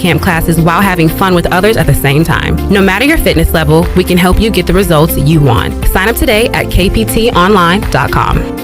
camp classes while having fun with others at the same time. No matter your fitness level, we can help you get the results you want. Sign up today at kptonline.com.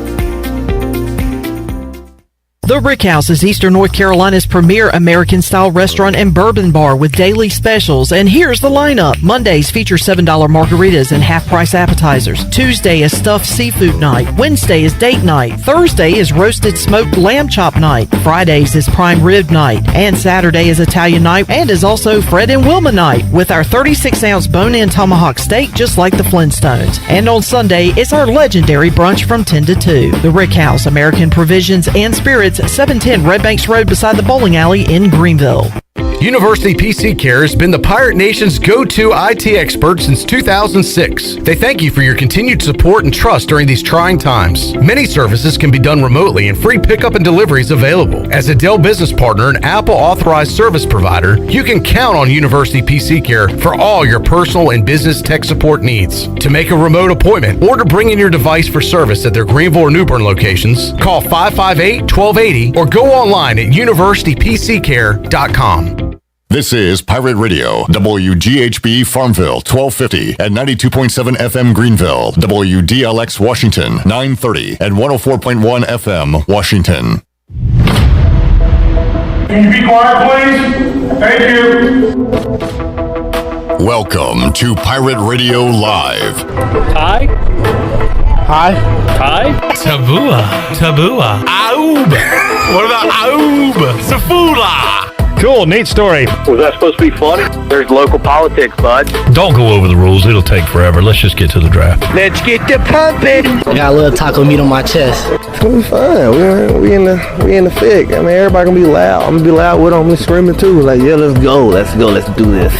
The Rick House is Eastern North Carolina's premier American-style restaurant and bourbon bar with daily specials. And here's the lineup. Mondays feature $7 margaritas and half-price appetizers. Tuesday is stuffed seafood night. Wednesday is date night. Thursday is roasted smoked lamb chop night. Fridays is prime rib night. And Saturday is Italian night and is also Fred and Wilma night with our 36-ounce bone-in tomahawk steak just like the Flintstones. And on Sunday, it's our legendary brunch from 10 to 2. The Rick House, American Provisions and Spirits, 710 Red Banks Road beside the bowling alley in Greenville. University PC Care has been the Pirate Nation's go-to IT expert since 2006. They thank you for your continued support and trust during these trying times. Many services can be done remotely and free pickup and delivery is available. As a Dell business partner and Apple authorized service provider, you can count on University PC Care for all your personal and business tech support needs. To make a remote appointment or to bring in your device for service at their Greenville or New Bern locations, call 558-1280 or go online at universitypccare.com. This is Pirate Radio, WGHB Farmville, 1250 and 92.7 FM Greenville, WDLX Washington, 930 and 104.1 FM Washington. Can you be quiet, please? Thank you. Welcome to Pirate Radio Live. Hi. Hi. Hi. Tabua. Aoub. What about Aoub? Safula. Cool, neat story. Was that supposed to be funny? There's local politics, bud. Don't go over the rules. It'll take forever. Let's just get to the draft. Let's get the pumping. I got a little taco meat on my chest. It's gonna be fun. We in the thick. I mean, everybody gonna be loud. I'm gonna be loud with them. I'm gonna be screaming too. Like, yeah, let's go, let's do this.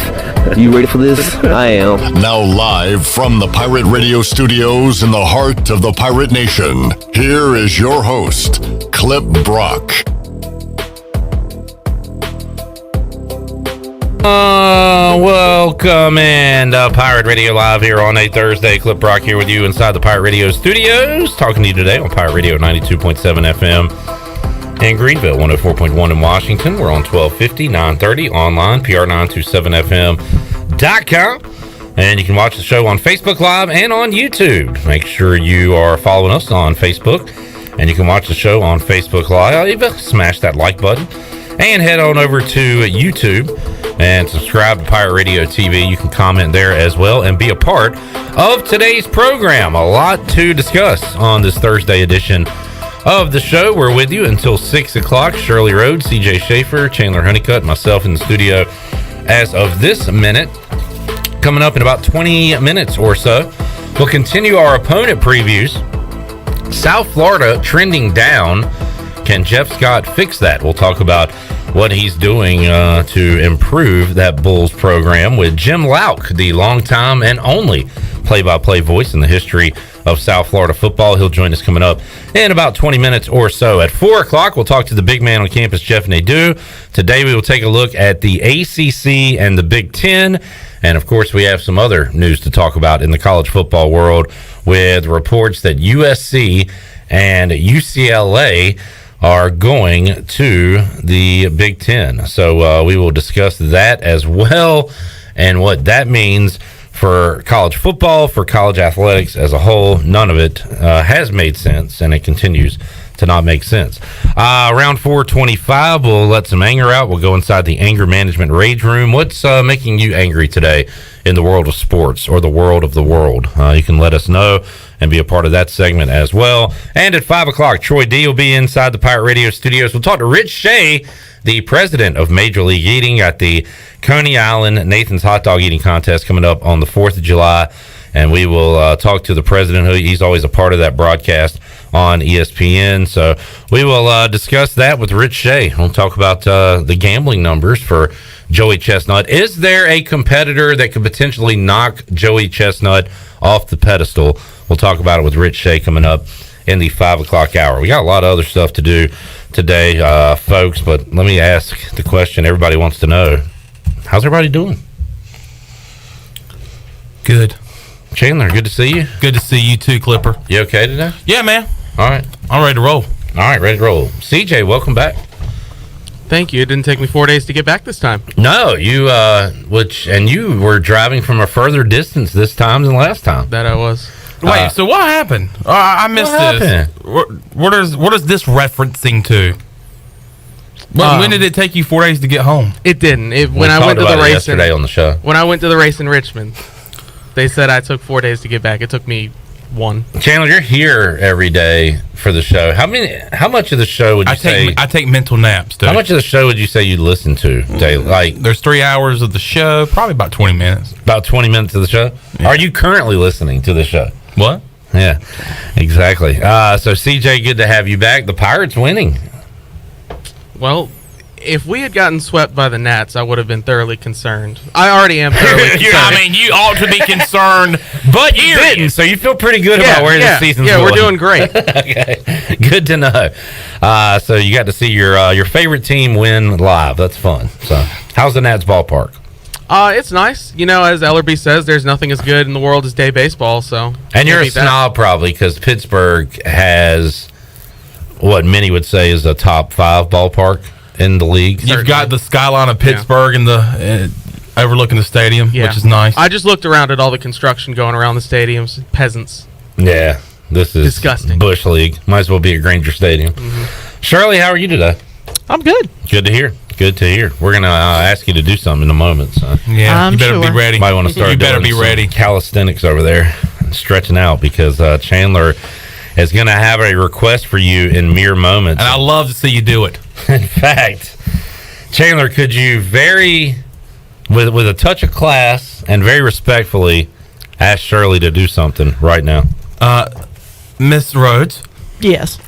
You ready for this? I am. Now live from the Pirate Radio studios in the heart of the Pirate Nation, here is your host, Clip Brock. Welcome in to Pirate Radio Live here on a Thursday. Clip Brock here with you inside the Pirate Radio studios, talking to you today on Pirate Radio 92.7 FM in Greenville, 104.1 in Washington. We're on 1250, 930 online, PR927FM.com. And you can watch the show on Facebook Live and on YouTube. Make sure you are following us on Facebook, and you can watch the show on Facebook Live. Smash that like button and head on over to YouTube and subscribe to Pirate Radio TV. You can comment there as well and be a part of today's program. A lot to discuss on this Thursday edition of the show. We're with you until 6 o'clock. Shirley Rhodes, CJ Schaefer, Chandler Honeycutt, myself in the studio as of this minute. Coming up in about 20 minutes or so, we'll continue our opponent previews. South Florida trending down. Can Jeff Scott fix that? We'll talk about what he's doing to improve that Bulls program with Jim Louk, the longtime and only play-by-play voice in the history of South Florida football. He'll join us coming up in about 20 minutes or so. At 4 o'clock, we'll talk to the big man on campus, Jeff Nadu. Today, we will take a look at the ACC and the Big Ten. And, of course, we have some other news to talk about in the college football world with reports that USC and UCLA are going to the Big Ten. So we will discuss that as well and what that means for college football, for college athletics as a whole. None of it has made sense, and it continues to not make sense. Around 4:25, we'll let some anger out. We'll go inside the anger management rage room. What's making you angry today in the world of sports or the world of the world? You can let us know and be a part of that segment as well. And at 5 o'clock, Troy D will be inside the Pirate Radio studios. We'll talk to Rich Shea, the president of Major League Eating, got the Coney Island Nathan's Hot Dog Eating Contest coming up on the 4th of July. And we will talk to the president, who he's always a part of that broadcast on ESPN. So we will discuss that with Rich Shea. We'll talk about the gambling numbers for Joey Chestnut. Is there a competitor that could potentially knock Joey Chestnut off the pedestal? We'll talk about it with Rich Shea coming up in the 5 o'clock hour. We got a lot of other stuff to do today, folks, but let me ask the question everybody wants to know. How's everybody doing? Good. Chandler, good to see you. Good to see you too, Clipper. You okay today? Yeah, man. All right. I'm ready to roll. All right, ready to roll. CJ, welcome back. Thank you. It didn't take me 4 days to get back this time. No, you you were driving from a further distance this time than last time. That I was. Wait, so what happened? I missed this. What is this referencing to? When did it take you 4 days to get home? It didn't. When I went to the race yesterday on the show. When I went to the race in Richmond, they said I took 4 days to get back. It took me 1. Chandler, you're here every day for the show. How much of the show would you say? I take mental naps, dude. How much of the show would you say you listen to daily? Like, there's 3 hours of the show, probably about 20 minutes. About 20 minutes of the show? Yeah. Are you currently listening to the show? What? Yeah, exactly. So, CJ, good to have you back. The Pirates winning. Well, if we had gotten swept by the Nats, I would have been thoroughly concerned. I already am thoroughly concerned. I mean, you ought to be concerned, but you didn't, so you feel pretty good about where the season's going. Yeah, we're doing great. Okay, good to know. So you got to see your favorite team win live. That's fun. So, how's the Nats ballpark? It's nice. You know, as Ellerby says, there's nothing as good in the world as day baseball. So, and you're a snob probably because Pittsburgh has what many would say is a top 5 ballpark in the league. You've got the skyline of Pittsburgh and the overlooking the stadium, which is nice. I just looked around at all the construction going around the stadiums. Peasants. Yeah, this is disgusting. Bush League. Might as well be at Granger Stadium. Mm-hmm. Shirley, how are you today? I'm good. Good to hear. Good to hear. We're gonna ask you to do something in a moment. So. Yeah, you better be ready. Might want to start. You better be ready. Calisthenics over there, stretching out because Chandler is gonna have a request for you in mere moments. And I love to see you do it. In fact, Chandler, could you with a touch of class and very respectfully ask Shirley to do something right now? Miss Rhodes? Yes.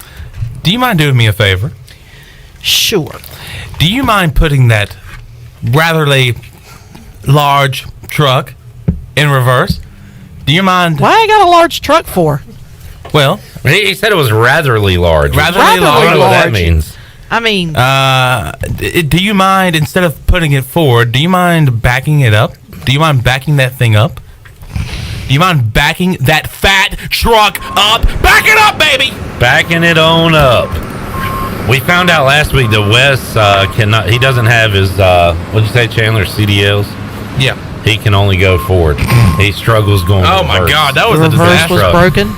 Do you mind doing me a favor? Sure. Do you mind putting that ratherly large truck in reverse? Do you mind? Why I got a large truck for? Well, he said it was ratherly large. Ratherly large. I don't know what that means. I mean, do you mind, instead of putting it forward, do you mind backing it up? Do you mind backing that thing up? Do you mind backing that fat truck up? Back it up, baby! Backing it on up. We found out last week that Wes cannot. He doesn't have his. What'd you say, Chandler? CDLs. Yeah. He can only go forward. He struggles going. Oh my God, that was the a disaster. reverse was broken.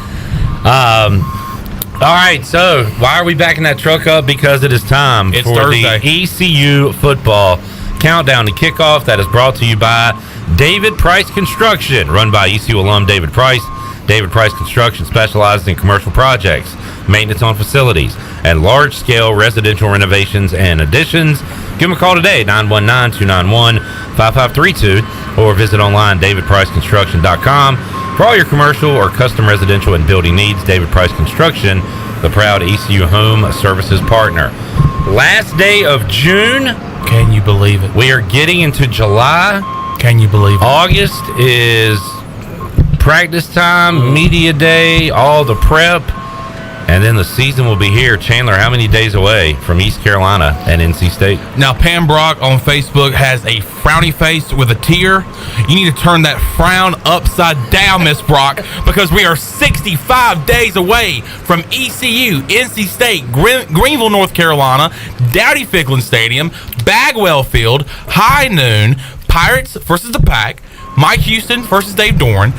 All right, so why are we backing that truck up? Because it is time for Thursday. The ECU football countdown to kickoff that is brought to you by David Price Construction, run by ECU alum David Price. David Price Construction specializes in commercial projects, maintenance on facilities, and large-scale residential renovations and additions. Give them a call today, 919-291-5532, or visit online, davidpriceconstruction.com. For all your commercial or custom residential and building needs, David Price Construction, the proud ECU home services partner. Last day of June. Can you believe it? We are getting into July. Can you believe it? August is practice time, media day, all the prep, and then the season will be here. Chandler, how many days away from East Carolina and NC State? Now, Pam Brock on Facebook has a frowny face with a tear. You need to turn that frown upside down, Miss Brock, because we are 65 days away from ECU, NC State, Greenville, North Carolina, Dowdy Ficklin Stadium, Bagwell Field, high noon, Pirates versus the Pack, Mike Houston versus Dave Dorn,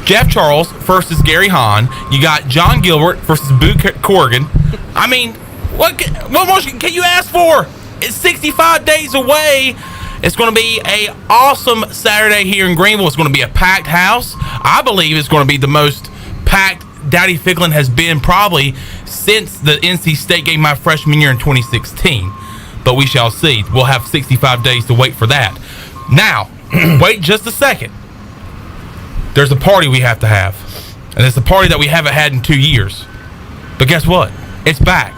Jeff Charles versus Gary Hahn. You got John Gilbert versus Boo Corrigan. I mean, what more can you ask for? It's 65 days away. It's going to be a awesome Saturday here in Greenville. It's going to be a packed house. I believe it's going to be the most packed Dowdy Ficklin has been probably since the NC State game my freshman year in 2016. But we shall see. We'll have 65 days to wait for that. Now, wait just a second. There's a party we have to have. And it's a party that we haven't had in 2 years. But guess what? It's back.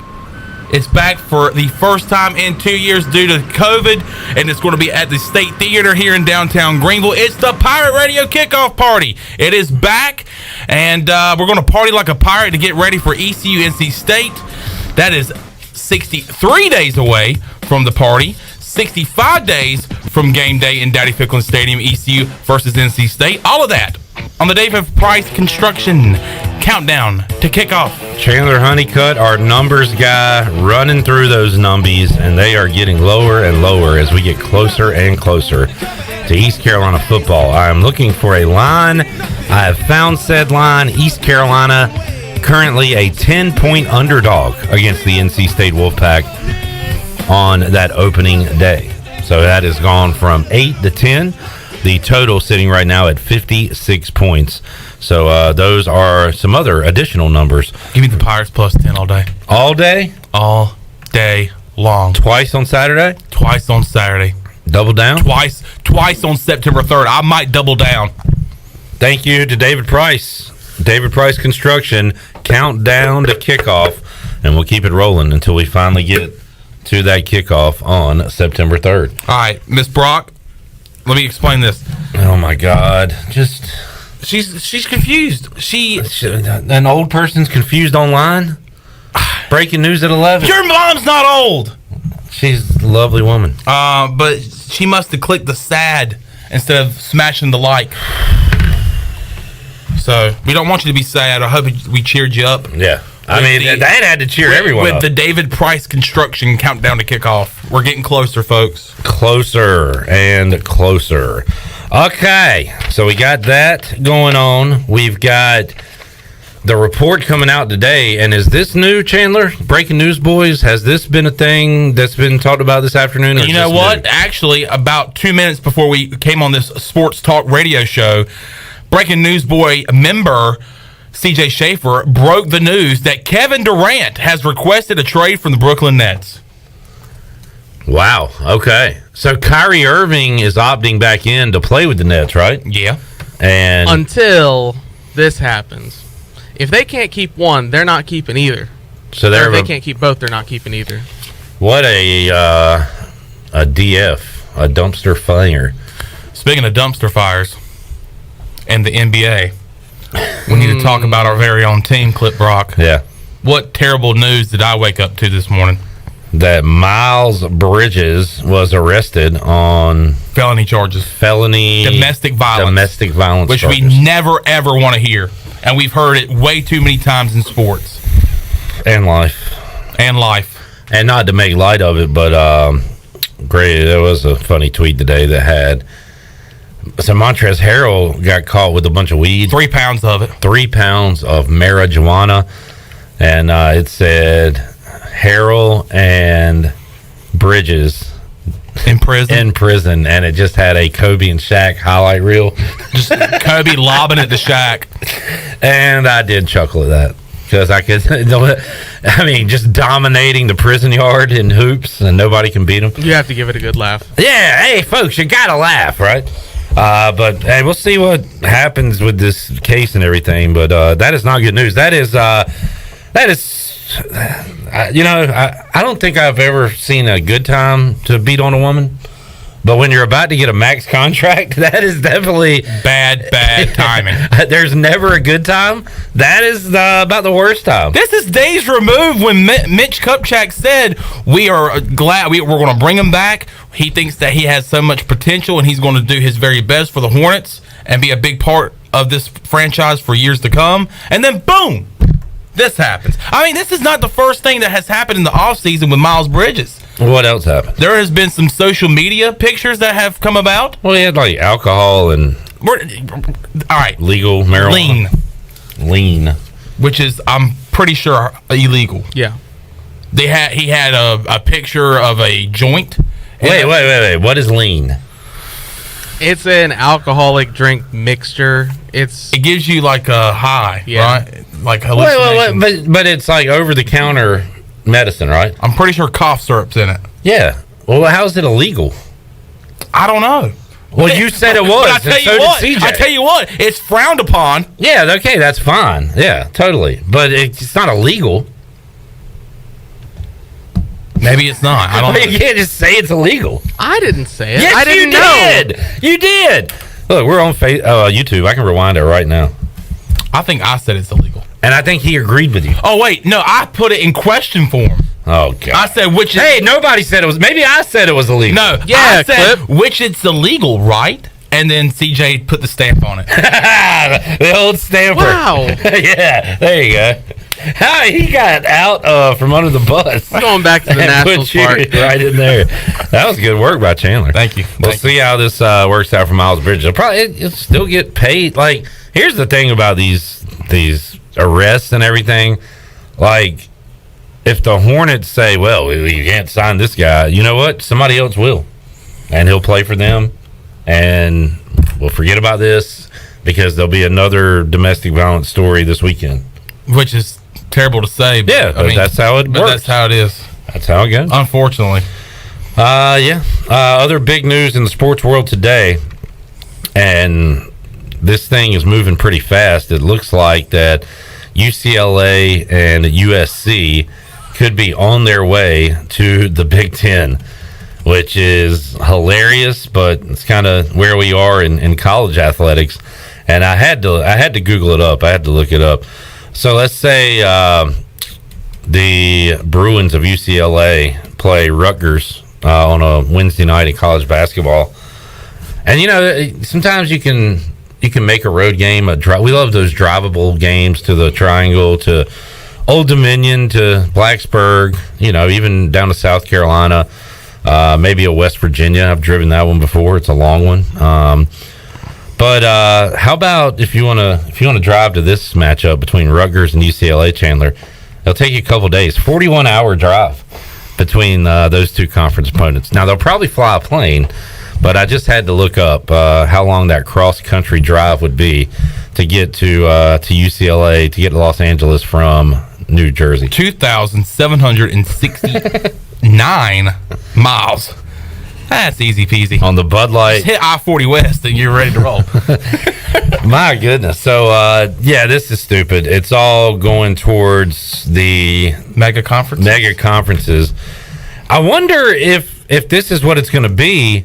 It's back for the first time in 2 years due to COVID. And it's going to be at the State Theater here in downtown Greenville. It's the Pirate Radio Kickoff Party. It is back. And we're going to party like a pirate to get ready for ECU NC State. That is 63 days away from the party. 65 days from game day in Dowdy Ficklin Stadium, ECU versus NC State. All of that on the David Price Construction countdown to kickoff. Chandler Honeycutt, our numbers guy, running through those numbies, and they are getting lower and lower as we get closer and closer to East Carolina football. I am looking for a line. I have found said line. East Carolina currently a 10-point underdog against the NC State Wolfpack on that opening day. So that has gone from 8 to 10. The total sitting right now at 56 points. So those are some other additional numbers. Give me the Pirates plus 10 all day. All day? All day long. Twice on Saturday? Twice on Saturday. Double down? Twice on September 3rd. I might double down. Thank you to David Price. David Price Construction. Countdown to kickoff. And we'll keep it rolling until we finally get to that kickoff on September 3rd. All right, Miss Brock, let me explain this. Oh, my God. She's confused. An old person's confused online? Breaking news at 11. Your mom's not old. She's a lovely woman. But she must have clicked the sad instead of smashing the like. So we don't want you to be sad. I hope we cheered you up. Yeah. I mean, that had to cheer everyone with up. the David Price Construction countdown to kickoff. We're getting closer, folks. Closer and closer. Okay, so we got that going on. We've got the report coming out today. And is this new, Chandler? Breaking news, boys? Has this been a thing that's been talked about this afternoon? You know what? New? Actually, about 2 minutes before we came on this sports talk radio show, Breaking News Boy member CJ Schaefer broke the news that Kevin Durant has requested a trade from the Brooklyn Nets. Wow. Okay. So Kyrie Irving is opting back in to play with the Nets, right? Yeah. And until this happens. If they can't keep one, they're not keeping either. So if they can't keep both, they're not keeping either. What a DF, a dumpster fire. Speaking of dumpster fires and the NBA, we need to talk about our very own team, Clip Brock. Yeah. What terrible news did I wake up to this morning? That Miles Bridges was arrested on felony charges. Domestic violence. Which charges. We never, ever want to hear. And we've heard it way too many times in sports. And life. And not to make light of it, but great. There was a funny tweet today that had... So Montrezl Harrell got caught with a bunch of weed. 3 pounds of it. 3 pounds of marijuana. And it said Harrell and Bridges in prison. And it just had a Kobe and Shaq highlight reel. Just Kobe lobbing at the Shaq. And I did chuckle at that. Because just dominating the prison yard in hoops and nobody can beat them. You have to give it a good laugh. Yeah, hey, folks, you got to laugh, right? But hey, we'll see what happens with this case and everything. But that is not good news. That is, I don't think I've ever seen a good time to beat on a woman. But when you're about to get a max contract, that is definitely bad timing. There's never a good time. That is about the worst time. This is days removed when Mitch Kupchak said, we are glad we're going to bring him back. He thinks that he has so much potential and he's going to do his very best for the Hornets and be a big part of this franchise for years to come. And then, boom, this happens. I mean, this is not the first thing that has happened in the offseason with Miles Bridges. What else happened? There has been some social media pictures that have come about. Well, he had like alcohol and all right, legal marijuana. Lean, which is I'm pretty sure illegal. Yeah. He had a picture of a joint. Wait. What is lean? It's an alcoholic drink mixture. It gives you like a high, right? Like hallucination. Wait, but it's like over the counter medicine, right? I'm pretty sure cough syrup's in it. Yeah. Well, how's it illegal? I don't know. Well, you said it was. I tell you what, it's frowned upon. Yeah, okay, that's fine. Yeah, totally. But it's not illegal. Maybe it's not. I don't know. You can't just say it's illegal. I didn't say it. Yes, I didn't know. You did. Look, we're on YouTube. I can rewind it right now. I think I said it's illegal. And I think he agreed with you. Oh, wait. No, I put it in question form. Oh, God. I said which is... Hey, nobody said it was... Maybe I said it was illegal. No. Yeah, I said which it's illegal, right? And then CJ put the stamp on it. The old stamper. Wow. Yeah, there you go. How he got out from under the bus. Going back to the Nationals part. Right in there. That was good work by Chandler. Thank you. We'll see how this works out for Miles Bridges. It'll still get paid. Like, here's the thing about these arrests and everything. Like, if the Hornets say, well, you can't sign this guy, you know what? Somebody else will. And he'll play for them. And we'll forget about this because there'll be another domestic violence story this weekend. Which is terrible to say. But, yeah, but that's how it works. That's how it is. That's how it goes. Unfortunately. Other big news in the sports world today, and this thing is moving pretty fast. It looks like that UCLA and USC could be on their way to the Big Ten, which is hilarious, but it's kind of where we are in college athletics. And I had to Google it up. I had to look it up. So let's say the Bruins of UCLA play Rutgers on a Wednesday night in college basketball. And, you know, sometimes you can make a road game. We love those drivable games to the Triangle, to Old Dominion, to Blacksburg, you know, even down to South Carolina. Maybe a West Virginia. I've driven that one before. It's a long one. But how about if you want to drive to this matchup between Rutgers and UCLA, Chandler? It'll take you a couple days. 41-hour drive between those two conference opponents. Now they'll probably fly a plane, but I just had to look up how long that cross-country drive would be to get to UCLA, to get to Los Angeles from New Jersey. 2,769 miles. That's easy peasy. On the Bud Light. Just hit I-40 West and you're ready to roll. My goodness. So, this is stupid. It's all going towards the mega conferences. I wonder if this is what it's going to be.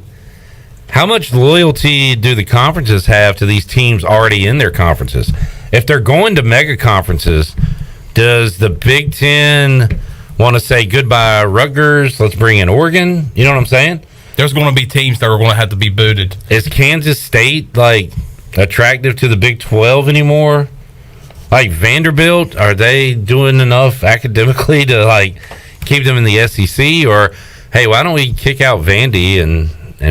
How much loyalty do the conferences have to these teams already in their conferences? If they're going to mega conferences, does the Big Ten want to say goodbye Rutgers? Let's bring in Oregon. You know what I'm saying? There's going to be teams that are going to have to be booted. Is Kansas State attractive to the Big 12 anymore? Like Vanderbilt, are they doing enough academically to keep them in the SEC? Or hey, why don't we kick out Vandy and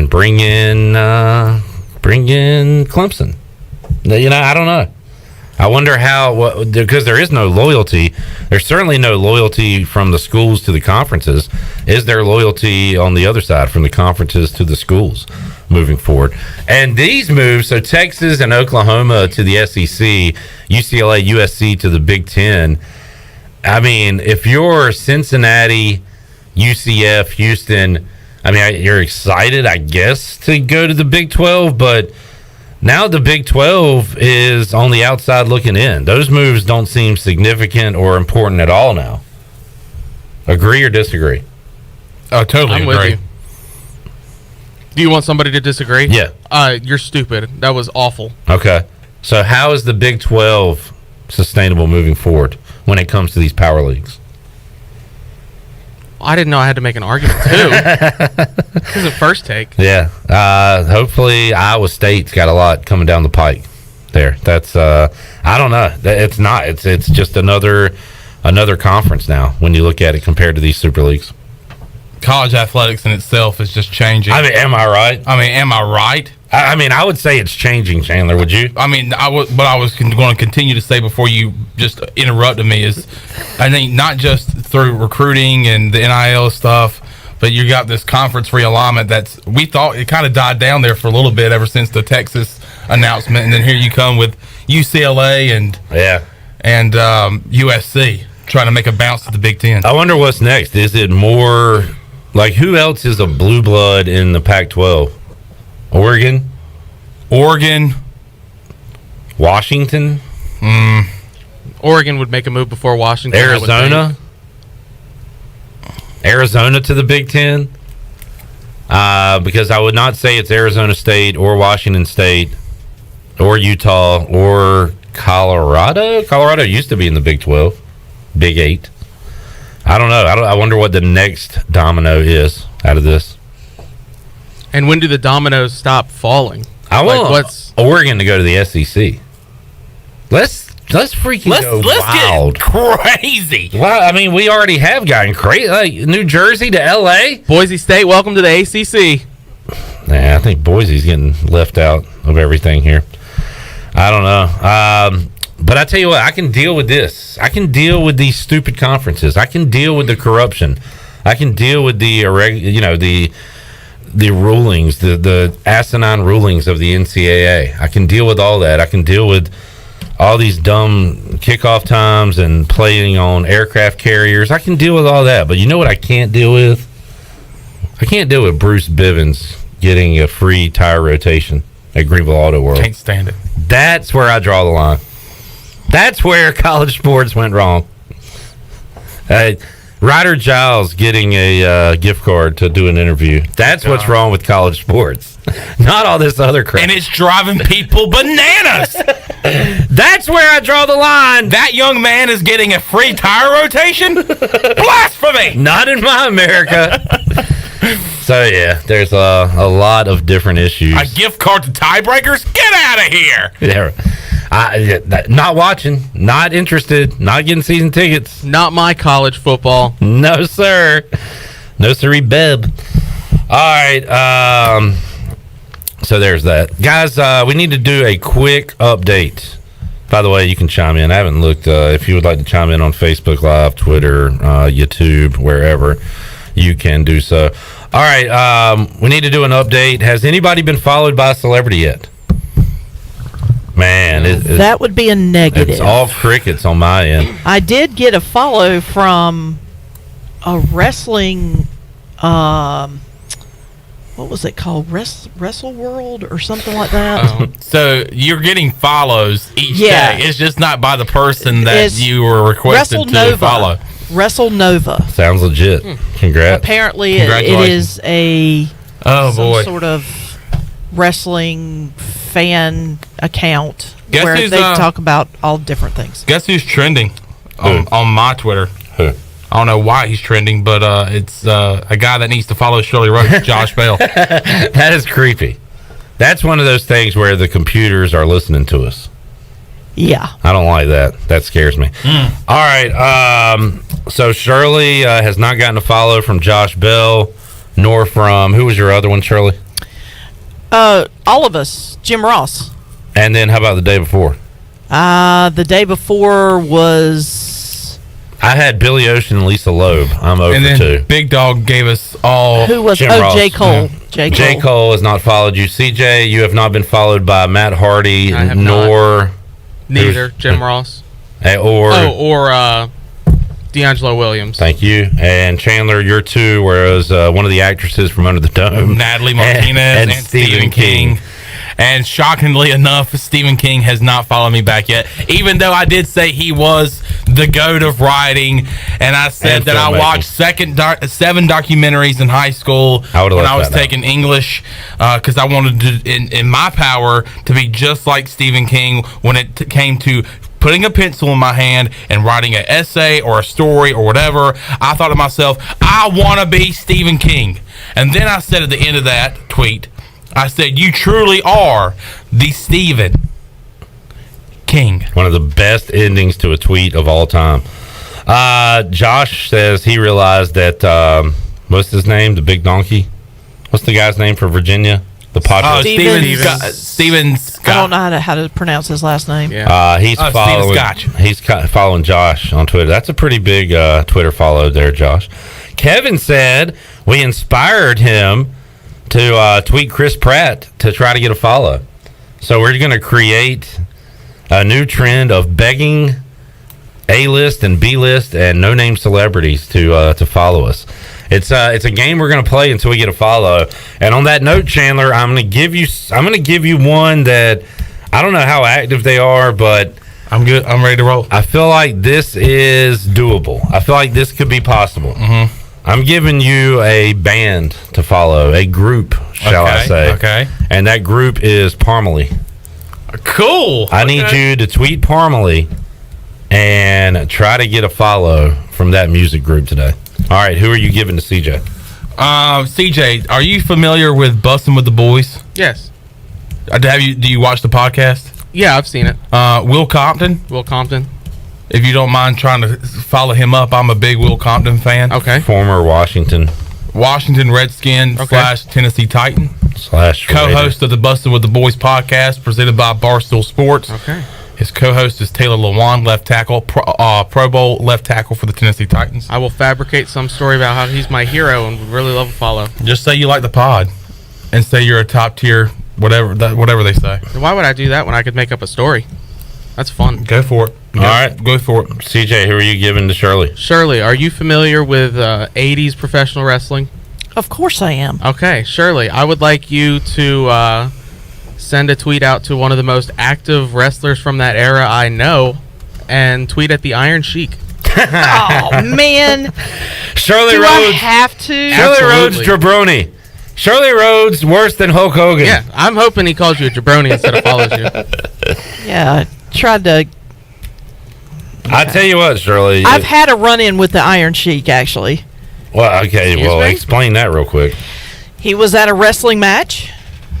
bring in Clemson? You know, I don't know. I wonder because there is no loyalty. There's certainly no loyalty from the schools to the conferences. Is there loyalty on the other side from the conferences to the schools moving forward? And these moves, so Texas and Oklahoma to the SEC, UCLA, USC to the Big Ten. I mean, if you're Cincinnati, UCF, Houston, I mean, you're excited, I guess, to go to the Big 12, but now the Big 12 is on the outside looking in. Those moves don't seem significant or important at all now. Agree or disagree? Oh, totally agree. With you. Do you want somebody to disagree? Yeah. You're stupid. That was awful. Okay. So how is the Big 12 sustainable moving forward when it comes to these power leagues? I didn't know I had to make an argument, too. This is a first take. Yeah. Hopefully Iowa State's got a lot coming down the pike there. That's, I don't know. It's not. It's just another conference now when you look at it compared to these super leagues. College athletics in itself is just changing. I mean, am I right? I mean, I would say it's changing, Chandler. Would you? I mean, what I was going to continue to say before you just interrupted me is, I think not just through recruiting and the NIL stuff, but you got this conference realignment we thought it kind of died down there for a little bit ever since the Texas announcement, and then here you come with UCLA and USC trying to make a bounce to the Big Ten. I wonder what's next. Is it more who else is a blue blood in the Pac-12? Oregon, Washington. Oregon would make a move before Washington. Arizona to the Big Ten. Because I would not say it's Arizona State or Washington State or Utah or Colorado. Colorado used to be in the Big 12, Big 8. I don't know. I wonder what the next domino is out of this. And when do the dominoes stop falling? I want Oregon to go to the SEC. Let's freaking go wild. Get crazy. Well, I mean, we already have gotten crazy. Like New Jersey to LA. Boise State, welcome to the ACC. Nah, I think Boise's getting left out of everything here. I don't know. But I tell you what, I can deal with this. I can deal with these stupid conferences. I can deal with the corruption. I can deal with the rulings, the asinine rulings of the NCAA. I can deal with all that. I can deal with all these dumb kickoff times and playing on aircraft carriers. I can deal with all that. But you know what I can't deal with? I can't deal with Bruce Bivens getting a free tire rotation at Greenville Auto World. Can't stand it. That's where I draw the line. That's where college sports went wrong. Ryder Giles getting a gift card to do an interview. That's what's wrong with college sports. Not all this other crap. And it's driving people bananas. That's where I draw the line. That young man is getting a free tire rotation? Blasphemy! Not in my America. So, yeah, there's a lot of different issues. A gift card to tiebreakers? Get out of here! Yeah. Not watching, not interested, not getting season tickets. Not my college football. No, sir. No, sirree, Beb. All right. So there's that. Guys, we need to do a quick update. By the way, you can chime in. I haven't looked. If you would like to chime in on Facebook Live, Twitter, YouTube, wherever, you can do so. All right. We need to do an update. Has anybody been followed by a celebrity yet? Man, that would be a negative. It's all crickets on my end. I did get a follow from a wrestling, what was it called? Wrestle World or something like that. So you're getting follows each day. It's just not by the person that you were requested to follow. Wrestle Nova. Sounds legit. Congrats. Apparently, it is some sort of wrestling fan account where they talk about all different things. Guess who's trending on my Twitter? Who? I don't know why he's trending, but it's a guy that needs to follow Shirley Rhodes, Josh Bell. That is creepy. That's one of those things where the computers are listening to us. Yeah. I don't like that. That scares me. All right. So Shirley has not gotten a follow from Josh Bell, nor from, who was your other one, Shirley? All of us. Jim Ross. And then how about the day before? The day before was... I had Billy Ocean and Lisa Loeb. I'm over and then two. Big Dog gave us all... Who was... Jim Ross. J. Cole. Yeah. J. Cole has not followed you. CJ, you have not been followed by Matt Hardy, nor... Neither. Jim Ross. Or D'Angelo Williams. Thank you. And Chandler, you're two, whereas one of the actresses from Under the Dome. Natalie Martinez and Stephen King. And shockingly enough, Stephen King has not followed me back yet, even though I did say he was the GOAT of writing, and I said that I watched 7 documentaries in high school when I was taking English, because I wanted to, in my power, to be just like Stephen King when it came to putting a pencil in my hand and writing an essay or a story or whatever. I thought to myself, I want to be Stephen King. And then I said at the end of that tweet, I said, you truly are the Stephen King. One of the best endings to a tweet of all time. Josh says he realized that, what's his name? The big donkey? What's the guy's name for Virginia? The popular Steven Scott. I don't know how to pronounce his last name. Yeah. He's following Josh on Twitter. That's a pretty big Twitter follow there, Josh. Kevin said we inspired him to tweet Chris Pratt to try to get a follow. So we're going to create a new trend of begging A-list and B-list and no-name celebrities to follow us. It's a game we're going to play until we get a follow. And on that note, Chandler, I'm going to give you one that I don't know how active they are, but I'm good. I'm ready to roll. I feel like this is doable. I feel like this could be possible. Mm-hmm. I'm giving you a band to follow, a group, shall I say. Okay. And that group is Parmalee. Cool. I need you to tweet Parmalee and try to get a follow from that music group today. All right, who are you giving to CJ? CJ, are you familiar with Bussin' with the Boys? Yes. Do you watch the podcast? Yeah, I've seen it. Will Compton. Will Compton. If you don't mind trying to follow him up, I'm a big Will Compton fan. Okay. Former Washington Redskin / Tennessee Titan / co-host of the Busted with the Boys podcast presented by Barstool Sports. Okay. His co-host is Taylor Lewan, left tackle, Pro Bowl left tackle for the Tennessee Titans. I will fabricate some story about how he's my hero and would really love a follow. Just say you like the pod, and say you're a top tier, whatever they say. Why would I do that when I could make up a story? That's fun. Go for it. All right, go for it. CJ, who are you giving to Shirley? Shirley, are you familiar with 80s professional wrestling? Of course I am. Okay, Shirley, I would like you to send a tweet out to one of the most active wrestlers from that era I know and tweet at the Iron Sheik. Oh, man. Shirley Do Rhodes. I have to? Shirley Rhodes Jabroni. Shirley Rhodes worse than Hulk Hogan. Yeah, I'm hoping he calls you a jabroni instead of follows you. Yeah, I tried to... I tell you what, Shirley. I've had a run-in with the Iron Sheik, actually. Well, okay, explain that real quick. He was at a wrestling match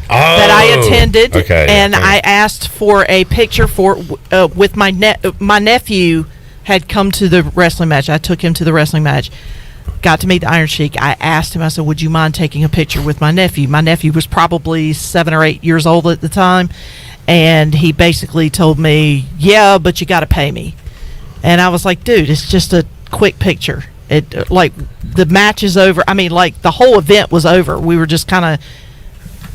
that I attended, I asked for a picture with my nephew had come to the wrestling match. I took him to the wrestling match. Got to meet the Iron Sheik. I asked him, I said, would you mind taking a picture with my nephew? My nephew was probably 7 or 8 years old at the time, and he basically told me, yeah, but you got to pay me. And I was like, dude, it's just a quick picture. It like the match is over. I mean, like the whole event was over. We were just kind of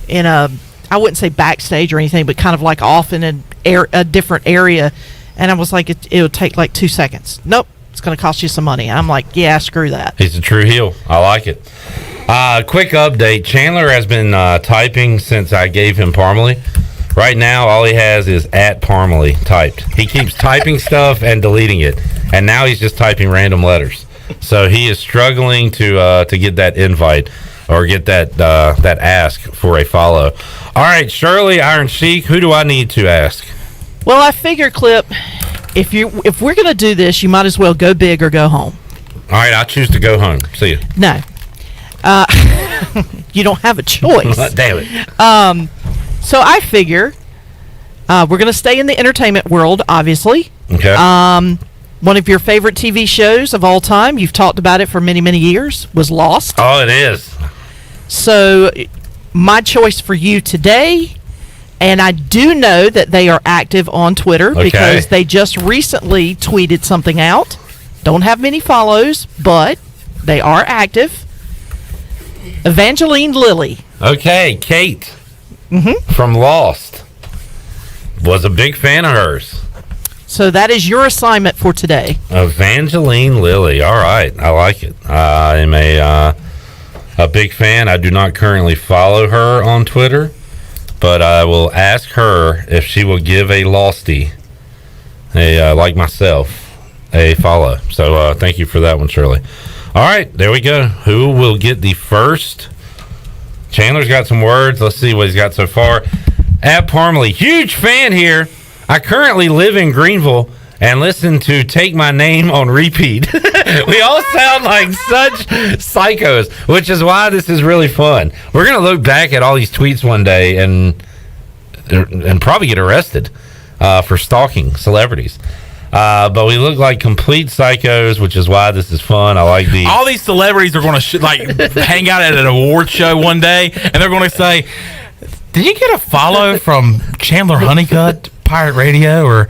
in a, I wouldn't say backstage or anything, but kind of like off in a different area. And I was like, it would take like 2 seconds. Nope, it's going to cost you some money. I'm like, yeah, screw that. He's a true heel. I like it. Quick update. Chandler has been typing since I gave him Parmalee. Right now, all he has is at Parmalee typed. He keeps typing stuff and deleting it. And now he's just typing random letters. So he is struggling to get that invite or get that ask for a follow. All right, Shirley, Iron Sheik, who do I need to ask? Well, I figure, Clip, if we're going to do this, you might as well go big or go home. All right, I choose to go home. See you. No. You don't have a choice. Damn it. So I figure we're going to stay in the entertainment world, obviously. Okay. One of your favorite TV shows of all time, you've talked about it for many, many years, was Lost. Oh, it is. So my choice for you today, and I do know that they are active on Twitter because they just recently tweeted something out. Don't have many follows, but they are active. Evangeline Lilly. Okay, Kate from Lost. Was a big fan of hers. So that is your assignment for today. Evangeline Lilly. All right, I like it. I am a big fan. I do not currently follow her on Twitter, but I will ask her if she will give a Losty, like myself, a follow. So thank you for that one, Shirley. All right, there we go. Who will get the first? Chandler's got some words. Let's see what he's got so far. At Parmalee, huge fan here. I currently live in Greenville and listen to Take My Name on repeat. We all sound like such psychos, which is why this is really fun. We're going to look back at all these tweets one day and probably get arrested for stalking celebrities. But we look like complete psychos, which is why this is fun. I like the... All these celebrities are going to hang out at an award show one day, and they're going to say, did you get a follow from Chandler Honeycutt, Pirate Radio? Or,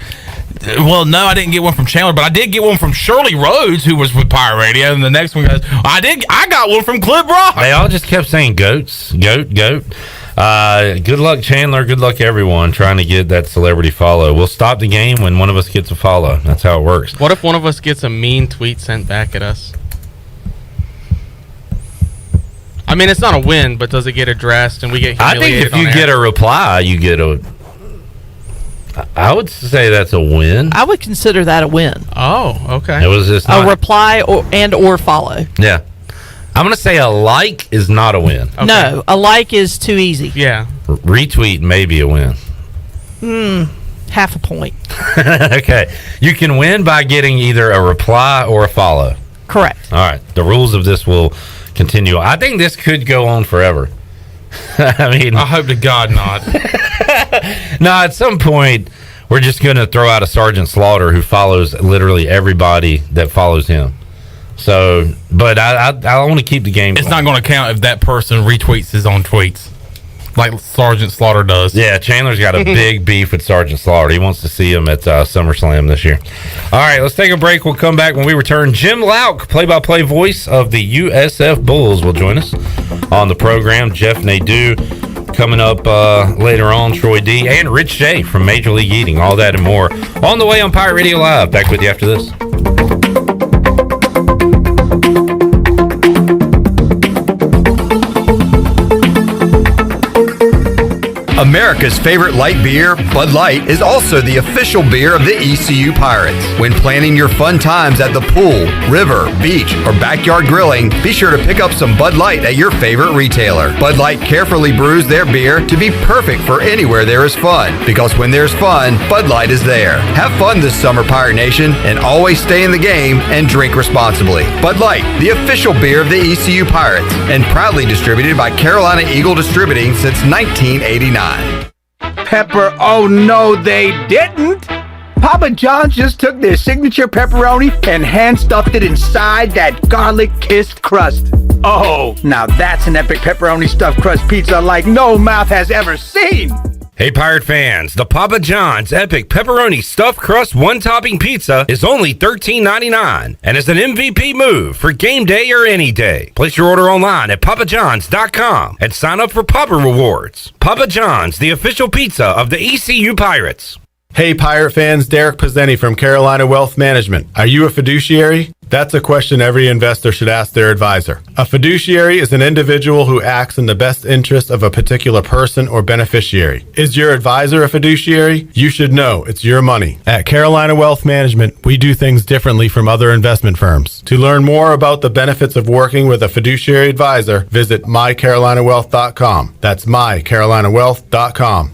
well, no, I didn't get one from Chandler, but I did get one from Shirley Rhodes, who was with Pirate Radio. And the next one goes, I got one from Clip Rock. They all just kept saying goats, goat. Good luck, Chandler. Good luck, everyone, trying to get that celebrity follow. We'll stop the game when one of us gets a follow. That's how it works. What if one of us gets a mean tweet sent back at us? I mean, it's not a win, but does it get addressed and we get humiliated? I think if you get a reply, you get a... I would say that's a win. I would consider that a win. Oh, okay. It was just a reply or follow. Yeah. I'm going to say a like is not a win. Okay. No, a like is too easy. Yeah. Retweet may be a win. Half a point. Okay. You can win by getting either a reply or a follow. Correct. All right. The rules of this will continue. I think this could go on forever. I mean, I hope to God not. No, at some point, we're just going to throw out a Sergeant Slaughter who follows literally everybody that follows him. So, but I want to keep the game. It's not going to count if that person retweets his own tweets, like Sergeant Slaughter does. Yeah, Chandler's got a big beef with Sergeant Slaughter. He wants to see him at SummerSlam this year. All right, let's take a break. We'll come back when we return. Jim Louk, play-by-play voice of the USF Bulls, will join us on the program. Jeff Nadu coming up later on, Troy D, and Rich Shea from Major League Eating. All that and more on the way on Pirate Radio Live. Back with you after this. America's favorite light beer, Bud Light, is also the official beer of the ECU Pirates. When planning your fun times at the pool, river, beach, or backyard grilling, be sure to pick up some Bud Light at your favorite retailer. Bud Light carefully brews their beer to be perfect for anywhere there is fun, because when there's fun, Bud Light is there. Have fun this summer, Pirate Nation, and always stay in the game and drink responsibly. Bud Light, the official beer of the ECU Pirates, and proudly distributed by Carolina Eagle Distributing since 1989. Pepper, oh no they didn't! Papa John's just took their signature pepperoni and hand-stuffed it inside that garlic-kissed crust. Oh, now that's an epic pepperoni stuffed crust pizza like no mouth has ever seen! Hey, Pirate fans, the Papa John's Epic Pepperoni Stuffed Crust One-Topping Pizza is only $13.99 and is an MVP move for game day or any day. Place your order online at papajohns.com and sign up for Papa Rewards. Papa John's, the official pizza of the ECU Pirates. Hey, Pirate fans, Derek Pizzeni from Carolina Wealth Management. Are you a fiduciary? That's a question every investor should ask their advisor. A fiduciary is an individual who acts in the best interest of a particular person or beneficiary. Is your advisor a fiduciary? You should know it's your money. At Carolina Wealth Management, we do things differently from other investment firms. To learn more about the benefits of working with a fiduciary advisor, visit mycarolinawealth.com. That's mycarolinawealth.com.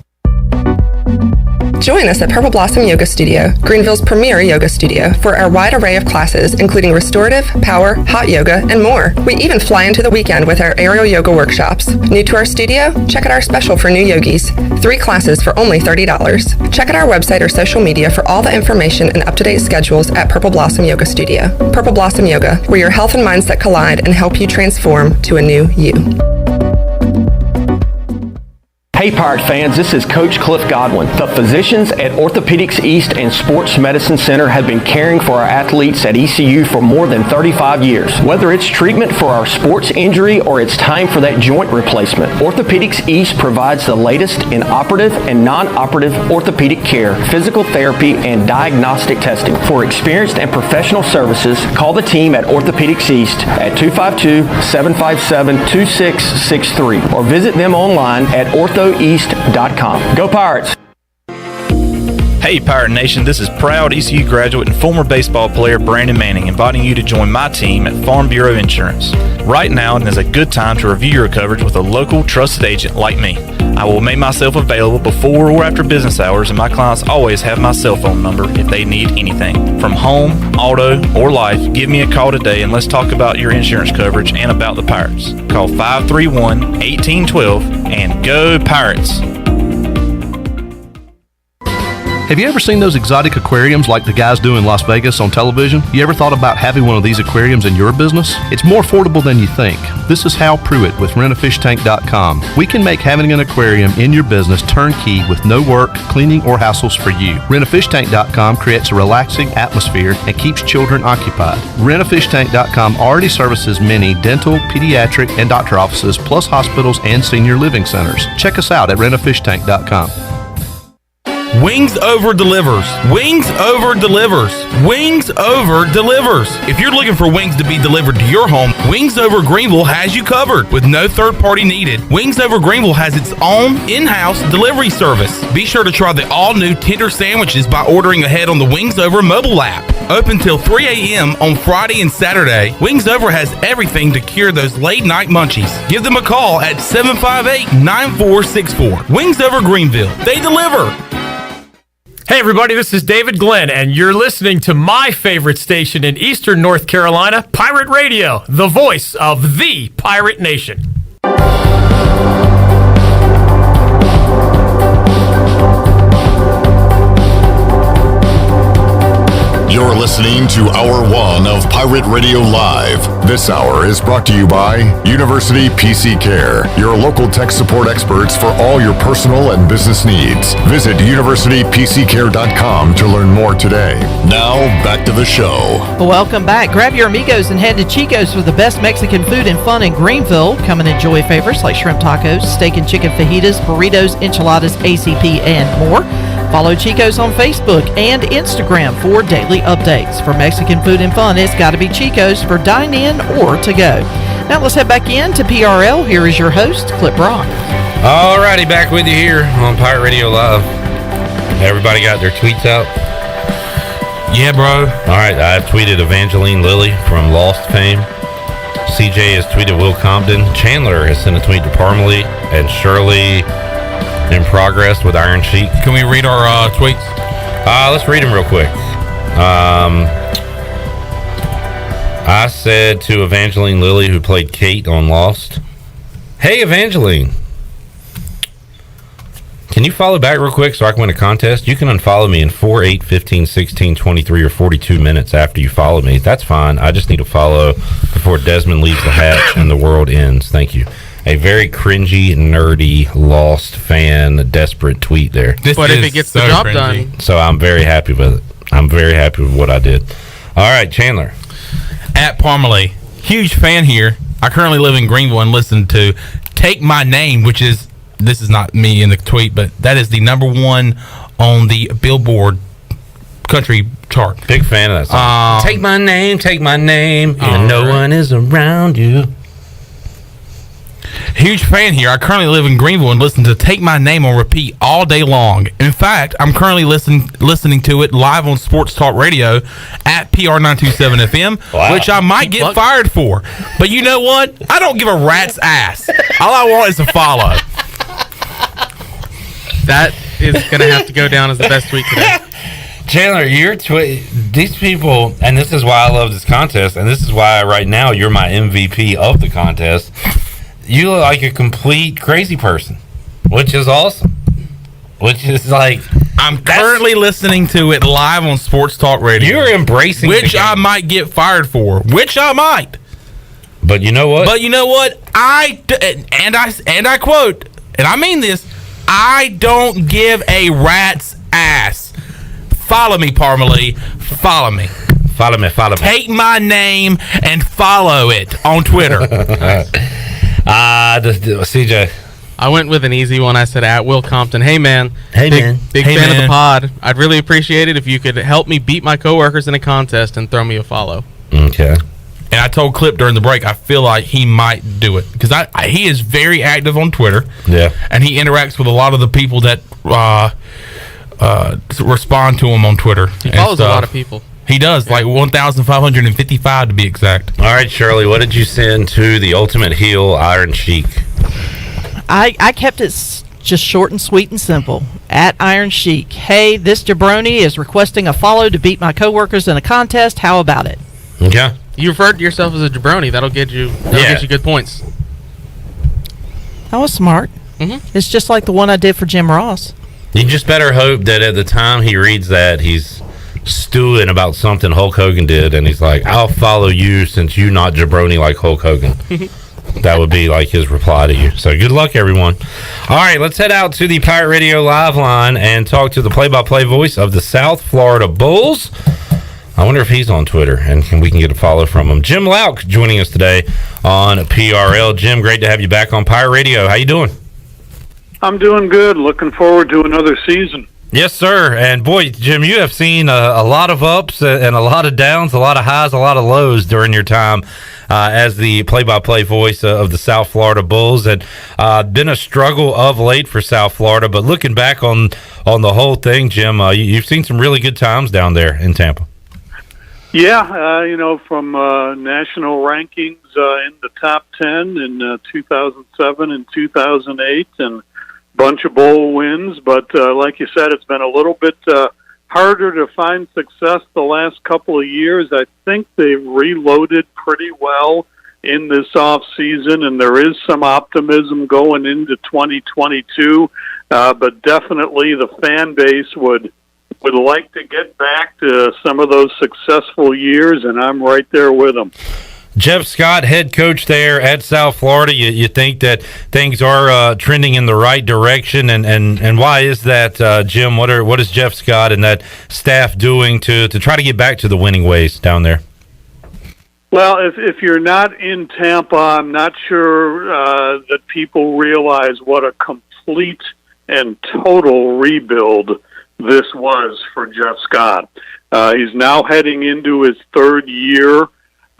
Join us at Purple Blossom Yoga Studio, Greenville's premier yoga studio, for our wide array of classes, including restorative, power, hot yoga, and more. We even fly into the weekend with our aerial yoga workshops. New to our studio? Check out our special for new yogis. 3 classes for only $30. Check out our website or social media for all the information and up-to-date schedules at Purple Blossom Yoga Studio. Purple Blossom Yoga, where your health and mindset collide and help you transform to a new you. Hey Pirate fans, this is Coach Cliff Godwin. The physicians at Orthopedics East and Sports Medicine Center have been caring for our athletes at ECU for more than 35 years. Whether it's treatment for our sports injury or it's time for that joint replacement, Orthopedics East provides the latest in operative and non-operative orthopedic care, physical therapy, and diagnostic testing. For experienced and professional services, call the team at Orthopedics East at 252-757-2663 or visit them online at orthoeast.com. Go Pirates! Hey Pirate Nation, this is proud ECU graduate and former baseball player Brandon Manning inviting you to join my team at Farm Bureau Insurance. Right now is a good time to review your coverage with a local trusted agent like me. I will make myself available before or after business hours, and my clients always have my cell phone number if they need anything. From home, auto, or life, give me a call today and let's talk about your insurance coverage and about the Pirates. Call 531-1812 and go Pirates! Have you ever seen those exotic aquariums like the guys do in Las Vegas on television? You ever thought about having one of these aquariums in your business? It's more affordable than you think. This is Hal Pruitt with rentafishtank.com. We can make having an aquarium in your business turnkey with no work, cleaning, or hassles for you. Rentafishtank.com creates a relaxing atmosphere and keeps children occupied. Rentafishtank.com already services many dental, pediatric, and doctor offices, plus hospitals and senior living centers. Check us out at rentafishtank.com. Wings Over delivers. Wings Over delivers. Wings Over delivers. If you're looking for wings to be delivered to your home, Wings Over Greenville has you covered with no third party needed. Wings Over Greenville has its own in-house delivery service. Be sure to try the all-new tender sandwiches by ordering ahead on the Wings Over mobile app. Open till 3 a.m. on Friday and Saturday, Wings Over has everything to cure those late night munchies. Give them a call at 758-9464. Wings Over Greenville. They deliver. Hey everybody, this is David Glenn, and you're listening to my favorite station in Eastern North Carolina, Pirate Radio, the voice of the Pirate Nation. listening to Hour 1 of Pirate Radio Live. This hour is brought to you by University PC Care, your local tech support experts for all your personal and business needs. Visit universitypccare.com to learn more today. Now, back to the show. Welcome back. Grab your amigos and head to Chico's for the best Mexican food and fun in Greenville. Come and enjoy favorites like shrimp tacos, steak and chicken fajitas, burritos, enchiladas, ACP, and more. Follow Chico's on Facebook and Instagram for daily updates. For Mexican food and fun, it's got to be Chico's for dine-in or to go. Now let's head back in to PRL. Here is your host, Clip Brock. Alrighty, back with you here on Pirate Radio Live. Everybody got their tweets out? Yeah, bro. Alright, I've tweeted Evangeline Lilly from Lost fame. CJ has tweeted Will Compton. Chandler has sent a tweet to Parmalee. And Shirley in progress with Iron Sheik. Can we read our tweets? Let's read them real quick. I said to Evangeline Lilly, who played Kate on Lost, "Hey, Evangeline, can you follow back real quick so I can win a contest? You can unfollow me in 4, 8, 15, 16, 23, or 42 minutes after you follow me. That's fine. I just need to follow before Desmond leaves the hatch and the world ends. Thank you." A very cringy, nerdy, Lost fan, desperate tweet there. But if it gets the job done. So I'm very happy with it. I'm very happy with what I did. All right, Chandler. At Parmalee, huge fan here. I currently live in Greenville and listen to Take My Name, which is, this is not me in the tweet, but that is the #1 on the Billboard country chart. Big fan of that song. Take my name, and no one is around you. Huge fan here. I currently live in Greenville and listen to Take My Name on repeat all day long. In fact, I'm currently listening to it live on Sports Talk Radio at PR927 FM, which I might get fired for. But you know what? I don't give a rat's ass. All I want is a follow. That is going to have to go down as the best tweet today. Chandler, these people, and this is why I love this contest, and this is why right now you're my MVP of the contest. You look like a complete crazy person, which is awesome. Which is like, I'm currently listening to it live on Sports Talk Radio. You're embracing which I might get fired for. Which I might. But you know what? I quote, and I mean this, I don't give a rat's ass. Follow me, Parmalee. Follow me. Follow me. Take my name and follow it on Twitter. CJ. I went with an easy one. I said at Will Compton. Hey, man. Big fan of the pod. I'd really appreciate it if you could help me beat my coworkers in a contest and throw me a follow. Okay. And I told Clip during the break, I feel like he might do it. Because he is very active on Twitter. Yeah. And he interacts with a lot of the people that respond to him on Twitter. He follows a lot of people. He does, like 1,555 to be exact. All right, Shirley, what did you send to the Ultimate Heel Iron Sheik? I kept it just short and sweet and simple. At Iron Sheik. Hey, this jabroni is requesting a follow to beat my coworkers in a contest. How about it? Okay. You referred to yourself as a jabroni. That'll get you good points. That was smart. Mm-hmm. It's just like the one I did for Jim Ross. You just better hope that at the time he reads that, he's stewing about something Hulk Hogan did, and he's like, "I'll follow you since you not jabroni like Hulk Hogan." That would be like his reply to you. So good luck, everyone. All right, let's head out to the Pirate Radio Live line and talk to the play-by-play voice of the South Florida Bulls. I wonder if he's on Twitter, and we can get a follow from him. Jim Louk joining us today on PRL. Jim, great to have you back on Pirate Radio. How you doing? I'm doing good. Looking forward to another season. Yes, sir. And boy, Jim, you have seen a lot of ups and a lot of downs, a lot of highs, a lot of lows during your time as the play-by-play voice of the South Florida Bulls. And been a struggle of late for South Florida. But looking back on the whole thing, Jim, you've seen some really good times down there in Tampa. Yeah, from national rankings in the top 10 in 2007 and 2008, and bunch of bowl wins, but like you said, it's been a little bit harder to find success the last couple of years. I think they've reloaded pretty well in this off season, and there is some optimism going into 2022, but definitely the fan base would would like to get back to some of those successful years, and I'm right there with them. Jeff Scott, head coach there at South Florida. You think that things are trending in the right direction, and why is that, Jim? What is Jeff Scott and that staff doing to try to get back to the winning ways down there? Well, if you're not in Tampa, I'm not sure that people realize what a complete and total rebuild this was for Jeff Scott. He's now heading into his third year.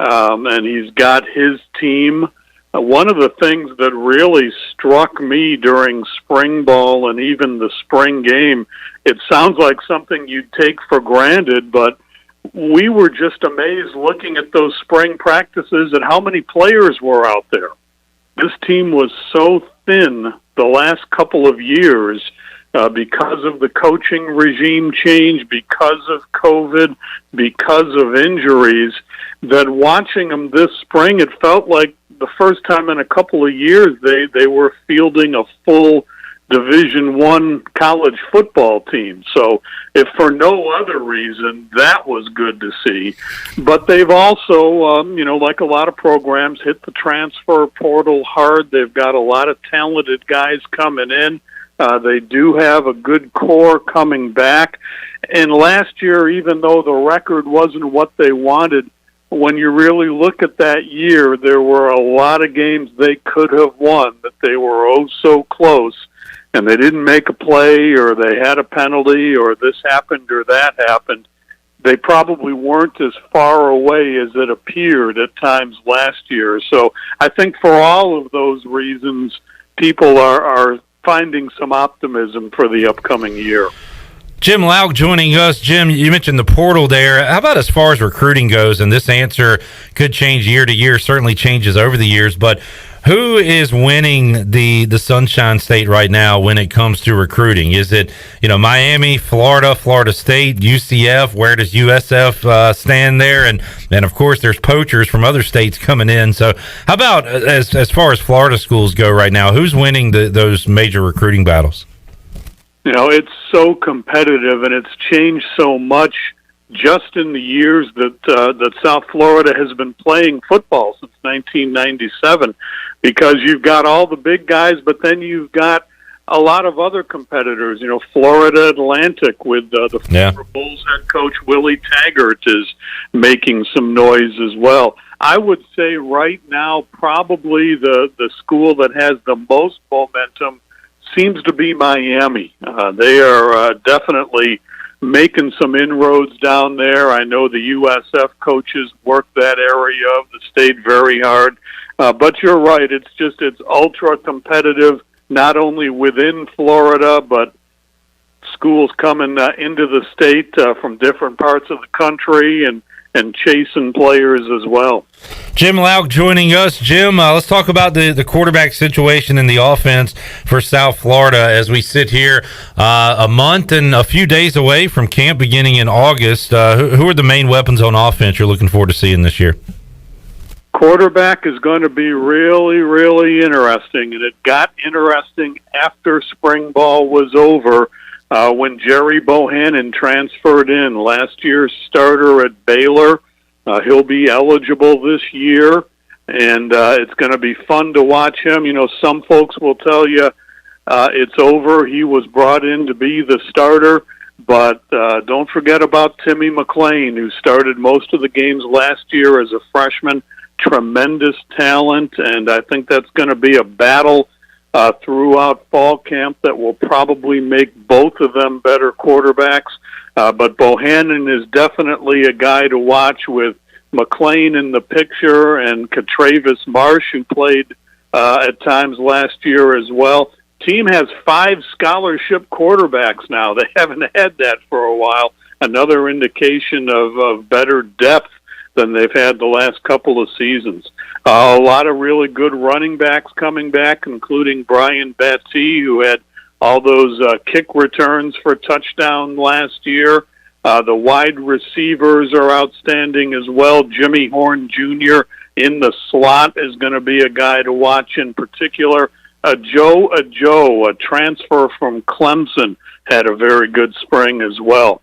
And he's got his team. One of the things that really struck me during spring ball and even the spring game, it sounds like something you'd take for granted, but we were just amazed looking at those spring practices and how many players were out there. This team was so thin the last couple of years because of the coaching regime change, because of COVID, because of injuries, that watching them this spring, it felt like the first time in a couple of years they were fielding a full Division I college football team. So if for no other reason, that was good to see. But they've also, like a lot of programs, hit the transfer portal hard. They've got a lot of talented guys coming in. They do have a good core coming back. And last year, even though the record wasn't what they wanted, when you really look at that year, there were a lot of games they could have won that they were oh so close, and they didn't make a play, or they had a penalty, or this happened or that happened. They probably weren't as far away as it appeared at times last year. So I think for all of those reasons, people are finding some optimism for the upcoming year. Jim Louk joining us. Jim, you mentioned the portal there. How about as far as recruiting goes? And this answer could change year to year, certainly changes over the years, but who is winning the Sunshine State right now when it comes to recruiting? Is it, Miami, Florida, Florida State, UCF? Where does USF stand there? And of course, there's poachers from other states coming in. So how about as far as Florida schools go right now, who's winning those major recruiting battles? It's so competitive, and it's changed so much just in the years that South Florida has been playing football since 1997, because you've got all the big guys, but then you've got a lot of other competitors. Florida Atlantic with the former Bulls head coach Willie Taggart is making some noise as well. I would say right now probably the school that has the most momentum seems to be Miami. They are definitely making some inroads down there. I know the USF coaches work that area of the state very hard. But you're right, it's ultra competitive, not only within Florida, but schools coming into the state from different parts of the country and chasing players as well. Jim Louk joining us. Jim, let's talk about the quarterback situation in the offense for South Florida as we sit here a month and a few days away from camp beginning in August. Who are the main weapons on offense you're looking forward to seeing this year? Quarterback is going to be really, really interesting, and it got interesting after spring ball was over. When Jerry Bohannon transferred in, last year's starter at Baylor. He'll be eligible this year, and it's going to be fun to watch him. Some folks will tell you it's over. He was brought in to be the starter, but don't forget about Timmy McClain, who started most of the games last year as a freshman. Tremendous talent, and I think that's going to be a battle throughout fall camp that will probably make both of them better quarterbacks. But Bohannon is definitely a guy to watch, with McClain in the picture and Travis Marsh, who played at times last year as well. Team has 5 scholarship quarterbacks now. They haven't had that for a while. Another indication of better depth than they've had the last couple of seasons. A lot of really good running backs coming back, including Brian Batty, who had all those kick returns for touchdown last year. The wide receivers are outstanding as well. Jimmy Horn Jr. in the slot is going to be a guy to watch in particular. Joe, a transfer from Clemson, had a very good spring as well.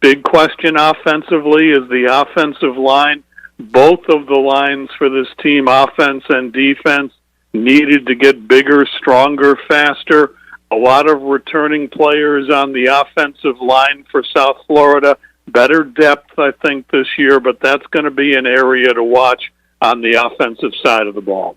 big question offensively is the offensive line. Both of the lines for this team, offense and defense, needed to get bigger, stronger, faster. A lot of returning players on the offensive line for South Florida. Better depth, I think, this year, but that's going to be an area to watch on the offensive side of the ball.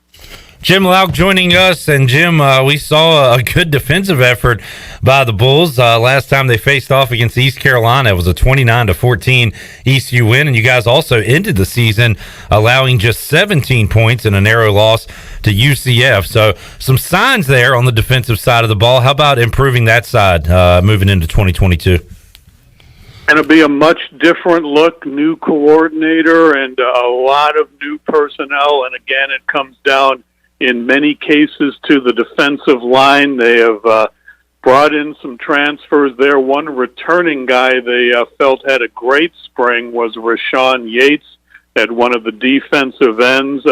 Jim Louk joining us, and Jim, we saw a good defensive effort by the Bulls last time they faced off against East Carolina. It was a 29-14 ECU win, and you guys also ended the season allowing just 17 points in a narrow loss to UCF. So some signs there on the defensive side of the ball. How about improving that side moving into 2022? Going to be a much different look, new coordinator, and a lot of new personnel. And again, it comes down in many cases to the defensive line. They have brought in some transfers there. One returning guy they felt had a great spring was Rashawn Yates at one of the defensive ends.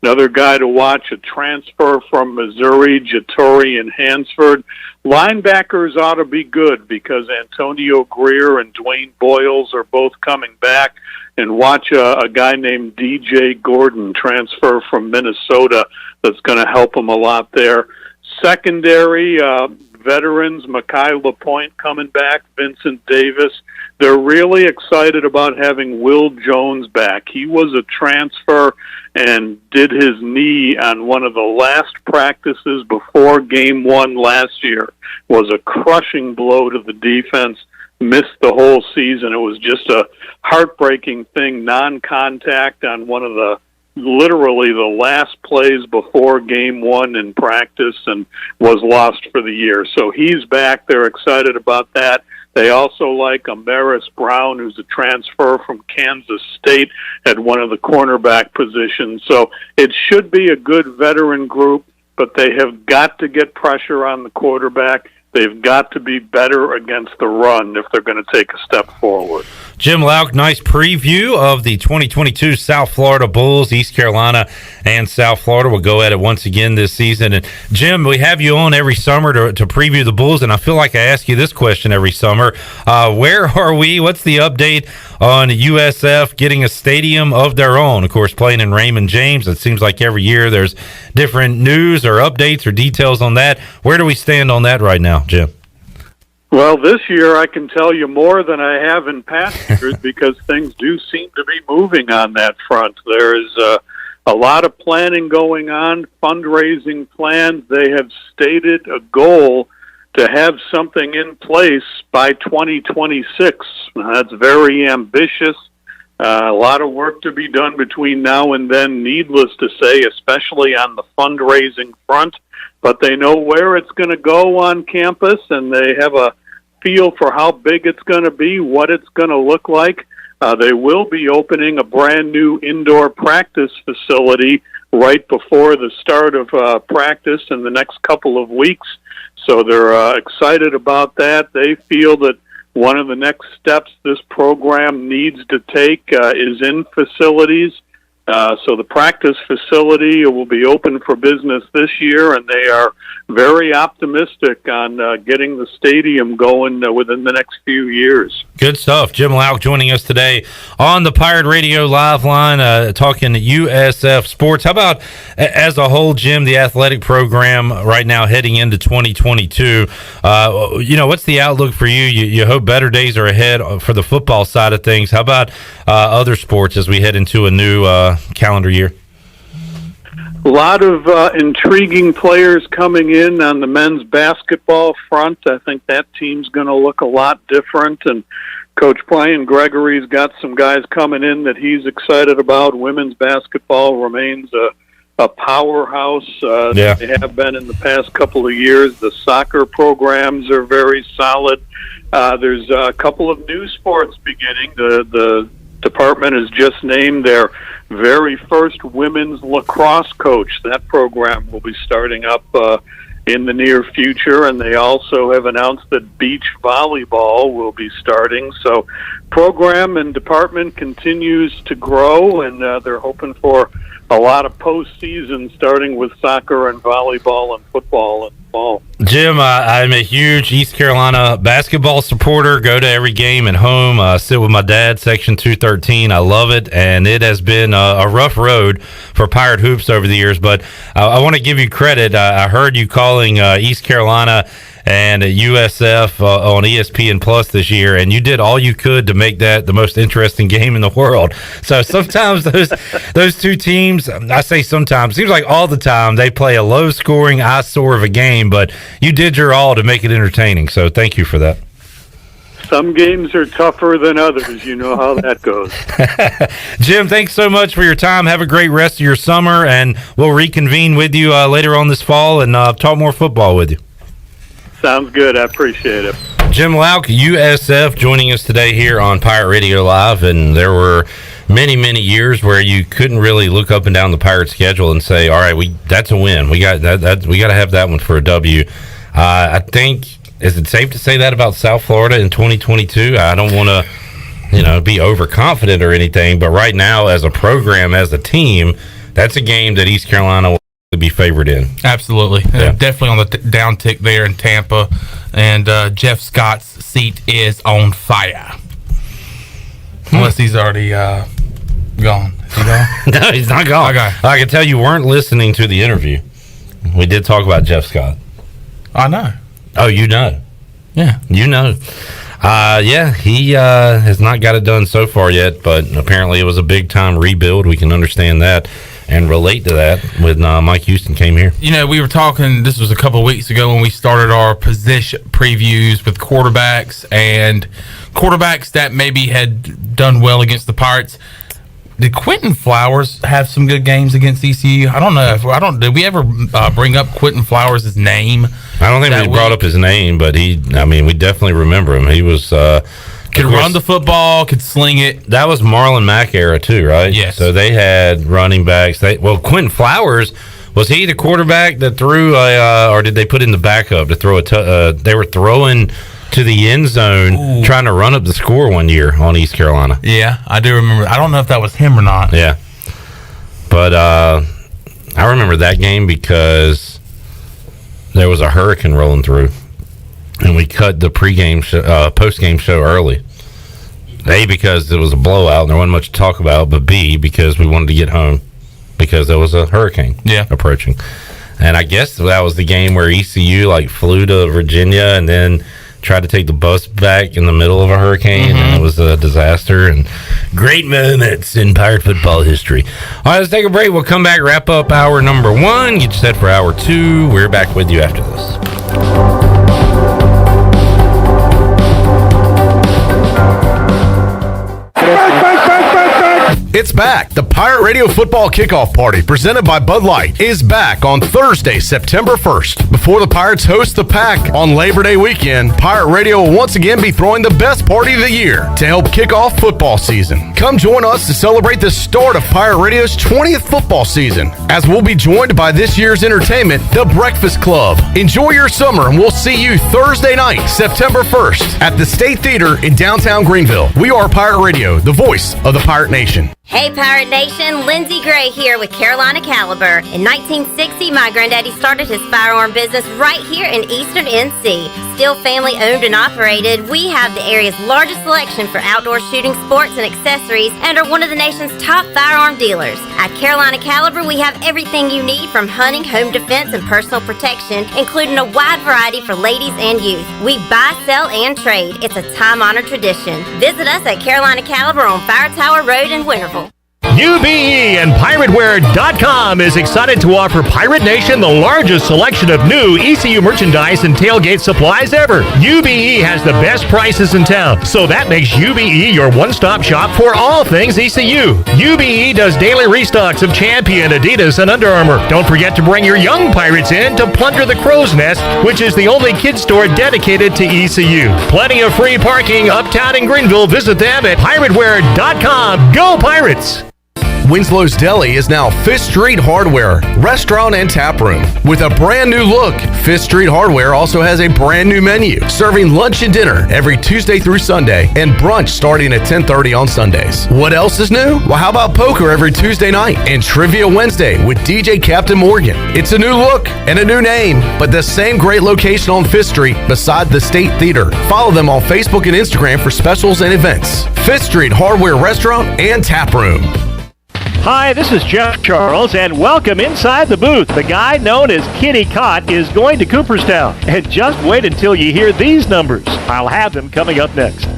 Another guy to watch, a transfer from Missouri, Jatori and Hansford. Linebackers ought to be good because Antonio Greer and Dwayne Boyles are both coming back. And watch a guy named DJ Gordon transfer from Minnesota that's going to help them a lot there. Secondary, veterans, Mekhi LaPointe coming back, Vincent Davis. They're really excited about having Will Jones back. He was a transfer and did his knee on one of the last practices before game one last year. Was a crushing blow to the defense. Missed the whole season. It was just a heartbreaking thing, non-contact on one of the literally the last plays before game one in practice and was lost for the year. So he's back. They're excited about that. They also like Amaris Brown, who's a transfer from Kansas State at one of the cornerback positions. So it should be a good veteran group, but they have got to get pressure on the quarterback. They've got to be better against the run if they're going to take a step forward. Jim Louk, nice preview of the 2022 South Florida Bulls. East Carolina and South Florida will go at it once again this season. And Jim, we have you on every summer to preview the Bulls, and I feel like I ask you this question every summer. Where are we? What's the update on USF getting a stadium of their own? Of course, playing in Raymond James. It seems like every year there's different news or updates or details on that. Where do we stand on that right now, Jim? Well, this year I can tell you more than I have in past years because things do seem to be moving on that front. There is a lot of planning going on, fundraising plans. They have stated a goal to have something in place by 2026. That's very ambitious. A lot of work to be done between now and then, needless to say, especially on the fundraising front. But they know where it's going to go on campus, and they have a feel for how big it's going to be, what it's going to look like. They will be opening a brand new indoor practice facility right before the start of practice in the next couple of weeks. So they're excited about that. They feel that one of the next steps this program needs to take is in facilities. So the practice facility will be open for business this year, and they are very optimistic on getting the stadium going within the next few years. Good stuff. Jim Louk joining us today on the Pirate Radio Live Line, talking USF sports. How about as a whole, Jim, the athletic program right now heading into 2022? What's the outlook for you? You hope better days are ahead for the football side of things. How about other sports as we head into a new calendar year? A lot of intriguing players coming in on the men's basketball front. I think that team's going to look a lot different, and Coach Brian Gregory's got some guys coming in that he's excited about. Women's basketball remains a powerhouse. They have been in the past couple of years. The soccer programs are very solid. There's a couple of new sports beginning. The department has just named their very first women's lacrosse coach. That program will be starting up in the near future, and they also have announced that beach volleyball will be starting. So program and department continues to grow, and they're hoping for a lot of postseason, starting with soccer and volleyball and football and fall. Jim, I'm a huge East Carolina basketball supporter. Go to every game at home. Sit with my dad, Section 213. I love it, and it has been a rough road for Pirate Hoops over the years. But I want to give you credit. I heard you calling East Carolina and USF on ESPN Plus this year, and you did all you could to make that the most interesting game in the world. So sometimes those two teams, I say sometimes, seems like all the time, they play a low-scoring eyesore of a game, but you did your all to make it entertaining. So thank you for that. Some games are tougher than others. You know how that goes. Jim, thanks so much for your time. Have a great rest of your summer, and we'll reconvene with you later on this fall and talk more football with you. Sounds good. I appreciate it. Jim Louk, USF, joining us today here on Pirate Radio Live, and there were many, many years where you couldn't really look up and down the Pirate schedule and say, all right, that's a win. We got that. We got to have that one for a W. I think, is it safe to say that about South Florida in 2022? I don't want to, be overconfident or anything, but right now, as a program, as a team, that's a game that East Carolina will be favored in. Absolutely. Yeah. Definitely on the down tick there in Tampa, and Jeff Scott's seat is on fire. Unless he's already gone. Is he gone? No, he's not gone. Okay. I can tell you weren't listening to the interview. We did talk about Jeff Scott. I know. Oh, you know. Yeah. You know. He has not got it done so far yet, but apparently it was a big-time rebuild. We can understand that and relate to that when Mike Houston came here. We were talking, this was a couple of weeks ago when we started our position previews with quarterbacks and quarterbacks that maybe had done well against the Pirates. Did Quentin Flowers have some good games against ECU? I don't know. Did we ever bring up Quentin Flowers' name? I don't think we brought up his name, but we definitely remember him. He was could run the football, could sling it. That was Marlon Mack era too, right? Yes. So they had running backs. Quentin Flowers, was he the quarterback that threw or did they put in the backup to throw they were throwing to the end zone, trying to run up the score one year on East Carolina. Yeah, I do remember. I don't know if that was him or not. Yeah. But I remember that game because there was a hurricane rolling through, and we cut the post-game show early. A, because it was a blowout and there wasn't much to talk about, but B, because we wanted to get home because there was a hurricane approaching. And I guess that was the game where ECU flew to Virginia and then tried to take the bus back in the middle of a hurricane, and it was a disaster. And great moments in Pirate football history. All right, let's take a break. We'll come back, wrap up hour number 1, get you set for hour 2. We're back with you after this. It's back. The Pirate Radio Football Kickoff Party, presented by Bud Light, is back on Thursday, September 1st. Before the Pirates host the Pack on Labor Day weekend, Pirate Radio will once again be throwing the best party of the year to help kick off football season. Come join us to celebrate the start of Pirate Radio's 20th football season, as we'll be joined by this year's entertainment, The Breakfast Club. Enjoy your summer, and we'll see you Thursday night, September 1st, at the State Theater in downtown Greenville. We are Pirate Radio, the voice of the Pirate Nation. Hey Pirate Nation, Lindsay Gray here with Carolina Caliber. In 1960, my granddaddy started his firearm business right here in Eastern NC. Still family owned and operated, we have the area's largest selection for outdoor shooting sports and accessories and are one of the nation's top firearm dealers. At Carolina Caliber, we have everything you need from hunting, home defense, and personal protection, including a wide variety for ladies and youth. We buy, sell, and trade. It's a time-honored tradition. Visit us at Carolina Caliber on Fire Tower Road in Winterville. UBE and PirateWear.com is excited to offer Pirate Nation the largest selection of new ECU merchandise and tailgate supplies ever. UBE has the best prices in town, so that makes UBE your one-stop shop for all things ECU. UBE does daily restocks of Champion, Adidas, and Under Armour. Don't forget to bring your young Pirates in to plunder the Crow's Nest, which is the only kids store dedicated to ECU. Plenty of free parking uptown in Greenville. Visit them at PirateWear.com. Go Pirates! Winslow's Deli is now Fifth Street Hardware, restaurant and tap room. With a brand new look, Fifth Street Hardware also has a brand new menu, serving lunch and dinner every Tuesday through Sunday, and brunch starting at 10:30 on Sundays. What else is new? Well, how about poker every Tuesday night and Trivia Wednesday with DJ Captain Morgan? It's a new look and a new name, but the same great location on Fifth Street beside the State Theater. Follow them on Facebook and Instagram for specials and events. Fifth Street Hardware Restaurant and Tap Room. Hi, this is Jeff Charles, and welcome inside the booth. The guy known as Kitty Cott is going to Cooperstown. And just wait until you hear these numbers. I'll have them coming up next.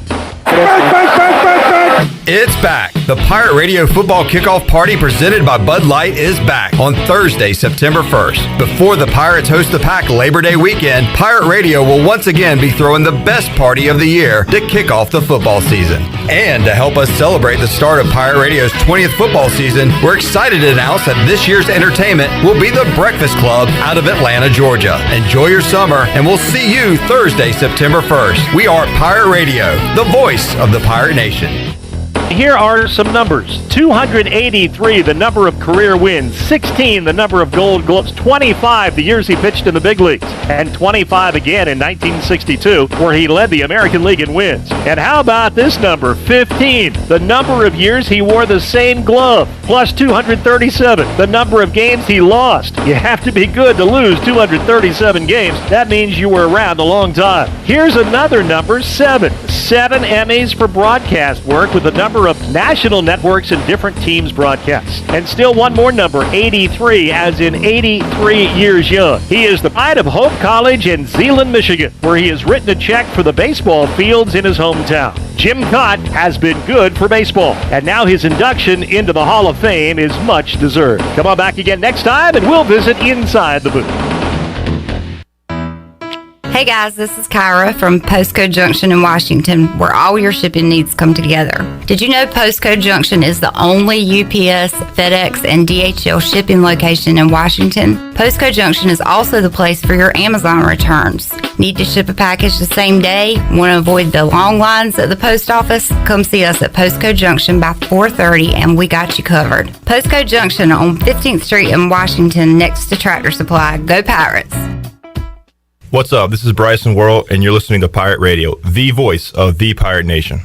It's back. The Pirate Radio Football Kickoff Party presented by Bud Light is back on Thursday, September 1st. Before the Pirates host the Pack Labor Day weekend, Pirate Radio will once again be throwing the best party of the year to kick off the football season. And to help us celebrate the start of Pirate Radio's 20th football season, we're excited to announce that this year's entertainment will be the Breakfast Club out of Atlanta, Georgia. Enjoy your summer, and we'll see you Thursday, September 1st. We are Pirate Radio, the voice of the Pirate Nation. Here are some numbers. 283, the number of career wins. 16, the number of gold gloves. 25, the years he pitched in the big leagues. And 25 again in 1962, where he led the American League in wins. And how about this number? 15, the number of years he wore the same glove. Plus 237, the number of games he lost. You have to be good to lose 237 games. That means you were around a long time. Here's another number, 7. 7 Emmys for broadcast work with a number of national networks and different teams' broadcasts. And still one more number, 83, as in 83 years young. He is the pride of Hope College in Zeeland, Michigan, where he has written a check for the baseball fields in his hometown. Jim Cott has been good for baseball, and now his induction into the Hall of Fame is much deserved. Come on back again next time, and we'll visit inside the booth. Hey guys, this is Kyra from Postcode Junction in Washington, where all your shipping needs come together. Did you know Postcode Junction is the only UPS, FedEx, and DHL shipping location in Washington? Postcode Junction is also the place for your Amazon returns. Need to ship a package the same day? Want to avoid the long lines at the post office? Come see us at Postcode Junction by 4:30 and we got you covered. Postcode Junction on 15th Street in Washington next to Tractor Supply. Go Pirates! What's up? This is Bryson Worrell, and you're listening to Pirate Radio, the voice of the Pirate Nation.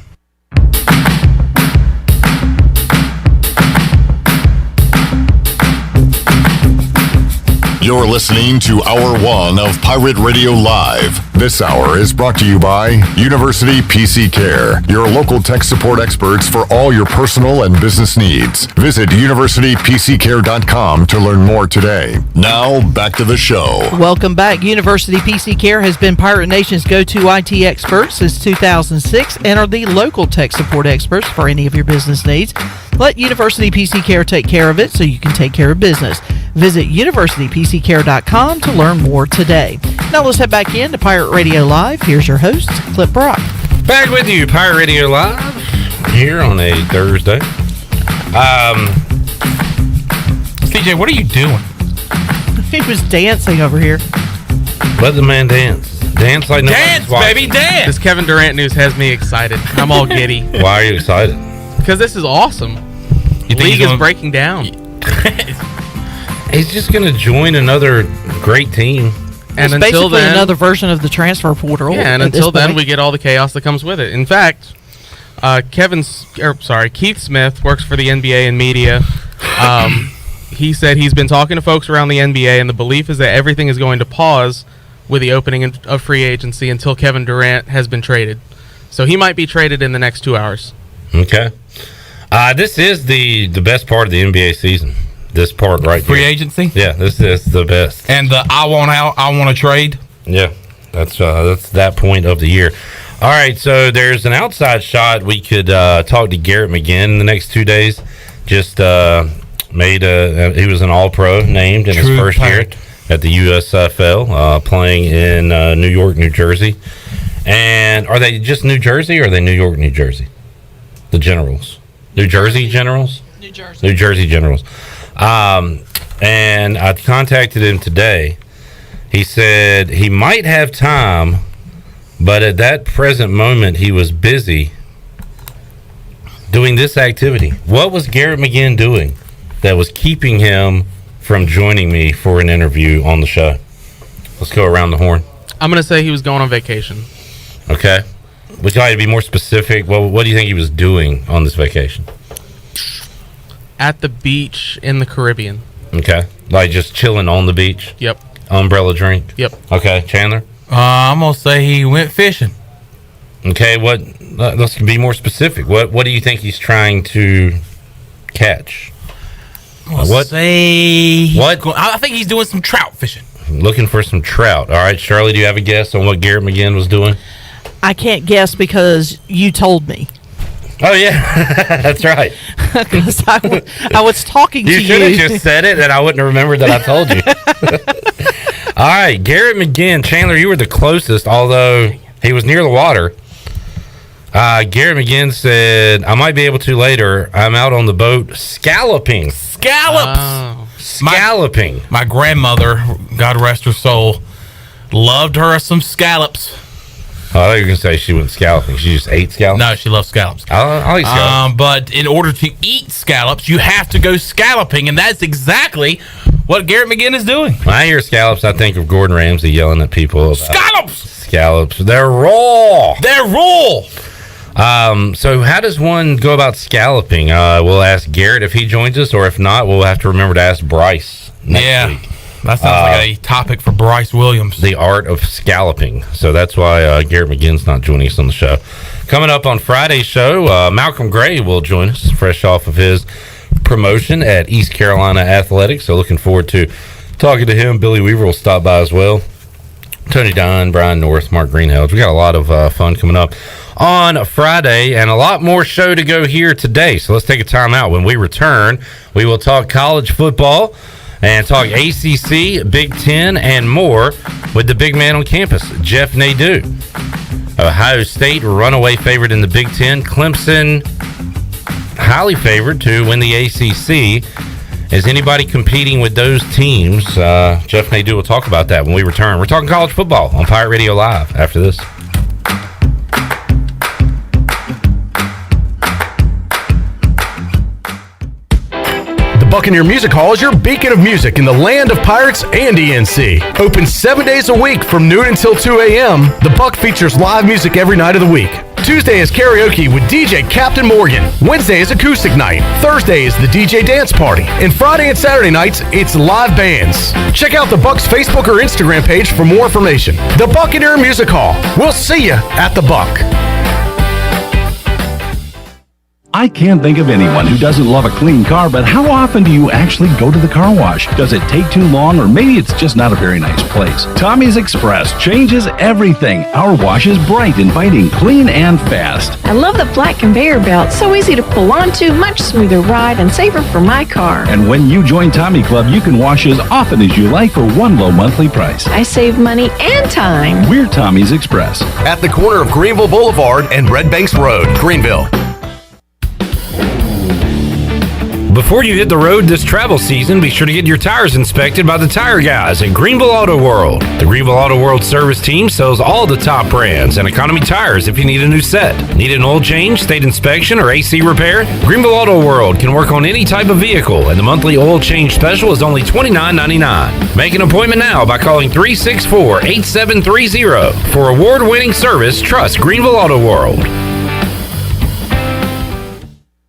You're listening to Hour 1 of Pirate Radio Live. This hour is brought to you by University PC Care, your local tech support experts for all your personal and business needs. Visit universitypccare.com to learn more today. Now, back to the show. Welcome back. University PC Care has been Pirate Nation's go-to IT expert since 2006 and are the local tech support experts for any of your business needs. Let University PC Care take care of it so you can take care of business. Visit universitypccare.com to learn more today. Now let's head back in to Pirate Radio Live. Here's your host, Clip Brock. Back with you, Pirate Radio Live, here on a Thursday. CJ, what are you doing? He was dancing over here. Let the man dance. Dance like no Dance, one's watching. baby, dance! This Kevin Durant news has me excited. I'm all giddy. Why are you excited? Because this is awesome. The league is breaking down. He's just going to join another great team. And it's until then, another version of the transfer portal. Yeah, and until then, we get all the chaos that comes with it. In fact, Keith Smith works for the NBA and media. He said he's been talking to folks around the NBA, and the belief is that everything is going to pause with the opening of free agency until Kevin Durant has been traded. So he might be traded in the next 2 hours. Okay. This is the best part of the NBA season. This part right Free here. agency? Yeah, this is the best. And the I want out, I want to trade? Yeah, that's that point of the year. All right, so there's an outside shot. We could talk to Garrett McGinn in the next 2 days. Just he was an All-Pro named in his first year at the USFL, playing in New York, New Jersey. And are they just New Jersey or are they New York, New Jersey? The Generals. New Jersey Generals? New Jersey. New Jersey Generals. And I contacted him today. He said he might have time, but at that present moment he was busy doing this activity. What was Garrett McGinn doing that was keeping him from joining me for an interview on the show? Let's go around the horn. I'm going to say he was going on vacation. Okay. Would you like to be more specific? What do you think he was doing on this vacation? At the beach in the Caribbean. Okay. Like just chilling on the beach? Yep. Umbrella drink? Yep. Okay. Chandler? I'm going to say he went fishing. Okay. Let's be more specific. What do you think he's trying to catch? I think he's doing some trout fishing. Looking for some trout. All right, Shirley, do you have a guess on what Garrett McGinn was doing? I can't guess because you told me. Oh, yeah. That's right. Because I was talking to you. You should have just said it, and I wouldn't have remembered that I told you. All right, Garrett McGinn. Chandler, you were the closest, although he was near the water. Garrett McGinn said, I might be able to later. I'm out on the boat scalloping. Scallops! Scalloping. My grandmother, God rest her soul, loved her some scallops. Oh, I thought you were going to say she went scalloping. She just ate scallops? No, she loves scallops. I like scallops. But in order to eat scallops, you have to go scalloping, and that's exactly what Garrett McGinn is doing. When I hear scallops, I think of Gordon Ramsay yelling at people about scallops! Scallops. They're raw! They're raw! So how does one go about scalloping? We'll ask Garrett if he joins us, or if not, we'll have to remember to ask Bryce next week. That sounds like a topic for Bryce Williams. The art of scalloping. So that's why Garrett McGinn's not joining us on the show. Coming up on Friday's show, Malcolm Gray will join us, fresh off of his promotion at East Carolina Athletics. So looking forward to talking to him. Billy Weaver will stop by as well. Tony Dunn, Brian North, Mark Greenhalgh. We got a lot of fun coming up on Friday and a lot more show to go here today. So let's take a time out. When we return, we will talk college football and talk ACC, Big Ten, and more with the big man on campus, Jeff Nadu. Ohio State, runaway favorite in the Big Ten. Clemson, highly favored to win the ACC. Is anybody competing with those teams? Jeff Nadu will talk about that when we return. We're talking college football on Pirate Radio Live after this. Buccaneer Music Hall is your beacon of music in the land of Pirates and ENC. Open 7 days a week from noon until 2 a.m., the Buck features live music every night of the week. Tuesday is karaoke with DJ Captain Morgan. Wednesday is acoustic night. Thursday is the DJ dance party. And Friday and Saturday nights, it's live bands. Check out the Buck's Facebook or Instagram page for more information. The Buccaneer Music Hall. We'll see you at the Buck. I can't think of anyone who doesn't love a clean car, but how often do you actually go to the car wash? Does it take too long, or maybe it's just not a very nice place? Tommy's Express changes everything. Our wash is bright, inviting, clean, and fast. I love the flat conveyor belt. So easy to pull onto, much smoother ride, and safer for my car. And when you join Tommy Club, you can wash as often as you like for one low monthly price. I save money and time. We're Tommy's Express. At the corner of Greenville Boulevard and Red Banks Road, Greenville. Before you hit the road this travel season, be sure to get your tires inspected by the tire guys at Greenville Auto World. The Greenville Auto World service team sells all the top brands and economy tires if you need a new set. Need an oil change, state inspection, or AC repair? Greenville Auto World can work on any type of vehicle, and the monthly oil change special is only $29.99. Make an appointment now by calling 364-8730. For award-winning service, trust Greenville Auto World.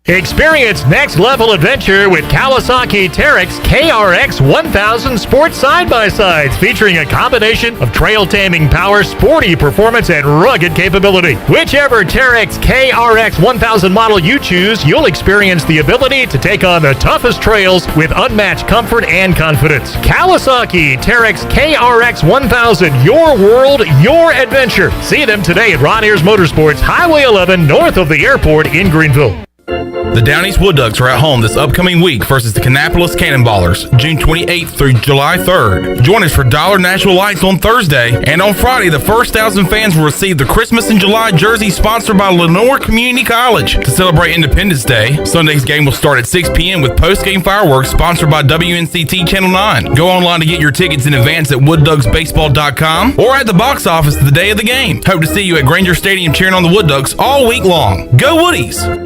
Experience next-level adventure with Kawasaki Terex KRX 1000 sports side-by-sides featuring a combination of trail-taming power, sporty performance, and rugged capability. Whichever Terex KRX 1000 model you choose, you'll experience the ability to take on the toughest trails with unmatched comfort and confidence. Kawasaki Terex KRX 1000, your world, your adventure. See them today at Ron Ayers Motorsports, Highway 11, north of the airport in Greenville. The Down East Wood Ducks are at home this upcoming week versus the Kannapolis Cannonballers, June 28th through July 3rd. Join us for Dollar Nashville Lights on Thursday, and on Friday, the first 1,000 fans will receive the Christmas in July jersey sponsored by Lenore Community College. To celebrate Independence Day, Sunday's game will start at 6 p.m. with post-game fireworks sponsored by WNCT Channel 9. Go online to get your tickets in advance at woodducksbaseball.com or at the box office the day of the game. Hope to see you at Granger Stadium cheering on the Wood Ducks all week long. Go Woodies!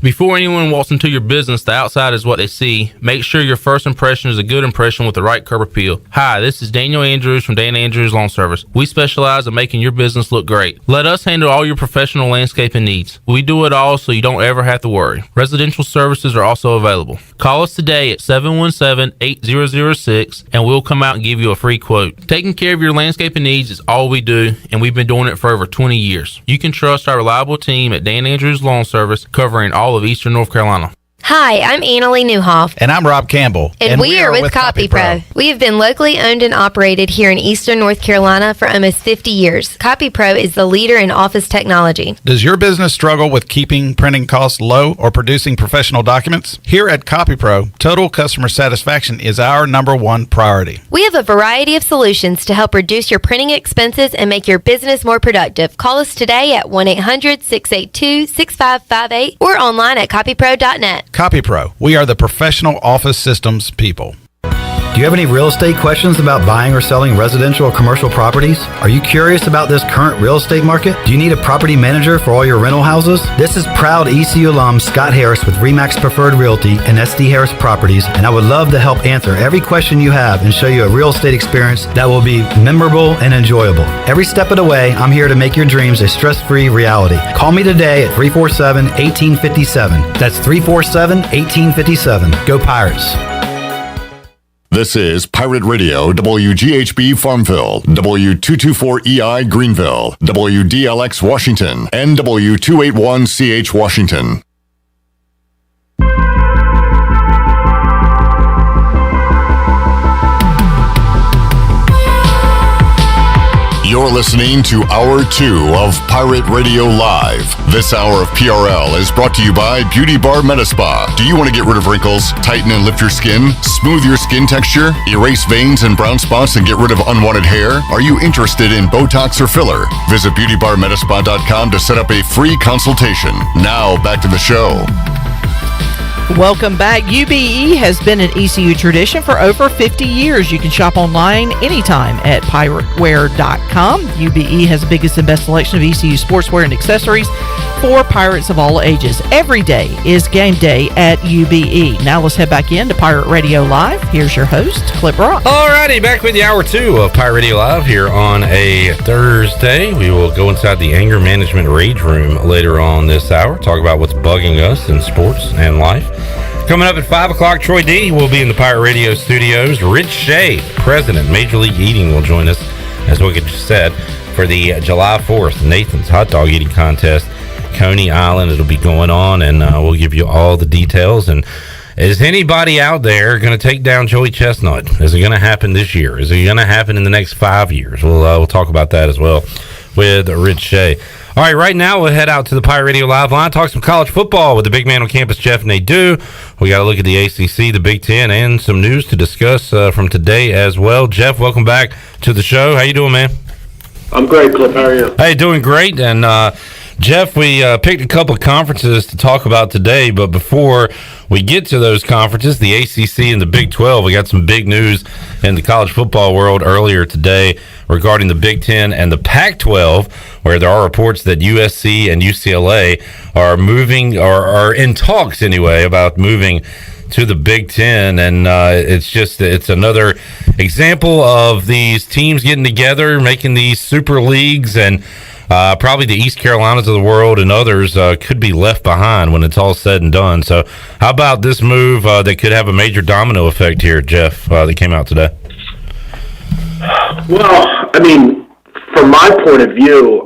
Before anyone walks into your business, the outside is what they see. Make sure your first impression is a good impression with the right curb appeal. Hi, this is Daniel Andrews from Dan Andrews Lawn Service. We specialize in making your business look great. Let us handle all your professional landscaping needs. We do it all so you don't ever have to worry. Residential services are also available. Call us today at 717-8006 and we'll come out and give you a free quote. Taking care of your landscaping needs is all we do, and we've been doing it for over 20 years. You can trust our reliable team at Dan Andrews Lawn Service, covering all of Eastern North Carolina. Hi, I'm Annalie Newhoff. And I'm Rob Campbell. And we are with CopyPro. We have been locally owned and operated here in Eastern North Carolina for almost 50 years. CopyPro is the leader in office technology. Does your business struggle with keeping printing costs low or producing professional documents? Here at CopyPro, total customer satisfaction is our #1 priority. We have a variety of solutions to help reduce your printing expenses and make your business more productive. Call us today at 1-800-682-6558 or online at copypro.net. CopyPro, we are the professional office systems people. Do you have any real estate questions about buying or selling residential or commercial properties? Are you curious about this current real estate market? Do you need a property manager for all your rental houses? This is proud ECU alum Scott Harris with RE/MAX Preferred Realty and SD Harris Properties, and I would love to help answer every question you have and show you a real estate experience that will be memorable and enjoyable. Every step of the way, I'm here to make your dreams a stress-free reality. Call me today at 347-1857. That's 347-1857. Go Pirates. This is Pirate Radio, WGHB Farmville, W224EI Greenville, WDLX Washington, and W281CH Washington. You're listening to Hour 2 of Pirate Radio Live. This hour of PRL is brought to you by Beauty Bar Metaspa. Do you want to get rid of wrinkles, tighten and lift your skin, smooth your skin texture, erase veins and brown spots, and get rid of unwanted hair? Are you interested in Botox or filler? Visit beautybarmetaspa.com to set up a free consultation. Now, back to the show. Welcome back. UBE has been an ECU tradition for over 50 years. You can shop online anytime at pirateware.com. UBE has the biggest and best selection of ECU sportswear and accessories for Pirates of all ages. Every day is game day at UBE. Now let's head back into Pirate Radio Live. Here's your host, Clip Rock. Alrighty, back with the Hour 2 of Pirate Radio Live here on a Thursday. We will go inside the anger management rage room later on this hour, talk about what's bugging us in sports and life. Coming up at 5 o'clock, Troy D will be in the Pirate Radio studios. Rich Shea, president, Major League Eating, will join us, as we just said, for the July 4th Nathan's Hot Dog Eating Contest, Coney Island. It'll be going on, and we'll give you all the details. And is anybody out there going to take down Joey Chestnut? Is it going to happen this year? Is it going to happen in the next 5 years? We'll talk about that as well with Rich Shea. All right, right now we'll head out to the Pirate Radio Live line, talk some college football with the big man on campus, Jeff Nadu. We got to look at the ACC, the Big Ten, and some news to discuss from today as well. Jeff, welcome back to the show. How you doing, man? I'm great, Cliff. How are you? Hey, doing great. And Jeff, we picked a couple of conferences to talk about today, but before we get to those conferences, the ACC and the Big 12, we got some big news in the college football world earlier today regarding the Big 10 and the Pac-12, where there are reports that USC and UCLA are moving, or are in talks anyway, about moving to the Big 10. And it's another example of these teams getting together, making these super leagues, and probably the East Carolinas of the world and others could be left behind when it's all said and done. So how about this move that could have a major domino effect here, Jeff, that came out today? Well, I mean, from my point of view,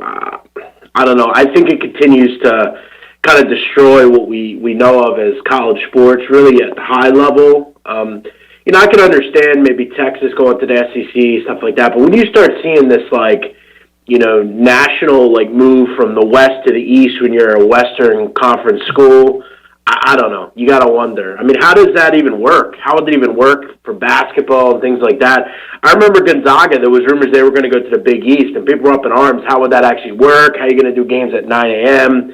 I don't know. I think it continues to kind of destroy what we know of as college sports, really at the high level. I can understand maybe Texas going to the SEC, stuff like that, but when you start seeing this, national move from the west to the east when you're a Western Conference school, I don't know. You got to wonder. I mean, how does that even work? How would it even work for basketball and things like that? I remember Gonzaga, there was rumors they were going to go to the Big East, and people were up in arms. How would that actually work? How are you going to do games at 9 a.m.?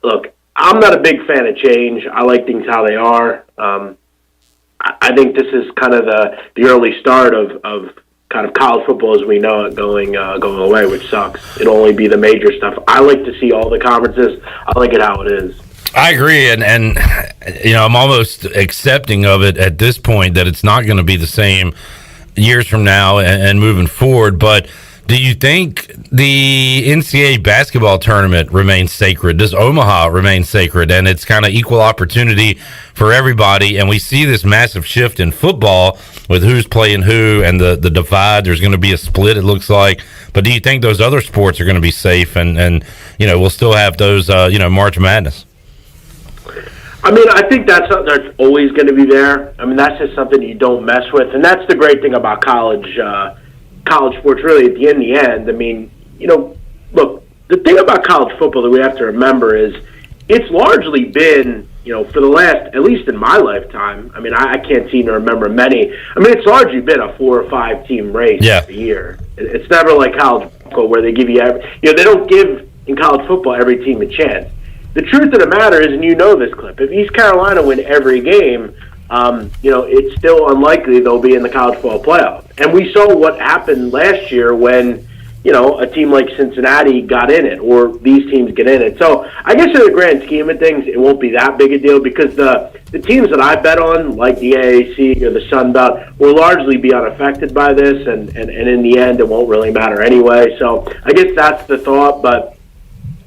Look, I'm not a big fan of change. I like things how they are. I think this is kind of the early start of kind of college football as we know it going away, which sucks. It'll only be the major stuff. I like to see all the conferences. I like it how it is. I agree, and I'm almost accepting of it at this point that it's not going to be the same years from now and moving forward. But do you think the NCAA basketball tournament remains sacred? Does Omaha remain sacred? And it's kind of equal opportunity for everybody. And we see this massive shift in football with who's playing who and the divide. There's going to be a split, it looks like. But do you think those other sports are going to be safe and we'll still have those, March Madness? I mean, I think that's something that's always going to be there. I mean, that's just something you don't mess with. And that's the great thing about college sports, really, in the end. I mean, look, the thing about college football that we have to remember is it's largely been, for the last, at least in my lifetime, I mean, I can't seem to remember many. I mean, it's largely been a 4 or 5 team race a year. It's never like college football where they give you they don't give in college football every team a chance. The truth of the matter is, and this clip, if East Carolina win every game, it's still unlikely they'll be in the college football playoff. And we saw what happened last year when, a team like Cincinnati got in it, or these teams get in it. So I guess in the grand scheme of things, it won't be that big a deal because the teams that I bet on, like the AAC or the Sun Belt, will largely be unaffected by this, and in the end, it won't really matter anyway. So I guess that's the thought, but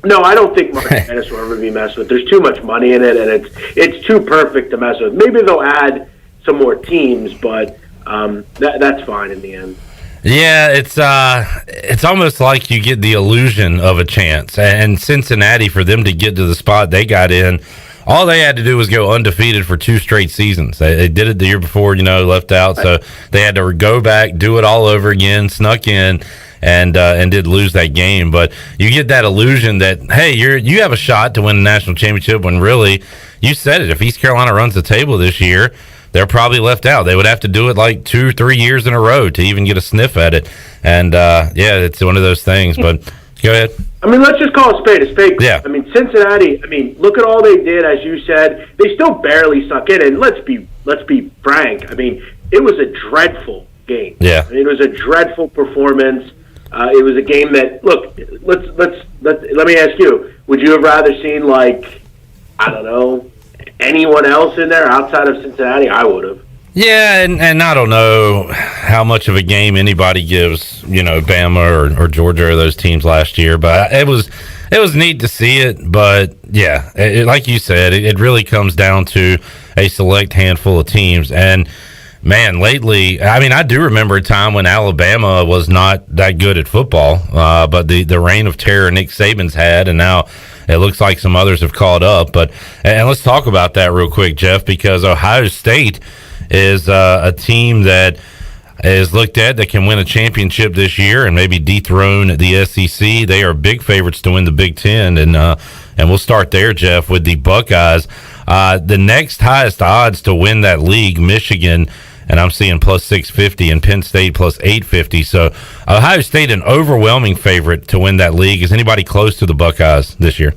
no, I don't think March Madness will ever be messed with. There's too much money in it, and it's too perfect to mess with. Maybe they'll add some more teams, but that's fine in the end. Yeah, it's almost like you get the illusion of a chance. And Cincinnati, for them to get to the spot they got in, all they had to do was go undefeated for 2 straight seasons. They did it the year before, left out, so they had to go back, do it all over again, snuck in, and did lose that game. But you get that illusion that, hey, you have a shot to win the national championship when really, you said it, if East Carolina runs the table this year, they're probably left out. They would have to do it like 2-3 years in a row to even get a sniff at it. And, it's one of those things. But go ahead. I mean, let's just call a spade a spade. Yeah. I mean, Cincinnati, look at all they did, as you said. They still barely stuck in. And let's be frank. I mean, it was a dreadful game. Yeah. I mean, it was a dreadful performance. It was a game that, look, let me ask you, would you have rather seen, anyone else in there outside of Cincinnati? I would have. Yeah, and I don't know how much of a game anybody gives, Bama or Georgia or those teams last year, but it was neat to see it. But yeah, like you said, it really comes down to a select handful of teams. And man, lately, I do remember a time when Alabama was not that good at football, but the reign of terror Nick Saban's had, and now it looks like some others have caught up. And let's talk about that real quick, Jeff, because Ohio State is a team that is looked at that can win a championship this year and maybe dethrone the SEC. They are big favorites to win the Big Ten, and we'll start there, Jeff, with the Buckeyes. The next highest odds to win that league, Michigan, and I'm seeing plus 650, and Penn State plus 850. So Ohio State an overwhelming favorite to win that league. Is anybody close to the Buckeyes this year?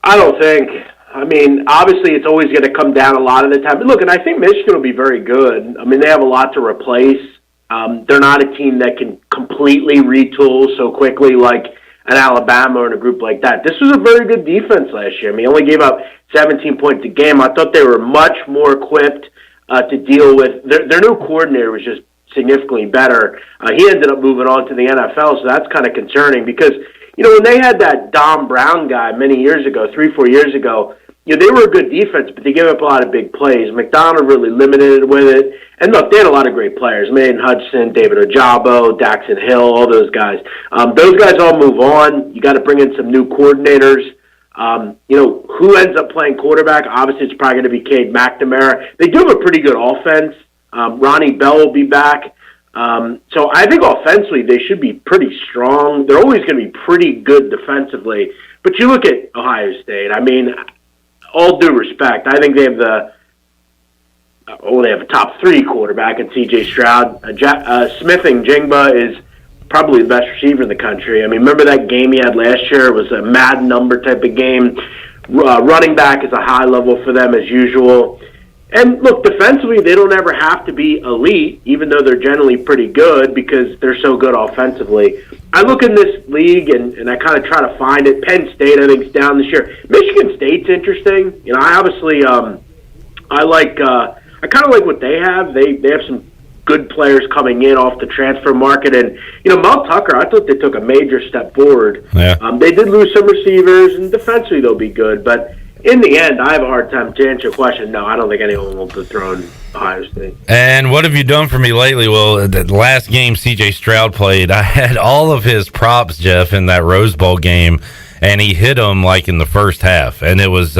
I don't think. I mean, obviously, it's always going to come down a lot of the time. Look, and I think Michigan will be very good. I mean, they have a lot to replace. They're not a team that can completely retool so quickly like an Alabama or in a group like that. This was a very good defense last year. I mean, only gave up 17 points a game. I thought they were much more equipped to deal with. Their new coordinator was just significantly better. He ended up moving on to the NFL, so that's kind of concerning because, when they had that Dom Brown guy many years ago, 3-4 years ago, they were a good defense, but they gave up a lot of big plays. McDonald really limited with it. And look, they had a lot of great players. Mason Hudson, David Ojabo, Daxon Hill, all those guys. Those guys all move on. You got to bring in some new coordinators. Who ends up playing quarterback? Obviously, it's probably going to be Cade McNamara. They do have a pretty good offense. Ronnie Bell will be back. So I think offensively they should be pretty strong. They're always going to be pretty good defensively. But you look at Ohio State. I mean, all due respect, I think they have they have a top 3 quarterback in C.J. Stroud. Smithing Jingba is probably the best receiver in the country. I mean, remember that game he had last year? It was a mad number type of game. Running back is a high level for them as usual. And look, defensively, they don't ever have to be elite, even though they're generally pretty good because they're so good offensively. I look in this league and I kind of try to find it. Penn State, I think, is down this year. Michigan State's interesting. You know, I obviously I kind of like what they have. They have some good players coming in off the transfer market, and you know, Mel Tucker, I thought they took a major step forward. Yeah. They did lose some receivers, and defensively they'll be good, but in the end, I have a hard time to answer your question. No, I don't think anyone will dethrone Ohio State. And what have you done for me lately? Well, the last game C.J. Stroud played, I had all of his props, Jeff, in that Rose Bowl game, and he hit them like in the first half, and it was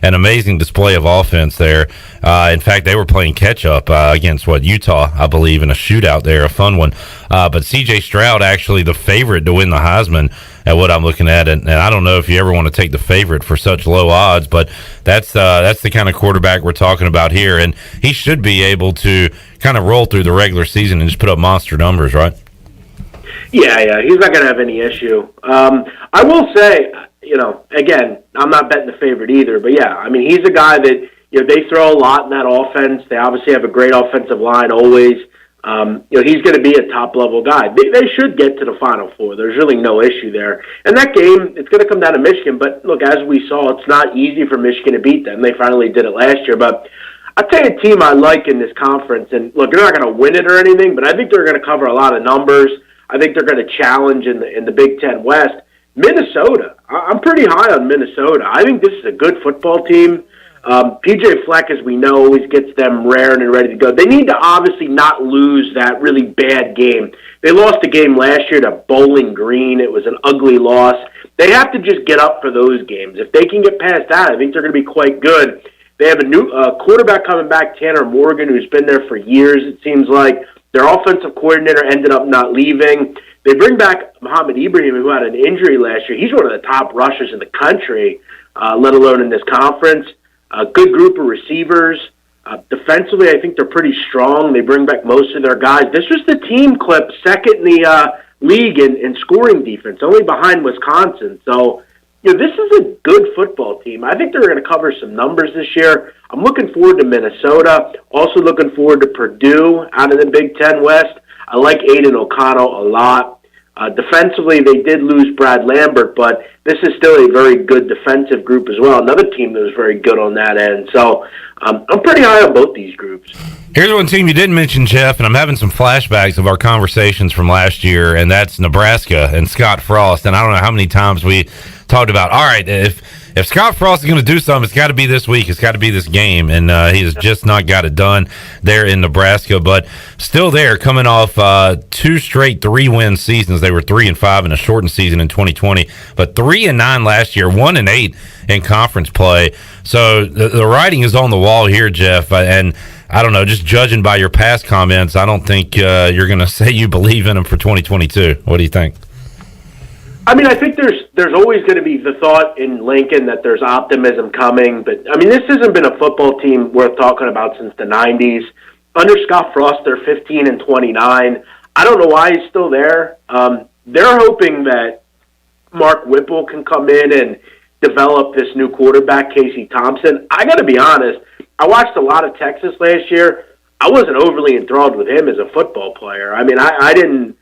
an amazing display of offense there. In fact, they were playing catch-up against, Utah, I believe, in a shootout there, a fun one. But C.J. Stroud actually the favorite to win the Heisman at what I'm looking at. And I don't know if you ever want to take the favorite for such low odds, but that's the kind of quarterback we're talking about here. And he should be able to kind of roll through the regular season and just put up monster numbers, right? Yeah, he's not going to have any issue. I will say, you know, again, I'm not betting the favorite either, but yeah, I mean, he's a guy that, you know, they throw a lot in that offense. They obviously have a great offensive line always. You know, he's going to be a top-level guy. They should get to the Final Four. There's really no issue there. And that game, it's going to come down to Michigan, but look, as we saw, it's not easy for Michigan to beat them. They finally did it last year, but I'll tell you a team I like in this conference, and look, they're not going to win it or anything, but I think they're going to cover a lot of numbers. I think they're going to challenge in the Big Ten West. Minnesota. I'm pretty high on Minnesota. I think this is a good football team. PJ Fleck, as we know, always gets them raring and ready to go. They need to obviously not lose that really bad game. They lost a game last year to Bowling Green. It was an ugly loss. They have to just get up for those games. If they can get past that, I think they're going to be quite good. They have a new quarterback coming back, Tanner Morgan, who's been there for years, it seems like. Their offensive coordinator ended up not leaving. They bring back Mohamed Ibrahim, who had an injury last year. He's one of the top rushers in the country, let alone in this conference. A good group of receivers. Defensively, I think they're pretty strong. They bring back most of their guys. This was the team clip second in the league in scoring defense, only behind Wisconsin. So, you know, this is a good football team. I think they're going to cover some numbers this year. I'm looking forward to Minnesota. Also looking forward to Purdue out of the Big Ten West. I like Aiden O'Connell a lot. Defensively, they did lose Brad Lambert, but this is still a very good defensive group as well. Another team that was very good on that end. So I'm pretty high on both these groups. Here's one team you didn't mention, Jeff, and I'm having some flashbacks of our conversations from last year, and that's Nebraska and Scott Frost. And I don't know how many times we talked about, all right, if Scott Frost is going to do something, it's got to be this week. It's got to be this game. And he has just not got it done there in Nebraska. But still there, coming off 2 straight 3-win seasons. They were 3-5 in a shortened season in 2020. But 3-9 last year, 1-8 in conference play. So the writing is on the wall here, Jeff. And I don't know, just judging by your past comments, I don't think you're going to say you believe in them for 2022. What do you think? I mean, I think there's always going to be the thought in Lincoln that there's optimism coming, but I mean, this hasn't been a football team worth talking about since the 90s. Under Scott Frost, they're 15-29. I don't know why he's still there. They're hoping that Mark Whipple can come in and develop this new quarterback, Casey Thompson. I got to be honest, I watched a lot of Texas last year. I wasn't overly enthralled with him as a football player. I mean, I didn't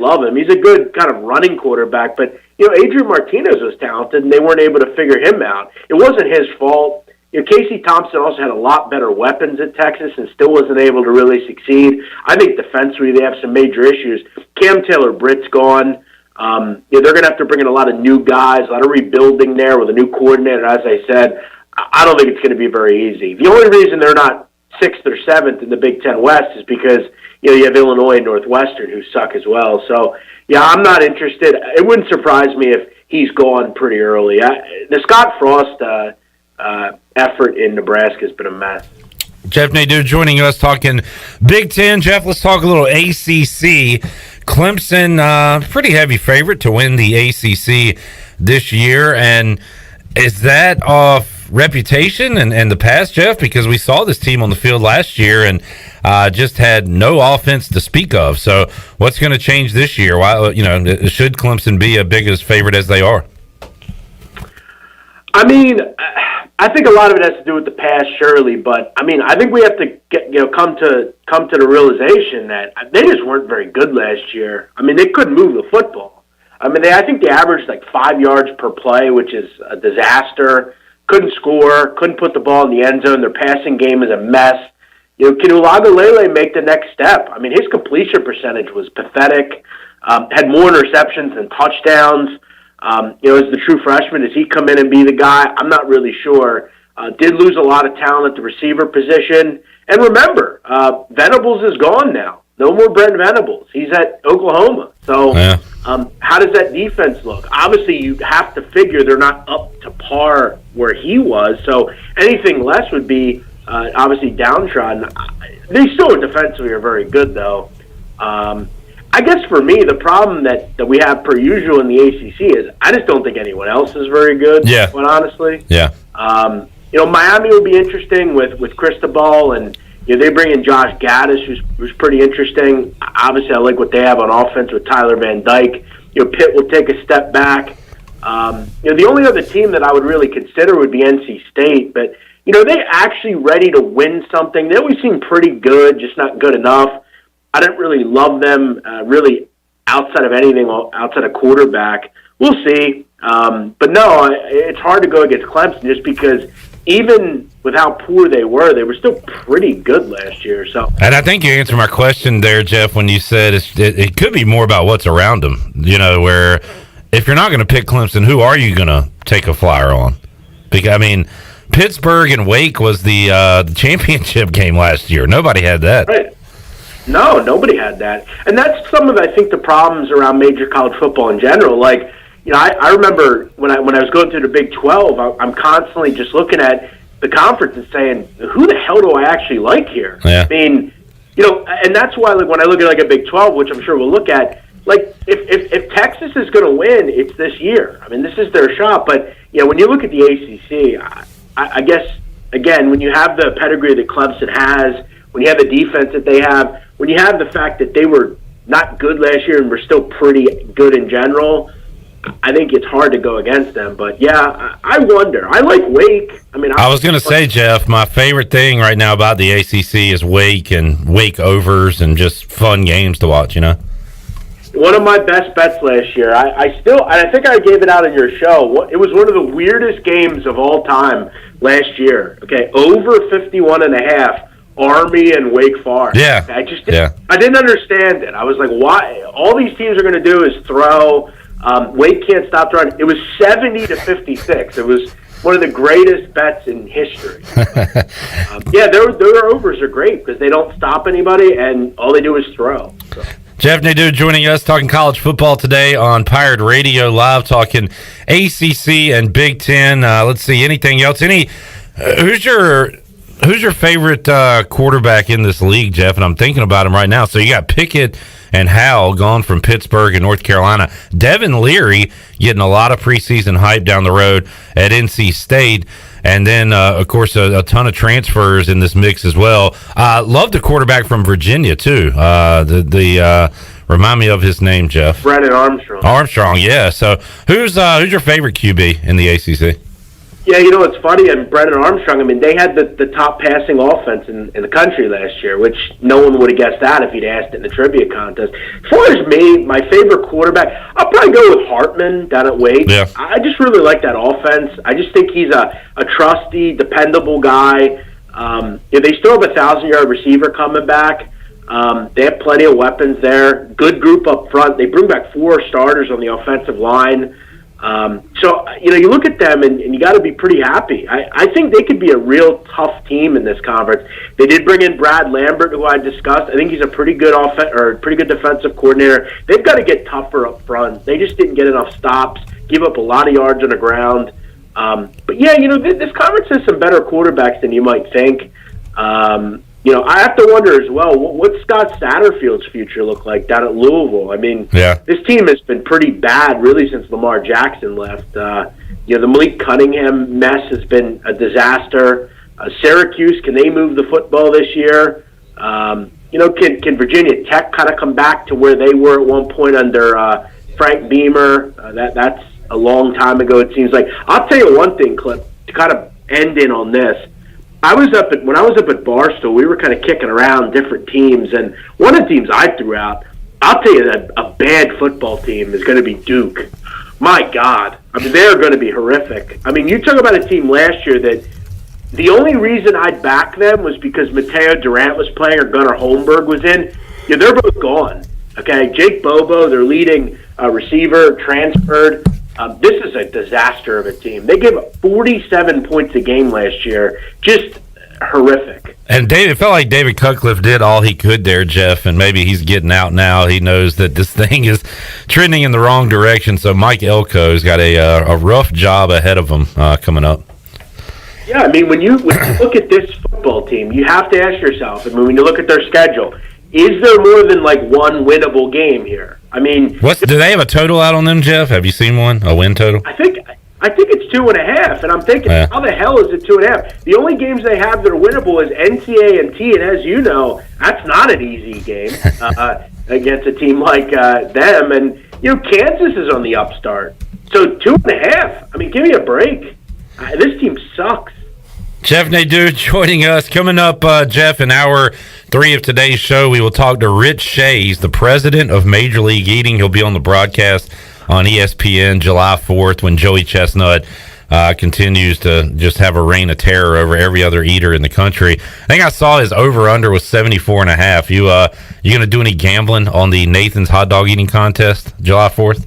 love him. He's a good kind of running quarterback, but, you know, Adrian Martinez was talented, and they weren't able to figure him out. It wasn't his fault. You know, Casey Thompson also had a lot better weapons at Texas and still wasn't able to really succeed. I think defensively they have some major issues. Cam Taylor-Britt's gone. You know, they're going to have to bring in a lot of new guys, a lot of rebuilding there with a new coordinator, as I said. I don't think it's going to be very easy. The only reason they're not 6th or 7th in the Big Ten West is because, you know, you have Illinois and Northwestern who suck as well. So, yeah, I'm not interested. It wouldn't surprise me if he's gone pretty early. The Scott Frost effort in Nebraska has been a mess. Jeff Nadu joining us talking Big Ten. Jeff, let's talk a little ACC. Clemson, pretty heavy favorite to win the ACC this year. And is that off reputation and the past, Jeff? Because we saw this team on the field last year and just had no offense to speak of. So what's going to change this year? Why, you know, should Clemson be as big as favorite as they are? I mean, I think a lot of it has to do with the past, surely, but I mean, I think we have to come to the realization that they just weren't very good last year. I mean, they couldn't move the football. I mean, I think they averaged like 5 yards per play, which is a disaster. Couldn't score, couldn't put the ball in the end zone. Their passing game is a mess. Can Ulagalele make the next step? I mean, his completion percentage was pathetic. Had more interceptions than touchdowns. As the true freshman, does he come in and be the guy? I'm not really sure. Did lose a lot of talent at the receiver position. And remember, Venables is gone now. No more Brent Venables. He's at Oklahoma. So how does that defense look? Obviously, you have to figure they're not up to par where he was. So anything less would be obviously downtrodden. They still defensively are very good, though. I guess for me, the problem that we have per usual in the ACC is I just don't think anyone else is very good. Yeah. But honestly, yeah. Miami will be interesting with Cristobal, and they bring in Josh Gaddis, who's pretty interesting. Obviously, I like what they have on offense with Tyler Van Dyke. Pitt will take a step back. The only other team that I would really consider would be NC State, but they're actually ready to win something. They always seem pretty good, just not good enough. I didn't really love them, really, outside of anything, outside of quarterback. We'll see. But no, it's hard to go against Clemson just because even with how poor they were still pretty good last year. So, and I think you answered my question there, Jeff, when you said it could be more about what's around them. Where if you're not going to pick Clemson, who are you going to take a flyer on? Because, I mean, Pittsburgh and Wake was the championship game last year. Nobody had that. Right. No, nobody had that. And that's some of, I think, the problems around major college football in general. Like, I remember when I was going through the Big 12, I'm constantly just looking at the conference and saying, who the hell do I actually like here? Yeah. I mean, and that's why, like, when I look at, like, a Big 12, which I'm sure we'll look at, like, if Texas is going to win, it's this year. I mean, this is their shot. But, when you look at the ACC, I guess, again, when you have the pedigree that Clemson has, when you have the defense that they have, when you have the fact that they were not good last year and were still pretty good in general, I think it's hard to go against them. But, yeah, I wonder. I like Wake. I was going to say, Jeff, my favorite thing right now about the ACC is Wake and Wake overs and just fun games to watch, One of my best bets last year. I think I gave it out on your show. It was one of the weirdest games of all time last year. Okay, over 51.5. Army and Wake Forest. Yeah. I didn't understand it. I was like, why? All these teams are going to do is throw. Wake can't stop throwing. It was 70-56. It was one of the greatest bets in history. Their overs are great because they don't stop anybody and all they do is throw. So. Jeff Nadu joining us, talking college football today on Pirate Radio Live, talking ACC and Big Ten. Let's see, anything else? Who's your favorite quarterback in this league, Jeff? And I'm thinking about him right now. So you got Pickett and Howell gone from Pittsburgh and North Carolina. Devin Leary getting a lot of preseason hype down the road at NC State. And then, of course, a ton of transfers in this mix as well. Love the quarterback from Virginia, too. Remind me of his name, Jeff. Brennan Armstrong. Armstrong, yeah. So who's your favorite QB in the ACC? Yeah, it's funny, and Brennan Armstrong, they had the top passing offense in the country last year, which no one would have guessed that if you'd asked it in the trivia contest. As far as me, my favorite quarterback, I'll probably go with Hartman down at Wake. Yeah. I just really like that offense. I just think he's a trusty, dependable guy. They still have a 1,000-yard receiver coming back. They have plenty of weapons there. Good group up front. They bring back 4 starters on the offensive line. So, you look at them and you got to be pretty happy. I think they could be a real tough team in this conference. They did bring in Brad Lambert, who I discussed. I think he's a pretty good pretty good defensive coordinator. They've got to get tougher up front. They just didn't get enough stops, give up a lot of yards on the ground. But yeah, this conference has some better quarterbacks than you might think. I have to wonder as well, what's Scott Satterfield's future look like down at Louisville? This team has been pretty bad, really, since Lamar Jackson left. The Malik Cunningham mess has been a disaster. Syracuse, can they move the football this year? Can Virginia Tech kind of come back to where they were at one point under Frank Beamer? That's a long time ago, it seems like. I'll tell you one thing, Clip, to kind of end in on this. When I was up at Barstool, we were kind of kicking around different teams, and one of the teams I threw out, I'll tell you that a bad football team is going to be Duke. My God. I mean, they're going to be horrific. I mean, you talk about a team last year that the only reason I'd back them was because Mateo Durant was playing or Gunnar Holmberg was in. Yeah, they're both gone. Okay, Jake Bobo, their leading receiver, transferred. This is a disaster of a team. They gave up 47 points a game last year. Just horrific. And it felt like David Cutcliffe did all he could there, Jeff, and maybe he's getting out now. He knows that this thing is trending in the wrong direction, so Mike Elko's got a rough job ahead of him coming up. Yeah, I mean, when you look at this football team, you have to ask yourself, I mean, when you look at their schedule, is there more than like one winnable game here? I mean, do they have a total out on them, Jeff? Have you seen one? A win total? I think it's 2.5, and I'm thinking, how the hell is it 2.5? The only games they have that are winnable is NCAA, and as you know, that's not an easy game against a team like them. And Kansas is on the upstart, so 2.5. I mean, give me a break. This team sucks. Jeff Nadu joining us. Coming up, Jeff, in hour 3 of today's show, we will talk to Rich Shea. He's the president of Major League Eating. He'll be on the broadcast on ESPN July 4th when Joey Chestnut continues to just have a reign of terror over every other eater in the country. I think I saw his over-under was 74.5. You going to do any gambling on the Nathan's hot dog eating contest July 4th?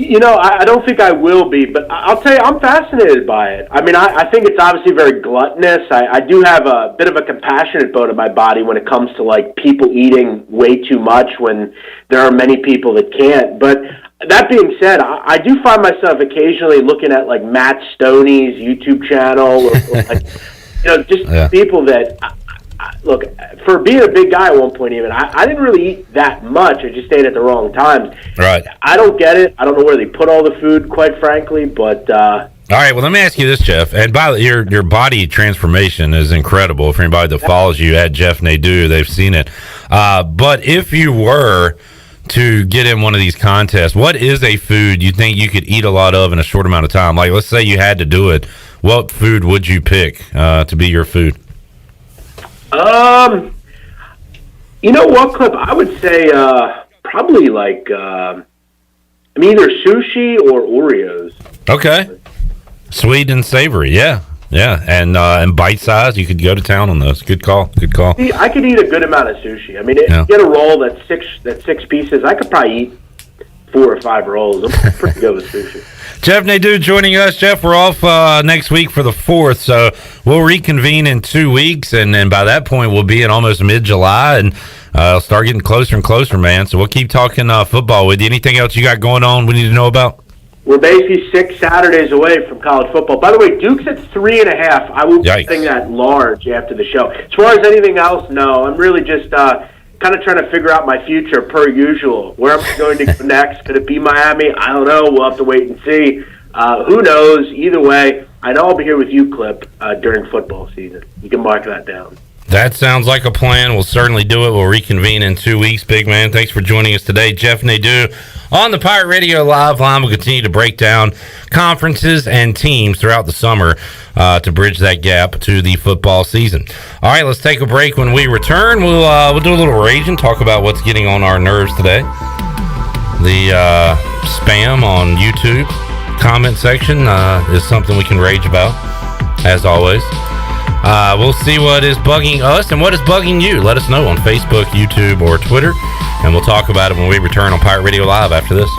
I don't think I will be, but I'll tell you, I'm fascinated by it. I mean, I think it's obviously very gluttonous. I do have a bit of a compassionate bone in my body when it comes to, like, people eating way too much when there are many people that can't. But that being said, I do find myself occasionally looking at, like, Matt Stoney's YouTube channel or like, people that... Look, for being a big guy at one point even, I didn't really eat that much. I just ate at the wrong times. Right. I don't get it. I don't know where they put all the food, quite frankly, but... all right, well, let me ask you this, Jeff. And by your body transformation is incredible. For anybody that follows you at Jeff Nadu, they've seen it. But if you were to get in one of these contests, what is a food you think you could eat a lot of in a short amount of time? Like, let's say you had to do it. What food would you pick to be your food? You know what, Clip? I would say probably like either sushi or Oreos. Okay, sweet and savory, yeah, and bite size. You could go to town on those. Good call. See, I could eat a good amount of sushi. I mean, get a roll that's six pieces. I could probably eat 4 or 5 rolls. I'm pretty good with sushi. Jeff Nadu joining us. Jeff, we're off next week for the 4th, so we'll reconvene in 2 weeks, and then by that point we'll be in almost mid-July, and it'll start getting closer and closer, man. So we'll keep talking football with you. Anything else you got going on we need to know about? We're basically 6 Saturdays away from college football. By the way, Duke's at 3.5. I will be saying that large after the show. As far as anything else, no. I'm really just... kind of trying to figure out my future per usual. Where am I going to go next? Could it be Miami? I don't know. We'll have to wait and see. Who knows? Either way, I know I'll be here with you, Clip, during football season. You can mark that down. That sounds like a plan. We'll certainly do it. We'll reconvene in 2 weeks, big man. Thanks for joining us today. Jeff Nadu on the Pirate Radio Live line. We'll continue to break down conferences and teams throughout the summer to bridge that gap to the football season. All right, let's take a break. When we return, we'll do a little raging, talk about what's getting on our nerves today. The spam on YouTube comment section is something we can rage about, as always. We'll see what is bugging us and what is bugging you. Let us know on Facebook, YouTube, or Twitter, and we'll talk about it when we return on Pirate Radio Live after this.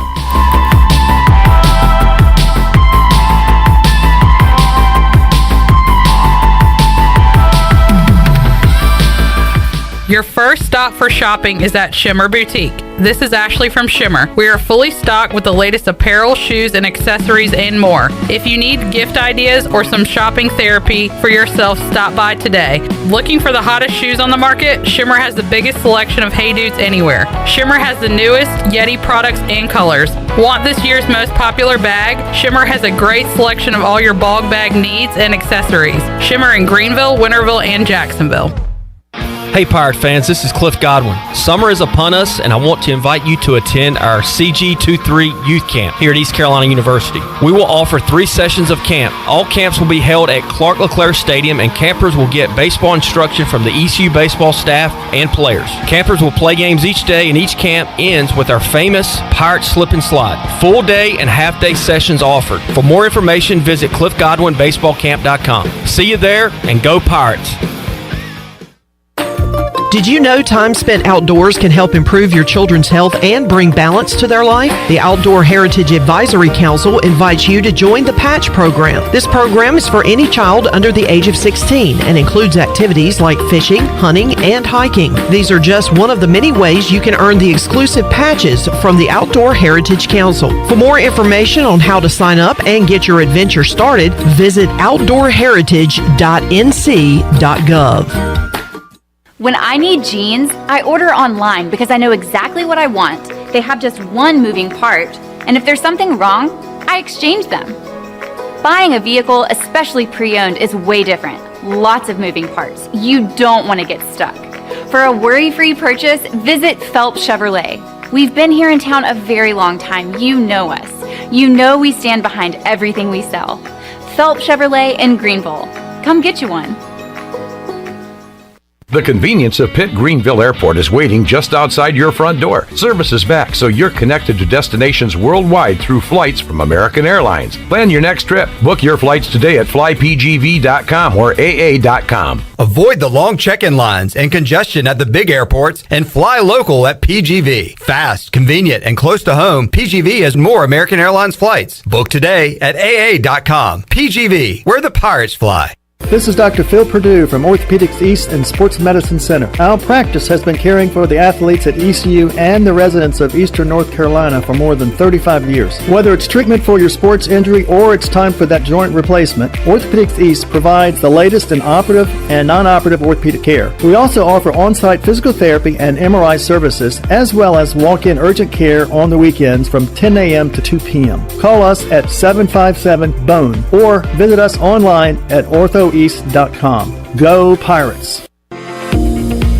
Your first stop for shopping is at Shimmer Boutique. This is Ashley from Shimmer. We are fully stocked with the latest apparel, shoes, and accessories and more. If you need gift ideas or some shopping therapy for yourself, stop by today. Looking for the hottest shoes on the market? Shimmer has the biggest selection of Hey Dudes anywhere. Shimmer has the newest Yeti products and colors. Want this year's most popular bag? Shimmer has a great selection of all your bog bag needs and accessories. Shimmer in Greenville, Winterville, and Jacksonville. Hey Pirate fans, this is Cliff Godwin. Summer is upon us, and I want to invite you to attend our CG23 Youth Camp here at East Carolina University. We will offer 3 sessions of camp. All camps will be held at Clark LeClaire Stadium, and campers will get baseball instruction from the ECU baseball staff and players. Campers will play games each day, and each camp ends with our famous Pirate Slip and Slide. Full day and half day sessions offered. For more information, visit cliffgodwinbaseballcamp.com. See you there, and go Pirates! Did you know time spent outdoors can help improve your children's health and bring balance to their life? The Outdoor Heritage Advisory Council invites you to join the Patch program. This program is for any child under the age of 16 and includes activities like fishing, hunting, and hiking. These are just one of the many ways you can earn the exclusive patches from the Outdoor Heritage Council. For more information on how to sign up and get your adventure started, visit outdoorheritage.nc.gov. When I need jeans, I order online because I know exactly what I want. They have just one moving part, and if there's something wrong, I exchange them. Buying a vehicle, especially pre-owned, is way different. Lots of moving parts. You don't want to get stuck. For a worry-free purchase, visit Phelps Chevrolet. We've been here in town a very long time. You know us. You know we stand behind everything we sell. Phelps Chevrolet in Greenville. Come get you one. The convenience of Pitt Greenville Airport is waiting just outside your front door. Service is back, so you're connected to destinations worldwide through flights from American Airlines. Plan your next trip. Book your flights today at flypgv.com or aa.com. Avoid the long check-in lines and congestion at the big airports and fly local at PGV. Fast, convenient, and close to home, PGV has more American Airlines flights. Book today at aa.com. PGV, where the Pirates fly. This is Dr. Phil Perdue from Orthopedics East and Sports Medicine Center. Our practice has been caring for the athletes at ECU and the residents of Eastern North Carolina for more than 35 years. Whether it's treatment for your sports injury or it's time for that joint replacement, Orthopedics East provides the latest in operative and non-operative orthopedic care. We also offer on-site physical therapy and MRI services, as well as walk-in urgent care on the weekends from 10 a.m. to 2 p.m. Call us at 757-BONE or visit us online at orthoeast.com. Go Pirates!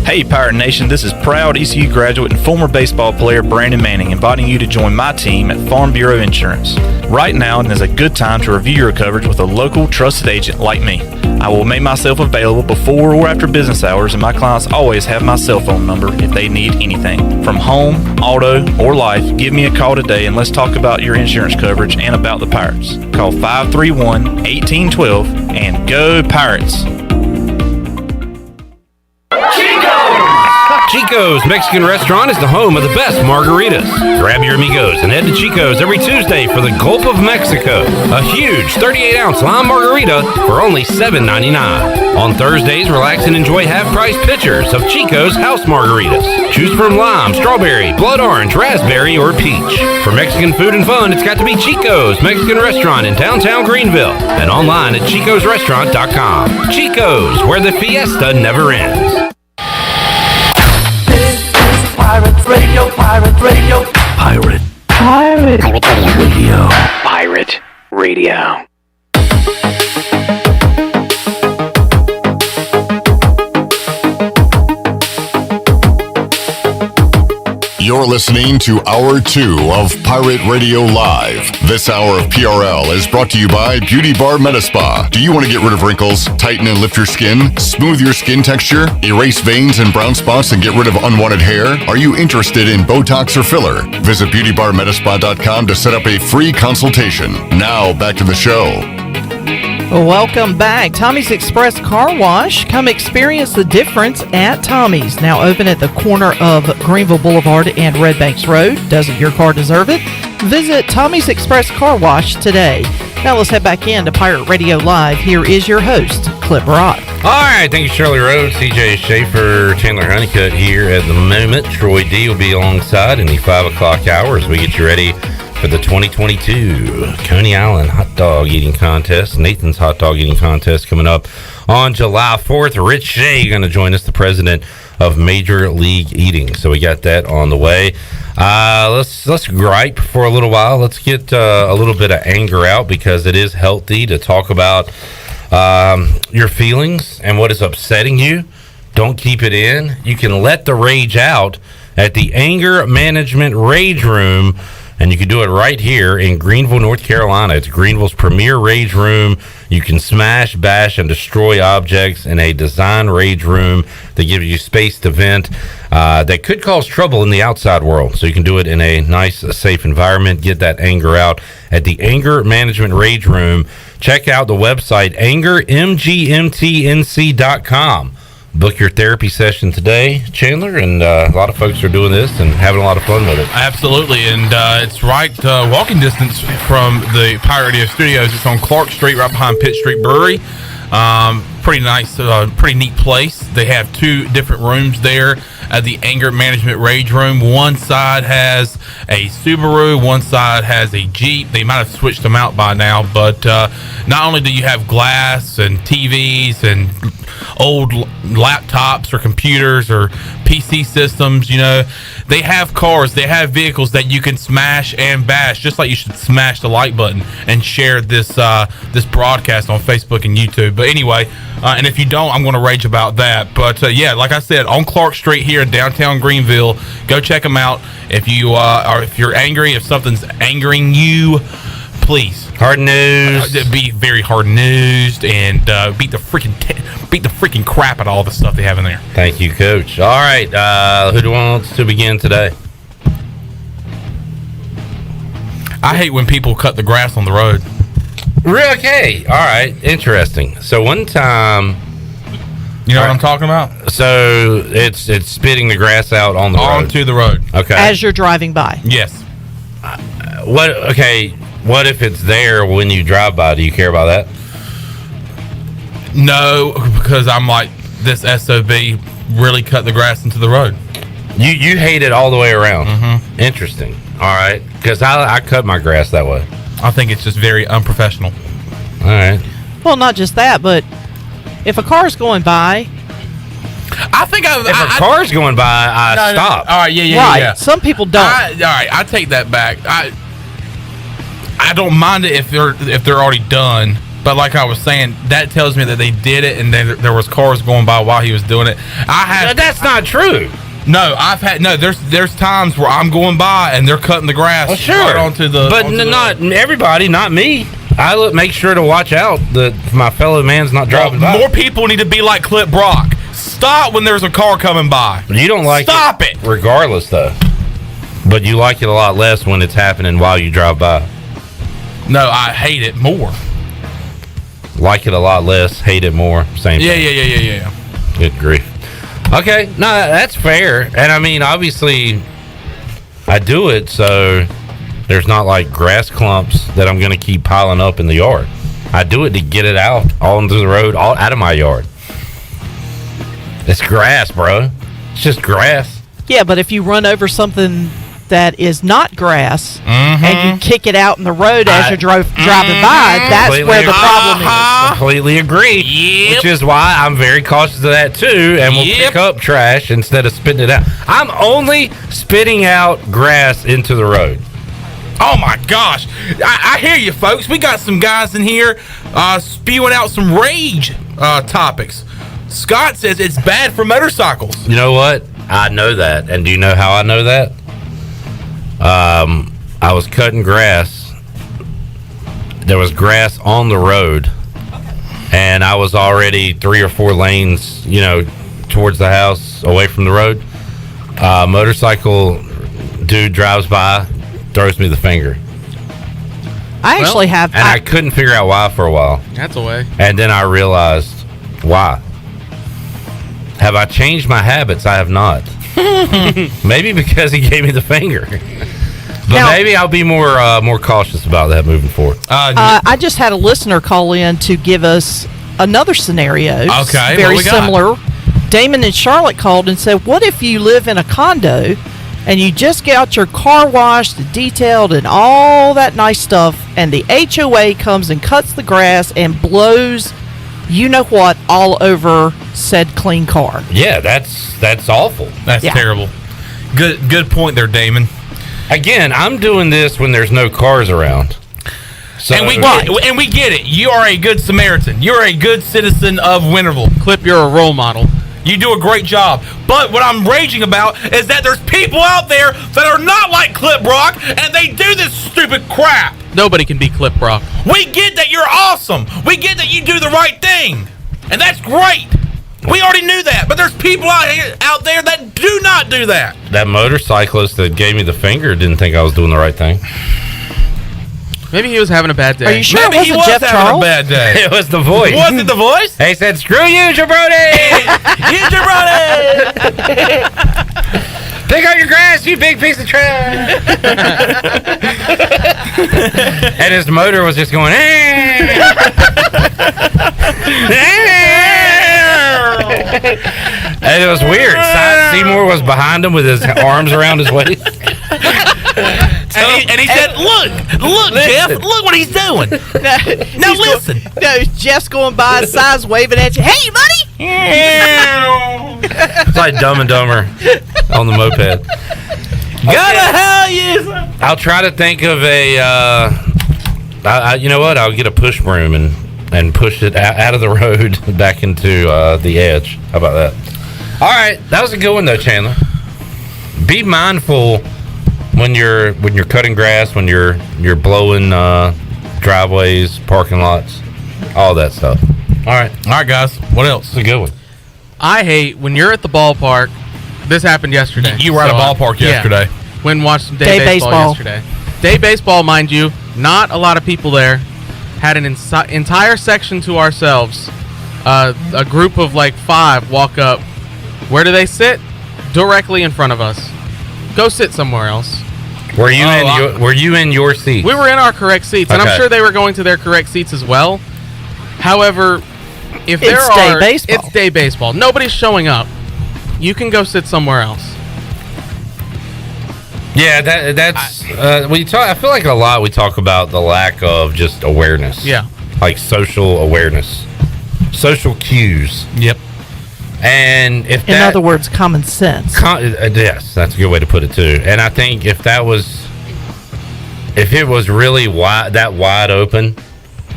Hey Pirate Nation, this is proud ECU graduate and former baseball player Brandon Manning inviting you to join my team at Farm Bureau Insurance. Right now is a good time to review your coverage with a local trusted agent like me. I will make myself available before or after business hours, and my clients always have my cell phone number if they need anything. From home, auto, or life, give me a call today and let's talk about your insurance coverage and about the Pirates. Call 531-1812 and go Pirates! Chico's Mexican Restaurant is the home of the best margaritas. Grab your amigos and head to Chico's every Tuesday for the Gulf of Mexico. A huge 38-ounce lime margarita for only $7.99. On Thursdays, relax and enjoy half-price pitchers of Chico's house margaritas. Choose from lime, strawberry, blood orange, raspberry, or peach. For Mexican food and fun, it's got to be Chico's Mexican Restaurant in downtown Greenville and online at chicosrestaurant.com. Chico's, where the fiesta never ends. Pirate Radio, Pirate Radio. Pirate. Pirate. Pirate Radio. Pirate Radio. You're listening to Hour 2 of Pirate Radio Live. This hour of PRL is brought to you by Beauty Bar Metaspa. Do you want to get rid of wrinkles, tighten and lift your skin, smooth your skin texture, erase veins and brown spots, and get rid of unwanted hair? Are you interested in Botox or filler? Visit beautybarmetaspa.com to set up a free consultation. Now, back to the show. Welcome back. Tommy's Express Car Wash. Come experience the difference at Tommy's. Now open at the corner of Greenville Boulevard and Red Banks Road. Doesn't your car deserve it? Visit Tommy's Express Car Wash today. Now let's head back into Pirate Radio Live. Here is your host, Clip Rock. All right, thank you, Shirley Rhodes, CJ Schaefer, Chandler Honeycutt here at the moment. Troy D will be alongside in the 5 o'clock hour as we get you ready for the 2022 Coney Island Hot Dog Eating Contest, Nathan's Hot Dog Eating Contest coming up on July 4th. Rich Shea going to join us, the president of Major League Eating. So we got that on the way. Let's gripe for a little while. Let's get a little bit of anger out because it is healthy to talk about your feelings and what is upsetting you. don't keep it in. You can let the rage out at the Anger Management Rage Room, and you can do it right here in Greenville, North Carolina. It's Greenville's premier rage room. You can smash, bash, and destroy objects in a design rage room that gives you space to vent that could cause trouble in the outside world. So you can do it in a nice, safe environment. Get that anger out at the Anger Management Rage Room. Check out the website, angermgmtnc.com. Book your therapy session today, Chandler, and a lot of folks are doing this and having a lot of fun with it. Absolutely, and it's right walking distance from the Pirate Radio Studios. It's on Clark Street, right behind Pitt Street Brewery. Pretty nice, pretty neat place. They have 2 different rooms there at the Anger Management Rage Room. One side has a Subaru, one side has a Jeep. They might have switched them out by now, but not only do you have glass and TVs and old laptops or computers or PC systems, they have cars, they have vehicles that you can smash and bash, just like you should smash the like button and share this this broadcast on Facebook and YouTube. But anyway, and if you don't, I'm going to rage about that. But yeah, like I said, on Clark Street here in downtown Greenville, go check them out. If you if you're angry, if something's angering you, please hard news. Be very hard nosed and beat the freaking crap out of all the stuff they have in there. Thank you, Coach. All right, who wants to begin today? I hate when people cut the grass on the road. Real okay. All right, interesting. So one time, you know what I'm talking about? So it's spitting the grass out on the road. Onto the road. Okay. As you're driving by. Yes. What if it's there when you drive by? Do you care about that? No, because I'm like, this SOB really cut the grass into the road. You hate it all the way around. Mm-hmm. Interesting. All right, because I cut my grass that way. I think it's just very unprofessional. All right. Well, not just that, but if a car's going by, I think if a car's going by, I stop. All right, yeah. Right. Some people don't. All right, I take that back. I don't mind it if they're already done. But like I was saying, that tells me that they did it, and there was cars going by while he was doing it. That's not true. No, there's times where I'm going by and they're cutting the grass right onto the. But not everybody, not me. I make sure to watch out that my fellow man's not driving by. More people need to be like Clip Brock. Stop when there's a car coming by. You don't like Stop it. Regardless, though. But you like it a lot less when it's happening while you drive by. No, I hate it more. Like it a lot less, hate it more. Same thing. Yeah. Good grief. Okay, no, that's fair. And I mean, obviously, I do it so there's not like grass clumps that I'm going to keep piling up in the yard. I do it to get it out onto the road, all out of my yard. It's grass, bro. It's just grass. Yeah, but if you run over something that is not grass and you kick it out in the road as you're driving by, that's where the problem is. Completely agree. Yep. Which is why I'm very cautious of that too, and will pick up trash instead of spitting it out. I'm only spitting out grass into the road. Oh my gosh. I hear you, folks. We got some guys in here spewing out some rage topics. Scott says it's bad for motorcycles. You know what? I know that. And do you know how I know that? I was cutting grass. There was grass on the road, and I was already 3 or 4 lanes, towards the house, away from the road. Motorcycle dude drives by, throws me the finger. I actually have. And I couldn't figure out why for a while. That's a way. And then I realized why. Have I changed my habits? I have not. Maybe because he gave me the finger. But now, maybe I'll be more cautious about that moving forward. I just had a listener call in to give us another scenario. Okay, very similar. Damon in Charlotte called and said, "What if you live in a condo and you just get out your car washed, detailed, and all that nice stuff, and the HOA comes and cuts the grass and blows, you know what, all over said clean car?" Yeah, that's awful. That's terrible. Good point there, Damon. Again, I'm doing this when there's no cars around. So, and we get it. You are a good Samaritan. You're a good citizen of Winterville. Clip, you're a role model. You do a great job. But what I'm raging about is that there's people out there that are not like Clip Brock, and they do this stupid crap. Nobody can beat Clip Brock. We get that you're awesome. We get that you do the right thing. And that's great. We already knew that. But there's people out there that do not do that. That motorcyclist that gave me the finger didn't think I was doing the right thing. Maybe he was having a bad day. Are you sure Maybe he was Jeff having Charles? a bad day. It was the voice. Was it the voice? He said, "Screw you, jabroni! You jabroni! Pick up your grass, you big piece of trash!" And his motor was just going, and it was weird. Seymour was behind him with his arms around his waist. And he said, look, Jeff, look what he's doing. Now listen. Jeff's going by his sides, waving at you. Hey, buddy! It's like Dumb and Dumber on the moped. Gotta hell you. I'll try to think of a. You know what? I'll get a push broom and push it out of the road back into the edge. How about that? All right, that was a good one though, Chandler. Be mindful when you're cutting grass, when you're blowing driveways, parking lots, all that stuff. All right, guys. What else? It's a good one. I hate when you're at the ballpark. This happened yesterday. You were at a ballpark yesterday. Went and watched some day baseball yesterday. Day baseball, mind you, not a lot of people there. Had an entire section to ourselves. A group of like 5 walk up. Where do they sit? Directly in front of us. Go sit somewhere else. Were you in your seat? We were in our correct seats, and I'm sure they were going to their correct seats as well. However, if it's day baseball. Nobody's showing up. You can go sit somewhere else. Yeah, that's we talk. I feel like a lot we talk about the lack of just awareness. Yeah, like social awareness, social cues. Yep. And if in other words, common sense. Yes, that's a good way to put it too. And I think if it was really wide open,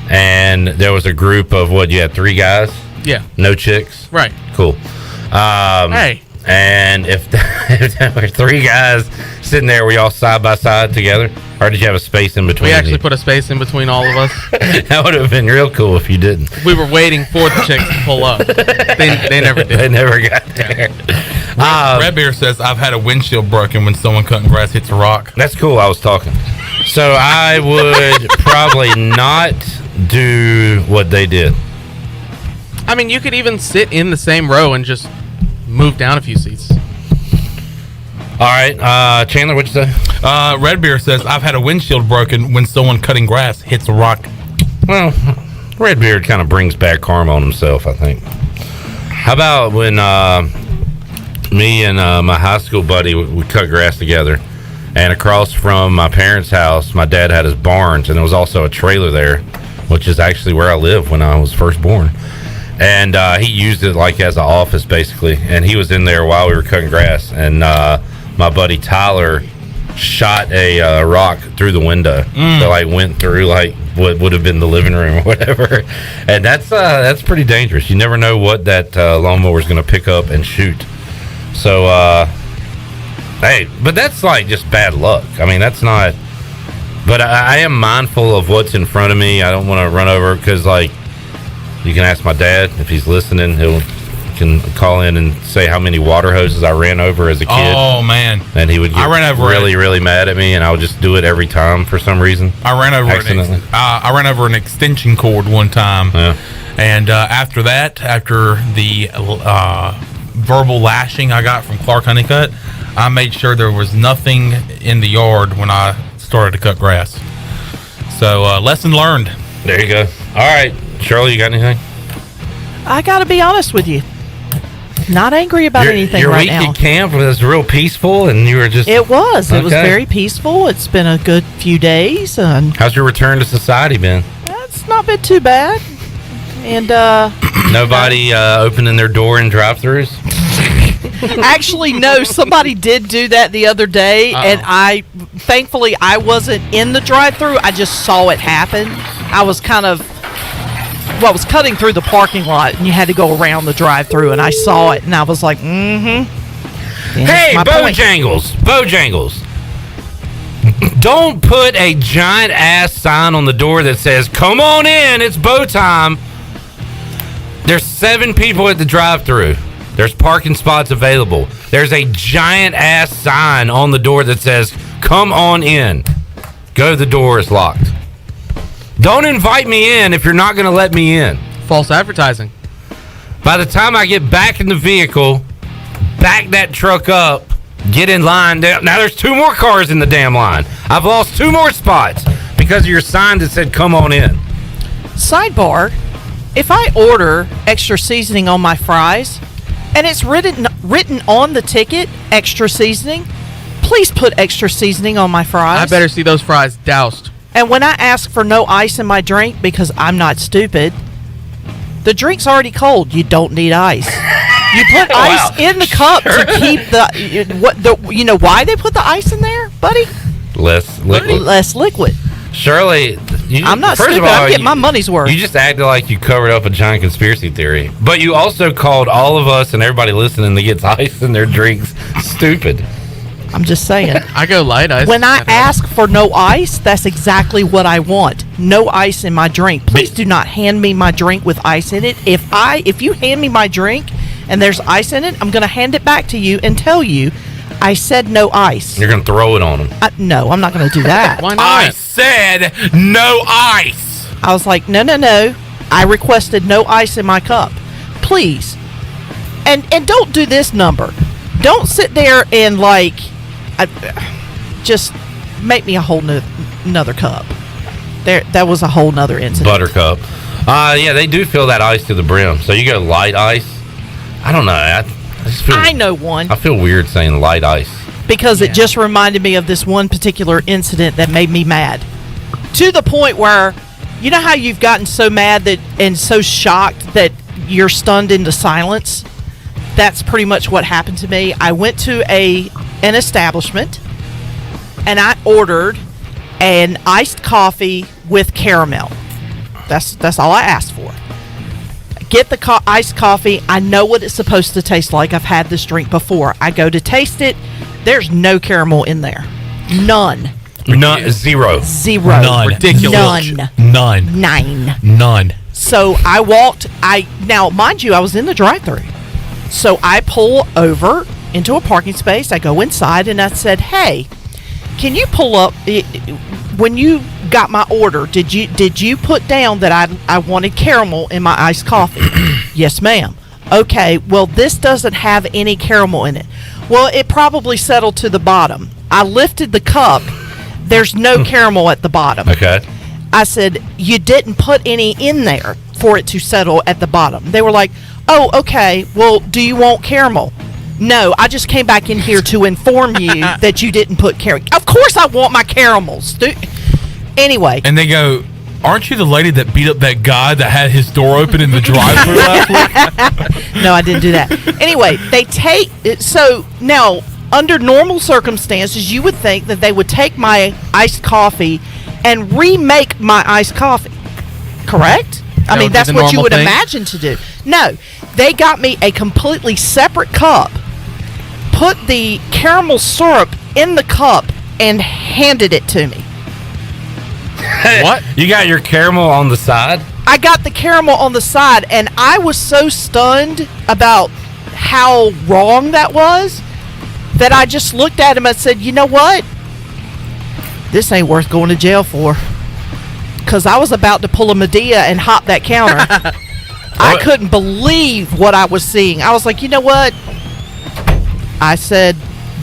and there was a group of you had 3 guys. Yeah. No chicks. Right. Cool. Hey. And if there were 3 guys sitting there, were y'all side by side together, or did you have a space in between? We actually put a space in between all of us. That would have been real cool if you didn't. We were waiting for the chicks to pull up. They never did. They never got there. Red Bear says, I've had a windshield broken when someone cutting grass hits a rock. That's cool. I was talking. So I would probably not do what they did. I mean, you could even sit in the same row and just move down a few seats. All right, Chandler, what'd you say? Red Bear says, I've had a windshield broken when someone cutting grass hits a rock. Well, Redbeard kind of brings bad karma on himself, I think. How about when me and my high school buddy, we cut grass together, and across from my parents' house, my dad had his barns, and there was also a trailer there, which is actually where I lived when I was first born. And he used it like as an office, basically. And he was in there while we were cutting grass. And my buddy Tyler shot a rock through the window that went through what would have been the living room or whatever. And that's pretty dangerous. You never know what that lawnmower is going to pick up and shoot. So, hey, but that's just bad luck. I mean, that's not. But I am mindful of what's in front of me. I don't want to run over because you can ask my dad if he's listening. He can call in and say how many water hoses I ran over as a kid. Oh man! And he would get really mad at me, and I would just do it every time for some reason. I ran over an extension cord one time, and after the verbal lashing I got from Clark Honeycutt, I made sure there was nothing in the yard when I started to cut grass. So lesson learned. There you go. All right. Shirley, you got anything? I got to be honest with you. Not angry about anything right now. Your week at camp was real peaceful, and you were just... It was. Okay. It was very peaceful. It's been a good few days. And how's your return to society been? It's not been too bad. And, nobody opening their door in drive-thrus? Actually, no. Somebody did do that the other day, and thankfully, I wasn't in the drive-thru. I just saw it happen. I was kind of I was cutting through the parking lot, and you had to go around the drive-through, and I saw it, and I was like, mm-hmm. Hey, Bojangles. Don't put a giant ass sign on the door that says, "Come on in, it's bow time." There's 7 people at the drive-thru. There's parking spots available. There's a giant ass sign on the door that says, "Come on in." Go, the door is locked. Don't invite me in if you're not going to let me in. False advertising. By the time I get back in the vehicle, back that truck up, get in line. Now there's 2 more cars in the damn line. I've lost 2 more spots because of your sign that said, "Come on in." Sidebar, if I order extra seasoning on my fries, and it's written on the ticket, extra seasoning, please put extra seasoning on my fries. I better see those fries doused. And when I ask for no ice in my drink, because I'm not stupid, the drink's already cold. You don't need ice. You put ice in the cup to keep you know why they put the ice in there, buddy? Less liquid. Shirley, I'm not stupid. I'm getting my money's worth. You just acted like you covered up a giant conspiracy theory. But you also called all of us and everybody listening that gets ice in their drinks stupid. I'm just saying. I go light ice. When I ask for no ice, that's exactly what I want. No ice in my drink. Please do not hand me my drink with ice in it. If you hand me my drink and there's ice in it, I'm going to hand it back to you and tell you I said no ice. You're going to throw it on them. No, I'm not going to do that. Why not? I said no ice. I was like, no. I requested no ice in my cup. Please. And don't do this number. Don't sit there and just make me a whole another cup. That was a whole nother incident. Buttercup. Yeah, they do fill that ice to the brim. So you go light ice. I don't know. I know one. I feel weird saying light ice. Because it just reminded me of this one particular incident that made me mad. To the point where, you know how you've gotten so mad and so shocked that you're stunned into silence? That's pretty much what happened to me. I went to an establishment and I ordered an iced coffee with caramel. That's all I asked for. Get the iced coffee. I know what it's supposed to taste like. I've had this drink before. I go to taste it. There's no caramel in there. None. Zero. None. Ridiculous. None. 9. None. So I walked. Now, mind you, I was in the drive-thru. So I pull over into a parking space. I go inside and I said, "Hey, can you pull up? When you got my order, did you put down that I wanted caramel in my iced coffee?" "Yes, ma'am." "Okay, well, this doesn't have any caramel in it." "Well, it probably settled to the bottom." I lifted the cup. There's no caramel at the bottom. Okay. I said, "You didn't put any in there for it to settle at the bottom." They were like, "Oh, okay. Well, do you want caramel?" "No, I just came back in here to inform you that you didn't put caramel." "Of course I want my caramels." Anyway. And they go, "Aren't you the lady that beat up that guy that had his door open in the drive-thru last week?" No, I didn't do that. Anyway, so now, under normal circumstances, you would think that they would take my iced coffee and remake my iced coffee. Correct? I mean, that's what you would imagine to do. No, they got me a completely separate cup, put the caramel syrup in the cup, and handed it to me. What? You got your caramel on the side? I got the caramel on the side, and I was so stunned about how wrong that was that I just looked at him and said, "You know what? This ain't worth going to jail for." Because I was about to pull a Medea and hop that counter. I couldn't believe what I was seeing. I was like, "You know what?" I said,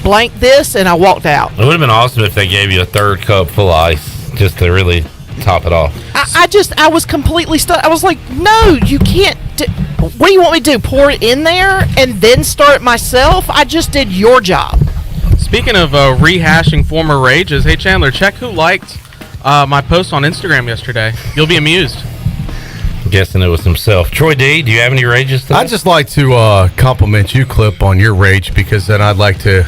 "Blank this," and I walked out. It would have been awesome if they gave you a third cup full of ice just to really top it off. I was completely stunned. I was like, "No, you can't. What do you want me to do? Pour it in there and then start it myself? I just did your job." Speaking of rehashing former rages, hey Chandler, check who liked my post on Instagram yesterday. You'll be amused. I'm guessing it was himself. Troy D, do you have any rages today? I'd just like to compliment you, Clip, on your rage, because then I'd like to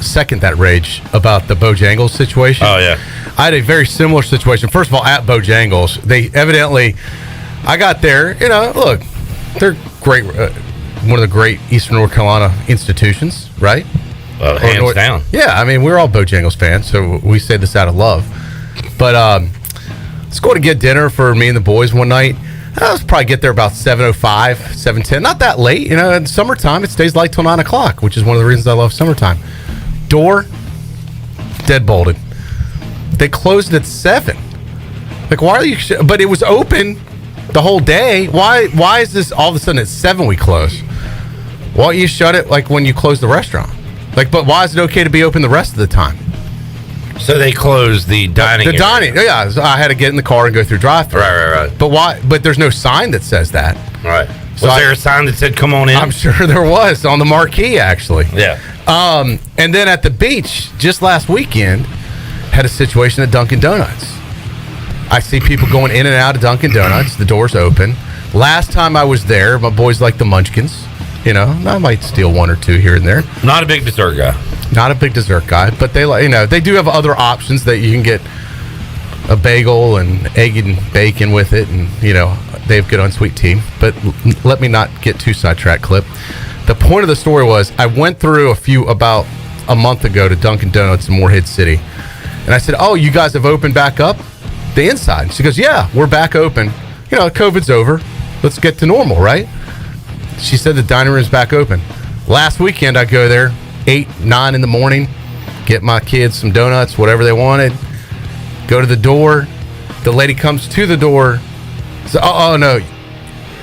second that rage about the Bojangles situation. Oh, yeah. I had a very similar situation. First of all, at Bojangles, they evidently I got there. Look, they're great. One of the great Eastern North Carolina institutions, right? Hands down. Yeah, I mean, we're all Bojangles fans, so we say this out of love. But let's go to get dinner for me and the boys one night. Let's probably get there about 7:05, 7:10. Not that late. In summertime, it stays light till 9 o'clock, which is one of the reasons I love summertime. Door, dead bolted. They closed at 7. Like, why are you... But it was open the whole day. Why is this all of a sudden at 7 we close? Why don't you shut it like when you close the restaurant? Like, but why is it okay to be open the rest of the time? So they closed the dining area. Dining, yeah. I had to get in the car and go through drive-thru. Right. But why? But there's no sign that says that. Right. So Was there a sign that said, come on in? I'm sure there was on the marquee, actually. Yeah. And then at the beach, just last weekend, had a situation at Dunkin' Donuts. I see people going in and out of Dunkin' Donuts. The door's open. Last time I was there, my boys like the Munchkins. I might steal one or two here and there. Not a big dessert guy. Not a big dessert guy, but they they do have other options that you can get a bagel and egg and bacon with it, and they have good unsweet tea. But let me not get too sidetracked, Clip. The point of the story was I went through about a month ago to Dunkin' Donuts in Morehead City, and I said, "Oh, you guys have opened back up the inside?" She goes, "Yeah, we're back open. COVID's over. Let's get to normal, right?" She said the dining room's back open. Last weekend, I go there 8, 9 in the morning, get my kids some donuts, whatever they wanted, go to the door. The lady comes to the door, says, oh no,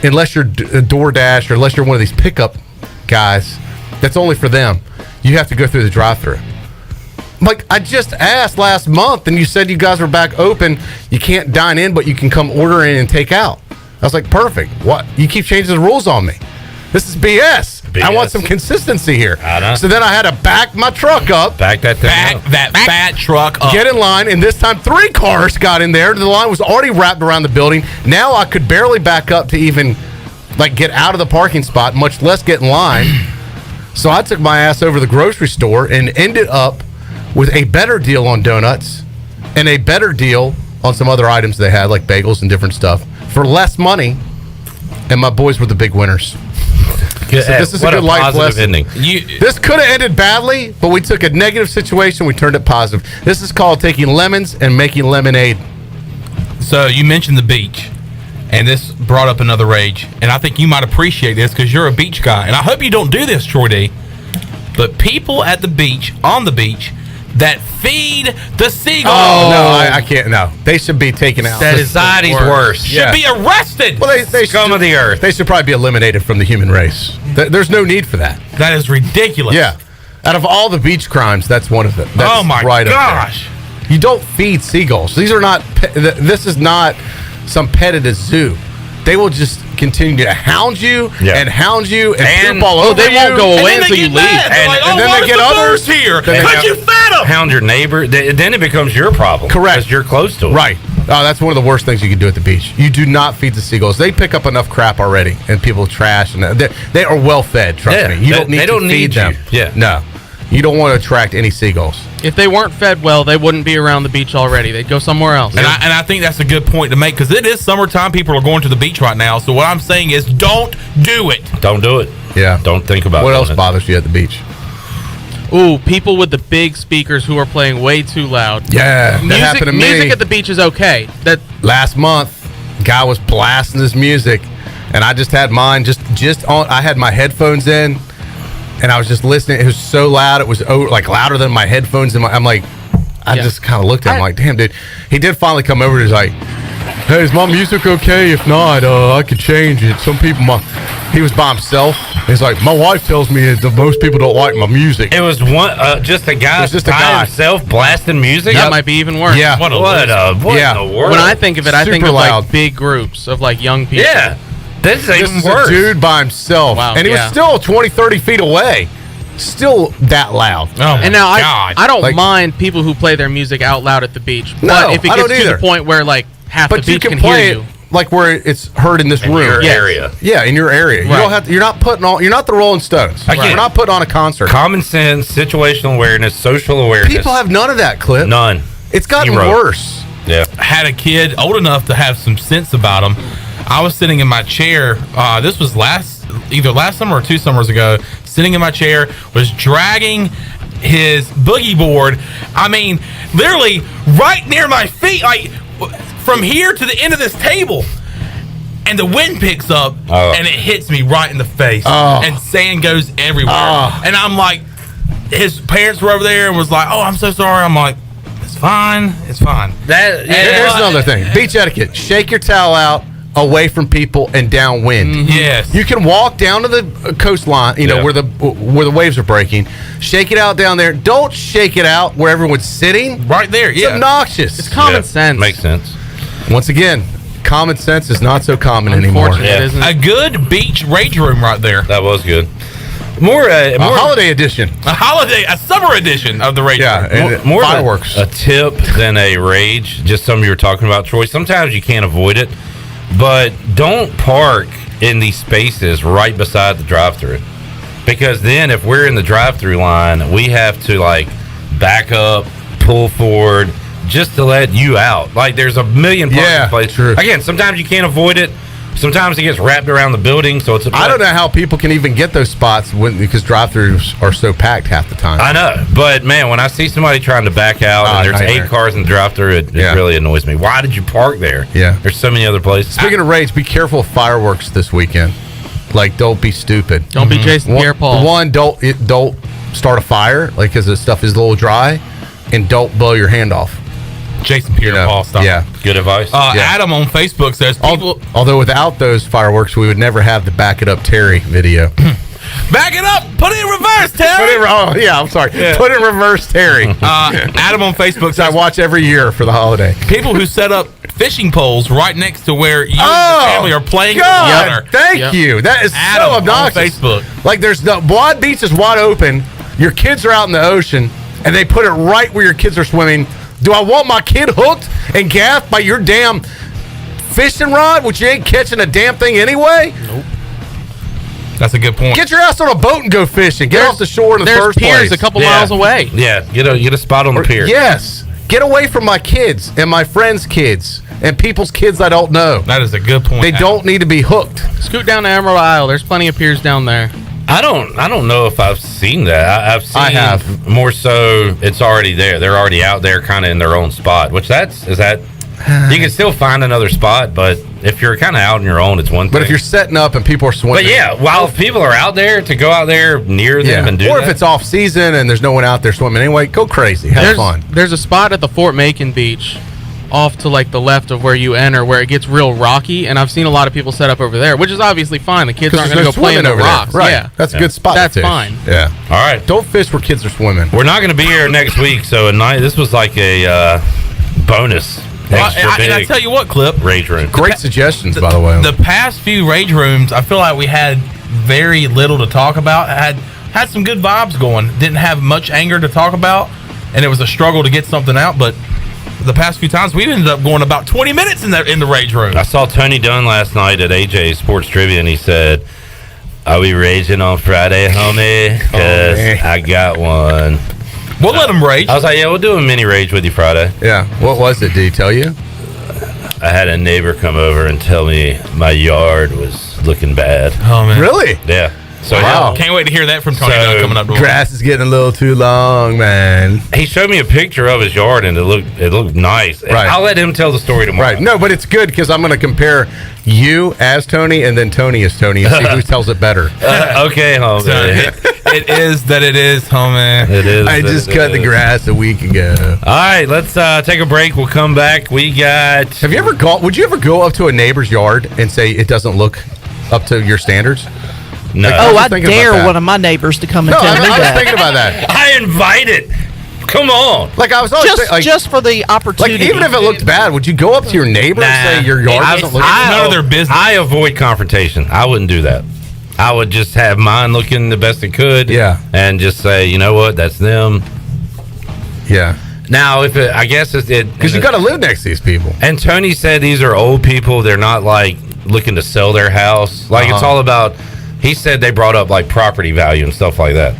unless you're a DoorDash or unless you're one of these pickup guys, that's only for them. You have to go through the drive-thru. I'm like, I just asked last month, and you said you guys were back open. You can't dine in, but you can come order in and take out. I was like, perfect. What? You keep changing the rules on me. This is BS. I want some consistency here. I know. So then I had to back my truck up. Back that fat truck up. Get in line, and this time 3 cars got in there. The line was already wrapped around the building. Now I could barely back up to even get out of the parking spot, much less get in line. So I took my ass over to the grocery store and ended up with a better deal on donuts and a better deal on some other items they had, like bagels and different stuff, for less money. And my boys were the big winners. So this is a good life lesson. This could have ended badly, but we took a negative situation, we turned it positive. This is called taking lemons and making lemonade. So you mentioned the beach, and this brought up another rage, and I think you might appreciate this because you're a beach guy, and I hope you don't do this, Troy D. But people at the beach, on the beach, that feed the seagulls. Oh, no, I can't. No, they should be taken out. Society's worst. Should be arrested. Well, they scum of the earth. They should probably be eliminated from the human race. There's no need for that. That is ridiculous. Yeah. Out of all the beach crimes, that's one of them. That's oh, my right gosh. Up there. You don't feed seagulls. These are not... This is not some pet at a zoo. They will just continue to hound you and hound you and poop all over they won't go away until you leave. And then they get others here because you fed them. Hound your neighbor. Then it becomes your problem. Correct. Because you're close to it. Right. Oh, that's one of the worst things you can do at the beach. You do not feed the seagulls. They pick up enough crap already, and people trash, and they are well fed. Trust me. You don't need to feed them. Yeah. No. You don't want to attract any seagulls. If they weren't fed well, they wouldn't be around the beach already. They'd go somewhere else. And I think that's a good point to make because it is summertime. People are going to the beach right now. So what I'm saying is don't do it. Don't do it. Yeah. Don't think about it. What else bothers you at the beach? Ooh, people with the big speakers who are playing way too loud. Yeah, that happened to me. Music at the beach is okay. Last month, guy was blasting his music, and I just had mine just on. I had my headphones in, and I was just listening. It was so loud. It was louder than my headphones. I'm like, I just kind of looked at him like, damn, dude. He did finally come over and he's like, hey, is my music okay? If not, I could change it. Some people, he was by himself. He's like, my wife tells me that most people don't like my music. It was just a guy by himself blasting music? That might be even worse. Yeah. What in the world? When I think of it, I think of like big groups of like young people. Yeah. This is even is worse. A dude by himself. Wow, and he was still 20, 30 feet away. Still that loud. Oh, my and now God. I don't mind people who play their music out loud at the beach. No, but if it I gets don't to either. the point where like half the But you beach can can play hear it you. like where it's heard in this room. Your area. Yeah, in your area. You Right. don't have to, you're not putting on. You're not the Rolling Stones. Again. We're not putting on a concert. Common sense, situational awareness, social awareness. People have none of that, Clip. None. It's gotten Zero. worse. Yeah. Had a kid old enough to have some sense about him. I was sitting in my chair. This was either last summer or 2 summers ago. Sitting in my chair, was dragging his boogie board. I mean, literally right near my feet, like from here to the end of this table. And the wind picks up and it hits me right in the face. And sand goes everywhere. And I'm like, his parents were over there and was like, "Oh, I'm so sorry." I'm like, "It's fine. It's fine." Here's another thing. Beach etiquette. Shake your towel out away from people and downwind. Yes. You can walk down to the coastline, where the waves are breaking. Shake it out down there. Don't shake it out where everyone's sitting. Right there, It's obnoxious. It's common sense. Makes sense. Once again, common sense is not so common anymore. A good beach rage room right there. That was good. More holiday edition. A summer edition of the rage room. More fireworks. A tip than a rage. Just something you were talking about, Troy. Sometimes you can't avoid it, but don't park in these spaces right beside the drive-thru, because then if we're in the drive-thru line, we have to back up, pull forward, just to let you out. Like, there's a million parking places. True. Again, sometimes you can't avoid it. Sometimes it gets wrapped around the building, so it's. I don't know how people can even get those spots because drive-thrus are so packed half the time. I know, but man, when I see somebody trying to back out and there's nightmare. 8 cars in the drive-thru, it really annoys me. Why did you park there? Yeah, there's so many other places. Speaking of rage, be careful of fireworks this weekend. Don't be stupid. Don't be Jason Pierre-Paul. One, don't start a fire, because the stuff is a little dry, and don't blow your hand off. Jason Pierre-Paul stuff. Yeah, good advice. Adam on Facebook says people. Although without those fireworks, we would never have the Back It Up Terry video. Back it up. Put it in reverse, Terry. I'm sorry. Yeah. Put it in reverse, Terry. Adam on Facebook says I watch every year for the holiday. people who set up fishing poles right next to where you and the family are playing in the water. Thank you. That is Adam so obnoxious. on Facebook. Like, there's the Wad Beach is wide open. Your kids are out in the ocean, and they put it right where your kids are swimming. Do I want my kid hooked and gaffed by your damn fishing rod, which you ain't catching a damn thing anyway? Nope. That's a good point. Get your ass on a boat and go fishing. Get off the shore in the first place. There's piers a couple miles away. Yeah, get a spot on the pier. Yes. Get away from my kids and my friends' kids and people's kids I don't know. That is a good point. They don't need to be hooked. Scoot down to Emerald Isle. There's plenty of piers down there. I don't know if I've seen that. I have more so. It's already there. They're already out there, kind of in their own spot. Which is that. You can still find another spot, but if you're kind of out on your own, it's one thing. But if you're setting up and people are swimming, but yeah, while people are out there, to go out there near them and do or that. if it's off season and there's no one out there swimming anyway, go crazy, have fun. There's a spot at the Fort Macon beach, off to the left of where you enter, where it gets real rocky, and I've seen a lot of people set up over there, which is obviously fine. The kids aren't going to go play in the rocks. Right. Yeah, That's a good spot. That's to fish. fine. Yeah. All right. Don't fish where kids are swimming. We're not going to be here next week, so this was like a bonus. And I tell you what, Clip. Rage room. Great suggestions, by the way. The past few rage rooms, I feel like we had very little to talk about. Had some good vibes going. Didn't have much anger to talk about, and it was a struggle to get something out. But the past few times, we ended up going about 20 minutes in the rage room. I saw Tony Dunn last night at AJ Sports Trivia, and he said, "Are we raging on Friday, homie? Because I got one." We'll let him rage. I was like, yeah, we'll do a mini rage with you Friday. Yeah. What was it? Did he tell you? I had a neighbor come over and tell me my yard was looking bad. Oh, man. Really? Yeah. So wow. Can't wait to hear that from Tony Dunn coming up. Grass is getting a little too long, man. He showed me a picture of his yard, and it looked nice. Right. I'll let him tell the story tomorrow. Right. No, but it's good because I'm going to compare you as Tony and then Tony as Tony and see who tells it better. Okay, homie. So it is that it is, homie. It is. I just cut the grass a week ago. All right, let's take a break. We'll come back. We got. Have you ever would you ever go up to a neighbor's yard and say it doesn't look up to your standards? No. I dare one of my neighbors to come and tell me I was that. thinking about that. I invite it. Come on. Like I was always just for the opportunity. Like even if it looked bad, would you go up to your neighbor and say your yard doesn't look? None of their business. I avoid confrontation. I wouldn't do that. I would just have mine looking the best it could. Yeah. And just say, you know what, that's them. Yeah. Now, if I guess it's because you got to live next to these people. And Tony said these are old people. They're not like looking to sell their house. Like it's all about. He said they brought up like property value and stuff like that.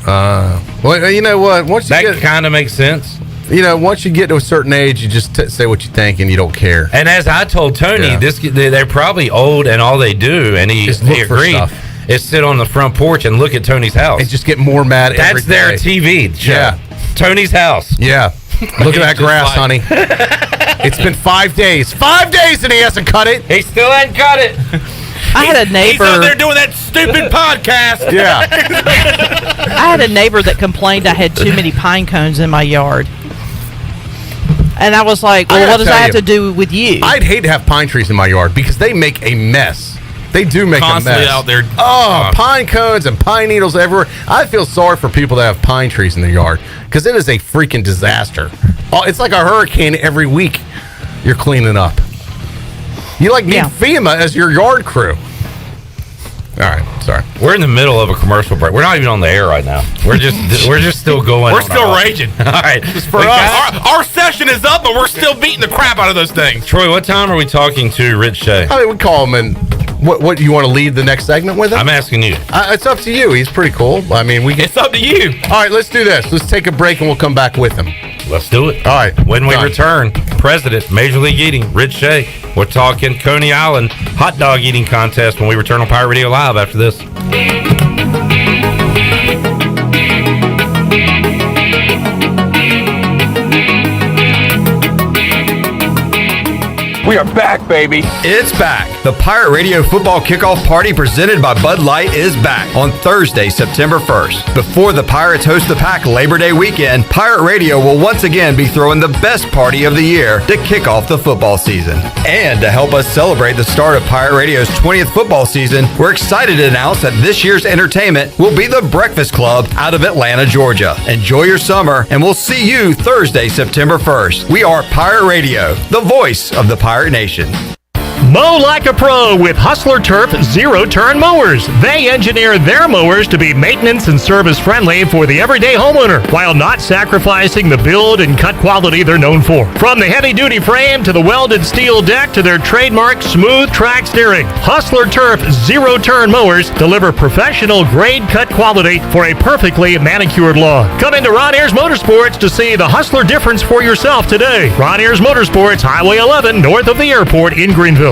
Well, you know what? Once you that kind of makes sense. once you get to a certain age, you just say what you think and you don't care. And as I told Tony, they're probably old and all they do, and he agreed, is sit on the front porch and look at Tony's house. And just get more mad every That's their day. TV show. Yeah. Tony's house. Yeah. Look at that grass, honey. It's been 5 days. 5 days and he hasn't cut it. He still hasn't cut it. I had a neighbor. He's out there doing that stupid podcast. Yeah. I had a neighbor that complained I had too many pine cones in my yard. And I was like, well, what does that have to do with you? I'd hate to have pine trees in my yard because they make a mess. They do make Constantly a mess. out there. Oh, pine cones and pine needles everywhere. I feel sorry for people that have pine trees in their yard because it is a freaking disaster. Oh, it's like a hurricane every week you're cleaning up. You need FEMA as your yard crew. All right, sorry. We're in the middle of a commercial break. We're not even on the air right now. We're just still going. We're still raging. All right, for us, our session is up, but we're still beating the crap out of those things. Troy, what time are we talking to Rich Shea? I mean, we call him and. What do you want to lead the next segment with him? I'm asking you. It's up to you. He's pretty cool. I mean, it's up to you. All right, let's do this. Let's take a break and we'll come back with him. Let's do it. All right. When we return, President, Major League Eating, Rich Shea. We're talking Coney Island hot dog eating contest when we return on Pirate Radio Live after this. We are back, baby. It's back. The Pirate Radio Football Kickoff Party presented by Bud Light is back on Thursday, September 1st. Before the Pirates host the Pack Labor Day weekend, Pirate Radio will once again be throwing the best party of the year to kick off the football season. And to help us celebrate the start of Pirate Radio's 20th football season, we're excited to announce that this year's entertainment will be the Breakfast Club out of Atlanta, Georgia. Enjoy your summer, and we'll see you Thursday, September 1st. We are Pirate Radio, the voice of the Pirate Nation. Mow like a pro with Hustler Turf zero-turn mowers. They engineer their mowers to be maintenance and service friendly for the everyday homeowner while not sacrificing the build and cut quality they're known for. From the heavy-duty frame to the welded steel deck to their trademark smooth track steering, Hustler Turf zero-turn mowers deliver professional grade cut quality for a perfectly manicured lawn. Come into Ron Ayers Motorsports to see the Hustler difference for yourself today. Ron Ayers Motorsports, Highway 11, north of the airport in Greenville.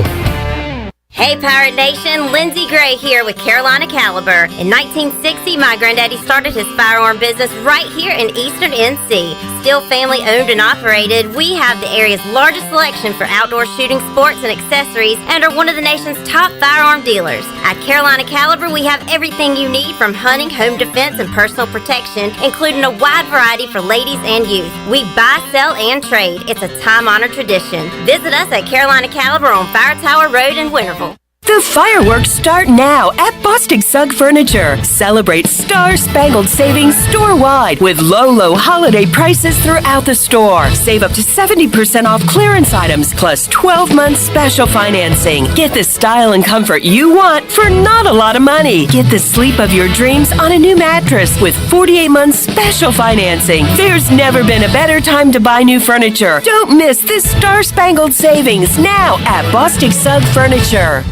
Hey Pirate Nation, Lindsay Gray here with Carolina Caliber. In 1960, my granddaddy started his firearm business right here in Eastern NC. Still family owned and operated, we have the area's largest selection for outdoor shooting sports and accessories and are one of the nation's top firearm dealers. At Carolina Caliber, we have everything you need from hunting, home defense, and personal protection, including a wide variety for ladies and youth. We buy, sell, and trade. It's a time-honored tradition. Visit us at Carolina Caliber on Fire Tower Road in Winterville. The fireworks start now at Bostic Sugg Furniture. Celebrate star-spangled savings store-wide with low holiday prices throughout the store. Save up to 70% off clearance items plus 12 months special financing. Get the style and comfort you want for not a lot of money. Get the sleep of your dreams on a new mattress with 48 months special financing. There's never been a better time to buy new furniture. Don't miss this star-spangled savings now at Bostic Sugg Furniture.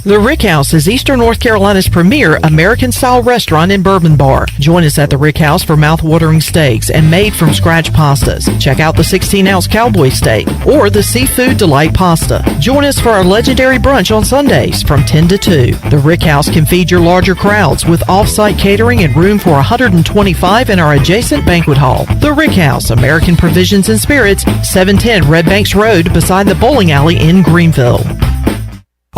The Rick House is Eastern North Carolina's premier American-style restaurant and bourbon bar. Join us at the Rick House for mouth-watering steaks and made-from-scratch pastas. Check out the 16-ounce cowboy steak or the seafood delight pasta. Join us for our legendary brunch on Sundays from 10 to 2. The Rick House can feed your larger crowds with off-site catering and room for 125 in our adjacent banquet hall. The Rick House, American Provisions and Spirits, 710 Red Banks Road beside the bowling alley in Greenville.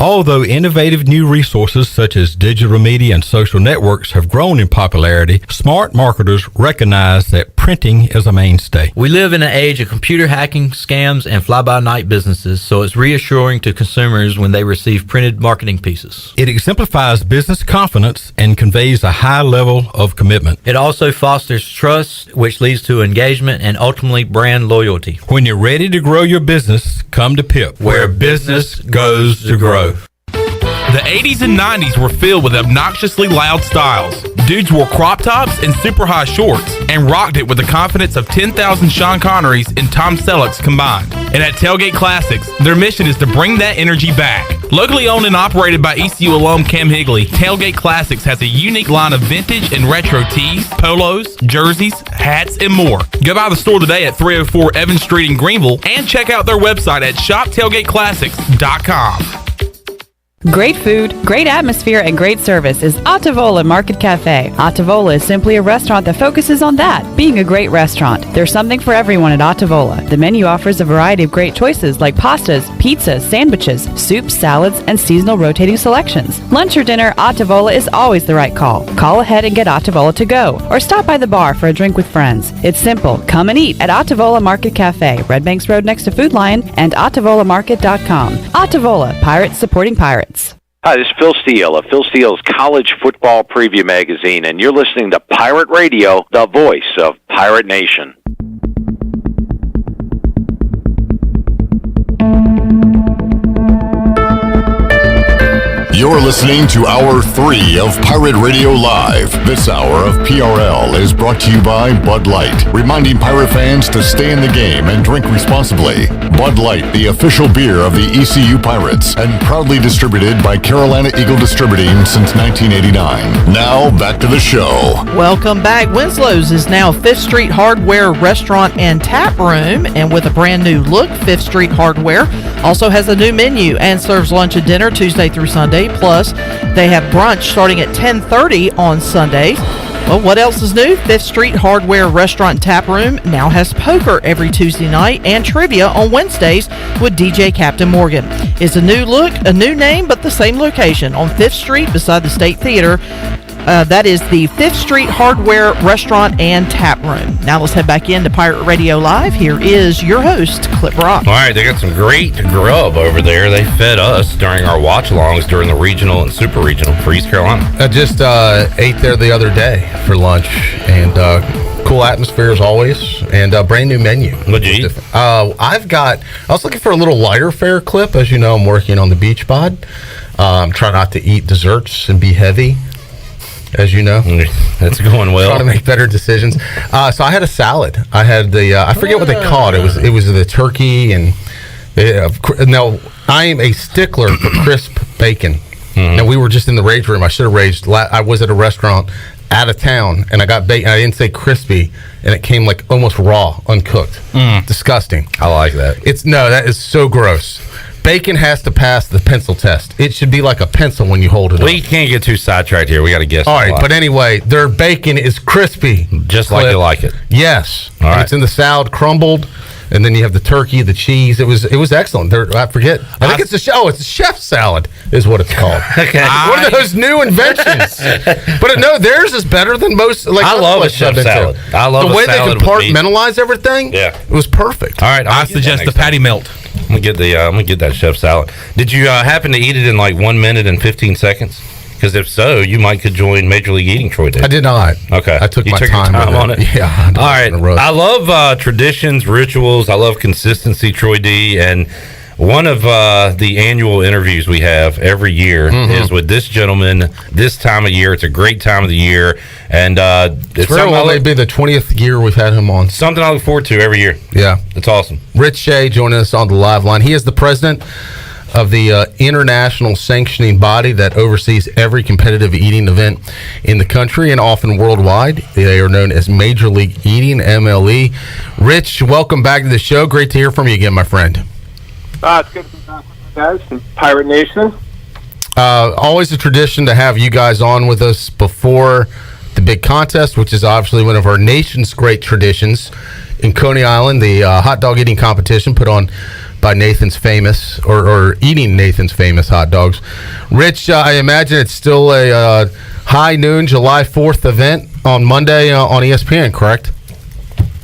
Although innovative new resources such as digital media and social networks have grown in popularity, smart marketers recognize that printing is a mainstay. We live in an age of computer hacking, scams, and fly-by-night businesses, so it's reassuring to consumers when they receive printed marketing pieces. It exemplifies business confidence and conveys a high level of commitment. It also fosters trust, which leads to engagement and ultimately brand loyalty. When you're ready to grow your business, come to PIP, where business goes to grow. The 80s and 90s were filled with obnoxiously loud styles. Dudes wore crop tops and super high shorts and rocked it with the confidence of 10,000 Sean Connerys and Tom Sellecks combined. And at Tailgate Classics, their mission is to bring that energy back. Locally owned and operated by ECU alum Cam Higley, Tailgate Classics has a unique line of vintage and retro tees, polos, jerseys, hats, and more. Go by the store today at 304 Evans Street in Greenville and check out their website at shoptailgateclassics.com. Great food, great atmosphere, and great service is Ottavola Market Cafe. Ottavola is simply a restaurant that focuses on that, being a great restaurant. There's something for everyone at Ottavola. The menu offers a variety of great choices like pastas, pizzas, sandwiches, soups, salads, and seasonal rotating selections. Lunch or dinner, Ottavola is always the right call. Call ahead and get Ottavola to go, or stop by the bar for a drink with friends. It's simple. Come and eat at Ottavola Market Cafe, Red Banks Road next to Food Lion, and OttavolaMarket.com. Ottavola, Pirates supporting Pirates. Hi, this is Phil Steele of Phil Steele's College Football Preview Magazine, and you're listening to Pirate Radio, the voice of Pirate Nation. You're listening to Hour 3 of Pirate Radio Live. This hour of PRL is brought to you by Bud Light, reminding pirate fans to stay in the game and drink responsibly. Bud Light, the official beer of the ECU Pirates, and proudly distributed by Carolina Eagle Distributing since 1989. Now, back to the show. Welcome back. Winslow's is now 5th Street Hardware Restaurant and Tap Room, and with a brand new look, 5th Street Hardware also has a new menu and serves lunch and dinner Tuesday through Sunday. Plus, they have brunch starting at 10:30 on Sundays. Well, what else is new? 5th Street Hardware Restaurant and Tap Room now has poker every Tuesday night and trivia on Wednesdays with DJ Captain Morgan. It's a new look, a new name, but the same location on 5th Street beside the State Theater. That is the 5th Street Hardware Restaurant and Tap Room. Now let's head back into Pirate Radio Live. Here is your host, Clip Rock. All right, they got some great grub over there. They fed us during our watch-alongs during the regional and super regional for East Carolina. I just ate there the other day for lunch, and cool atmosphere as always, and a brand new menu. What'd you eat? I was looking for a little lighter fare, Clip. As you know, I'm working on the beach pod. Try not to eat desserts and be heavy. As you know, that's going well. Trying to make better decisions. So I had a salad. I had the I forget what they call it. It was the turkey and now I am a stickler for crisp bacon. Mm-hmm. Now we were just in the rage room. I should have raged. I was at a restaurant out of town and I got bacon. I didn't say crispy, and it came like almost raw, uncooked. Disgusting. I like that. That is so gross. Bacon has to pass the pencil test. It should be like a pencil when you hold it up. We can't get too sidetracked here. We got to guess. All right, but anyway, their bacon is crispy. Just like you like it. Yes. All right. It's in the salad, crumbled, and then you have the turkey, the cheese. It was excellent. I forget. I think it's a chef salad is what it's called. Okay. One of those new inventions. But no, theirs is better than most. I love a chef salad. I love the way they salad compartmentalize everything. Yeah, it was perfect. All right, I suggest the patty melt. I'm gonna get that chef salad. Did you happen to eat it in like 1 minute and 15 seconds? Because if so, you could join Major League Eating Troy did. I did not. Okay. I took your time on it. Yeah. All right. I love traditions, rituals. I love consistency, Troy D. And one of the annual interviews we have every year is with this gentleman this time of year. It's a great time of the year. And it's may be the 20th year we've had him on. Something I look forward to every year. Yeah. It's awesome. Rich Shea joining us on the live line. He is the president of the international sanctioning body that oversees every competitive eating event in the country and often worldwide. They are known as Major League Eating, MLE. Rich, welcome back to the show. Great to hear from you again, my friend. It's good to be back with you guys from Pirate Nation. Always a tradition to have you guys on with us before the big contest, which is obviously one of our nation's great traditions in Coney Island, the hot dog eating competition put on by Nathan's Famous, or eating Nathan's Famous hot dogs. Rich, I imagine it's still a high noon July 4th event on Monday on ESPN, correct?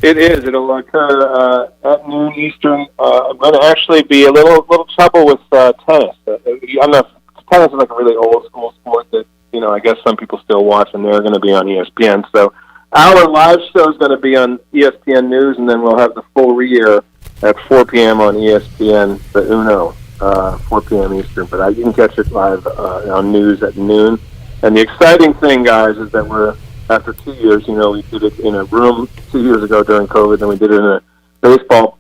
It is. It'll occur at noon Eastern. I'm going to actually be a little trouble with tennis. I know tennis is like a really old school sport that, I guess some people still watch, and they're going to be on ESPN. So our live show is going to be on ESPN News, and then we'll have the full re-air at 4 p.m. on ESPN, the Uno, 4 p.m. Eastern. But you can catch it live on News at noon. And the exciting thing, guys, is that after 2 years, we did it in a room 2 years ago during COVID, then we did it in baseball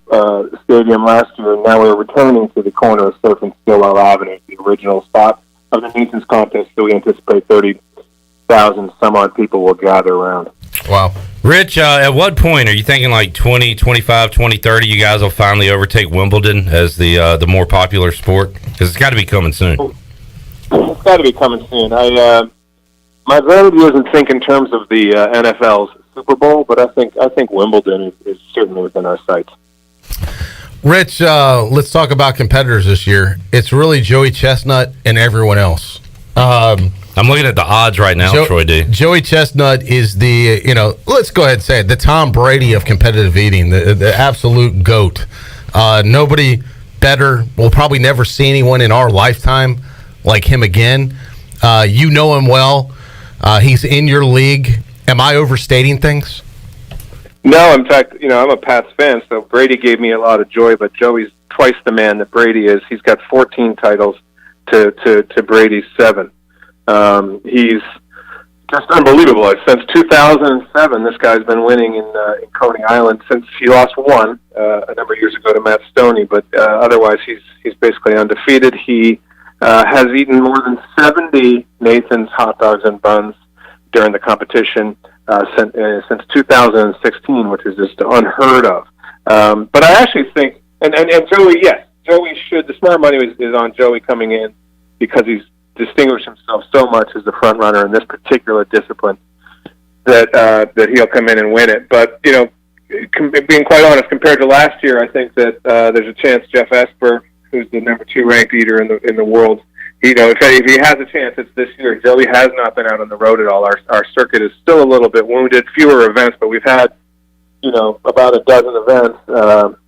stadium last year, and now we're returning to the corner of Surf and Stillwell Avenue, the original spot of the Nathan's contest. So we anticipate 30,000 some odd people will gather around. Wow. Rich, at what point are you thinking like 2025, 2030, you guys will finally overtake Wimbledon as the more popular sport? Because it's got to be coming soon. It's got to be coming soon. My vanity doesn't think in terms of the NFL's Super Bowl, but I think Wimbledon is certainly within our sights. Rich, let's talk about competitors this year. It's really Joey Chestnut and everyone else. I'm looking at the odds right now, Troy D. Joey Chestnut is the, let's go ahead and say it, the Tom Brady of competitive eating, the absolute GOAT. Nobody better. We'll probably never see anyone in our lifetime like him again. You know him well. He's in your league. Am I overstating things? No, in fact, I'm a Pats fan, so Brady gave me a lot of joy, but Joey's twice the man that Brady is. He's got 14 titles to Brady's 7. He's just unbelievable. Since 2007, this guy's been winning in Coney Island since he lost one a number of years ago to Matt Stoney, but otherwise he's basically undefeated. He has eaten more than 70 Nathan's hot dogs and buns during the competition since 2016, which is just unheard of. But I actually think, and Joey, yes, Joey should. The smart money is on Joey coming in because he's distinguished himself so much as the front runner in this particular discipline that he'll come in and win it. But being quite honest, compared to last year, I think that there's a chance Jeff Esper, who's the number 2 ranked eater in the world, if he has a chance, it's this year. Joey has not been out on the road at all. Our circuit is still a little bit wounded, fewer events, but we've had about a dozen events.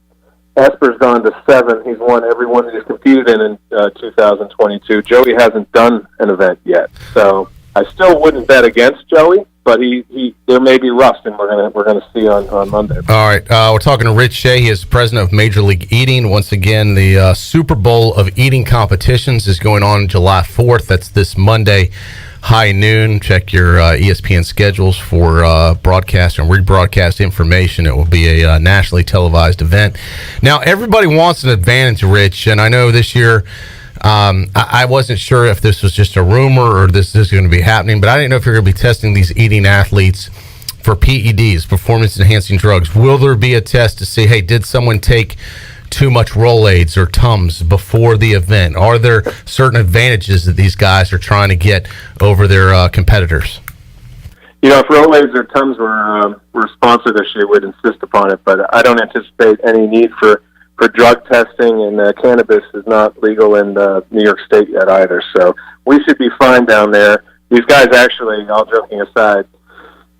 Esper's gone to 7. He's won every one that he's competed in 2022. Joey hasn't done an event yet, so I still wouldn't bet against Joey. But there may be rust, and we're gonna see on Monday. All right, we're talking to Rich Shea. He is president of Major League Eating. Once again, the Super Bowl of Eating Competitions is going on July 4th. That's this Monday, high noon. Check your ESPN schedules for broadcast and rebroadcast information. It will be a nationally televised event. Now, everybody wants an advantage, Rich, and I know this year. I wasn't sure if this was just a rumor or this is going to be happening, but I didn't know if you're going to be testing these eating athletes for PEDs, performance-enhancing drugs. Will there be a test to see, hey, did someone take too much Rolaids or Tums before the event? Are there certain advantages that these guys are trying to get over their competitors? If Rolaids or Tums were sponsored this year, we'd insist upon it, but I don't anticipate any need for drug testing, and cannabis is not legal in New York State yet either. So we should be fine down there. These guys actually, all joking aside,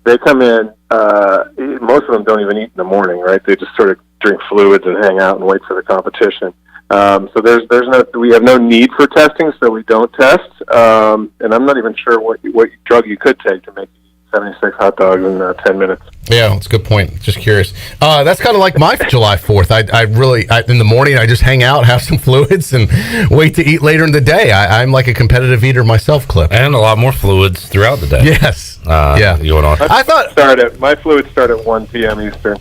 they come in, most of them don't even eat in the morning, right? They just sort of drink fluids and hang out and wait for the competition. So we have no need for testing, so we don't test. And I'm not even sure what drug you could take to make 76 hot dogs in 10 minutes. Yeah, that's a good point. Just curious. That's kind of like my July 4th. I in the morning, I just hang out, have some fluids, and wait to eat later in the day. I'm like a competitive eater myself, Cliff. And a lot more fluids throughout the day. Yes. Yeah. Going on. My fluids start at 1 p.m. Eastern.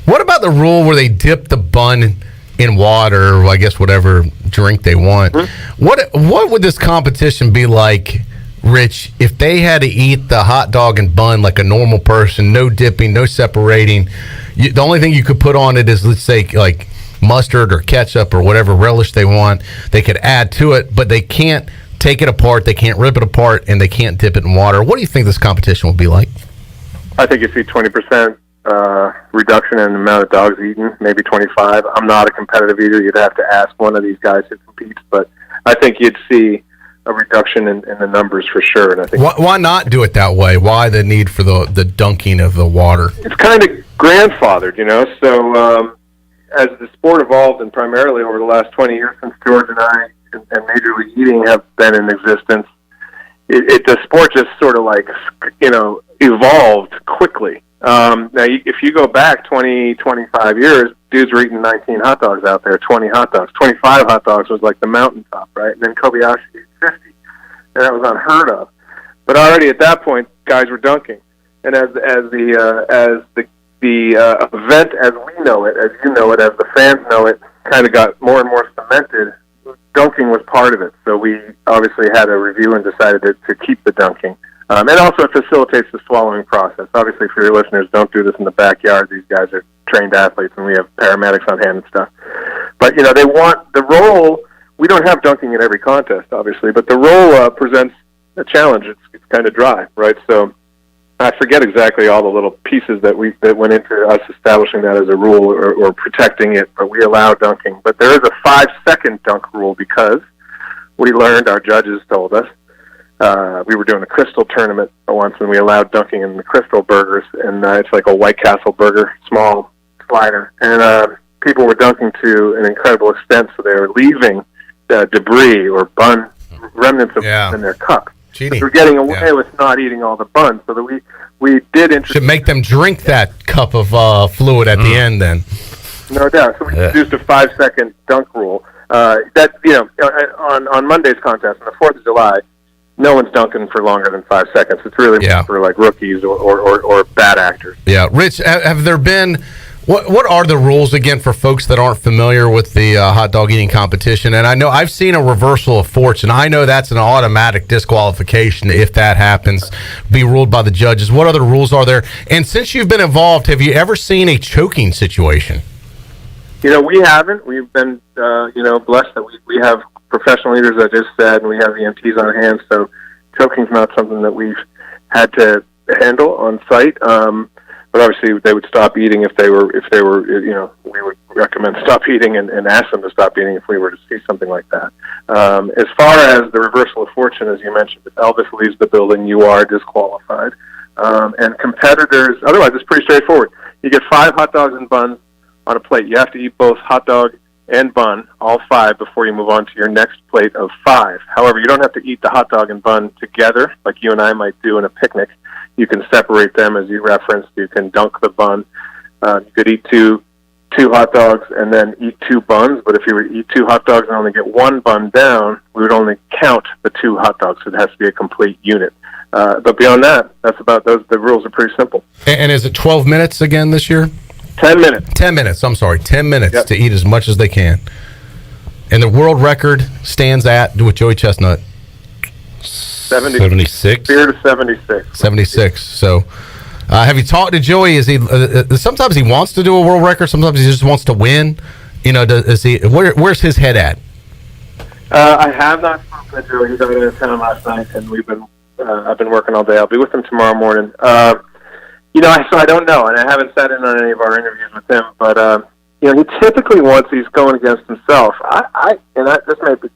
What about the rule where they dip the bun in water, or I guess whatever drink they want? Mm-hmm. What would this competition be like, Rich, if they had to eat the hot dog and bun like a normal person, no dipping, no separating? The only thing you could put on it is, let's say, like mustard or ketchup or whatever relish they want. They could add to it, but they can't take it apart, they can't rip it apart, and they can't dip it in water. What do you think this competition will be like? I think you see 20% reduction in the amount of dogs eaten, maybe 25. I'm not a competitive eater. You'd have to ask one of these guys who competes, but I think you'd see a reduction in the numbers for sure. And I think why not do it that way? Why the need for the dunking of the water? It's kind of grandfathered, So as the sport evolved, and primarily over the last 20 years since George and I and Major League Eating have been in existence, the sport just sort of evolved quickly. Now, if you go back 20, 25 years, dudes were eating 19 hot dogs out there, 20 hot dogs. 25 hot dogs was like the mountaintop, right? And then Kobayashi ate 50, and that was unheard of. But already at that point, guys were dunking. And as the event as we know it, as you know it, as the fans know it, kind of got more and more cemented. Dunking was part of it, so we obviously had a review and decided to keep the dunking. And also it facilitates the swallowing process. Obviously, for your listeners, don't do this in the backyard. These guys are trained athletes, and we have paramedics on hand and stuff. But, they want the roll. We don't have dunking in every contest, obviously, but the roll presents a challenge. It's kind of dry, right? So I forget exactly all the little pieces that went into us establishing that as a rule or protecting it, but we allow dunking. But there is a 5-second dunk rule because we learned, our judges told us, we were doing a Crystal tournament once, and we allowed dunking in the Crystal burgers, and it's like a White Castle burger, small slider, and people were dunking to an incredible extent, so they were leaving debris or bun remnants of in their cup. Cheating. We're getting away with not eating all the buns, so that we did introduce. Should make them drink that cup of fluid at the end, then. No doubt. So we introduced a 5-second dunk rule. On Monday's contest on the 4th of July, no one's dunking for longer than 5 seconds. It's really for like rookies or bad actors. Yeah, Rich, have there been? What are the rules again for folks that aren't familiar with the hot dog eating competition? And I know I've seen a reversal of fortune. I know that's an automatic disqualification if that happens, be ruled by the judges. What other rules are there? And since you've been involved, have you ever seen a choking situation? We haven't. We've been, blessed that we have professional leaders, I just said, and we have EMTs on hand. So choking's not something that we've had to handle on site. But obviously, they would stop eating if they were, we would recommend stop eating and ask them to stop eating if we were to see something like that. As far as the reversal of fortune, as you mentioned, if Elvis leaves the building, you are disqualified. And competitors, otherwise, it's pretty straightforward. You get 5 hot dogs and buns on a plate. You have to eat both hot dog and bun, all 5, before you move on to your next plate of 5. However, you don't have to eat the hot dog and bun together like you and I might do in a picnic. You can separate them, as you referenced. You can dunk the bun. You could eat two hot dogs and then eat 2 buns. But if you were to eat 2 hot dogs and only get 1 bun down, we would only count the 2 hot dogs. So it has to be a complete unit. But beyond that, that's about those. The rules are pretty simple. And is it 12 minutes again this year? 10 minutes. 10 minutes. I'm sorry, 10 minutes to eat as much as they can. And the world record stands at, with Joey Chestnut, 76. Beer to 76. 76. So, have you talked to Joey? Is he? Sometimes he wants to do a world record. Sometimes he just wants to win. Is he? Where's his head at? I have not spoken to Joey. He's out of town last night, and I've been working all day. I'll be with him tomorrow morning. So I don't know, and I haven't sat in on any of our interviews with him. But he typically wants he's going against himself. This may be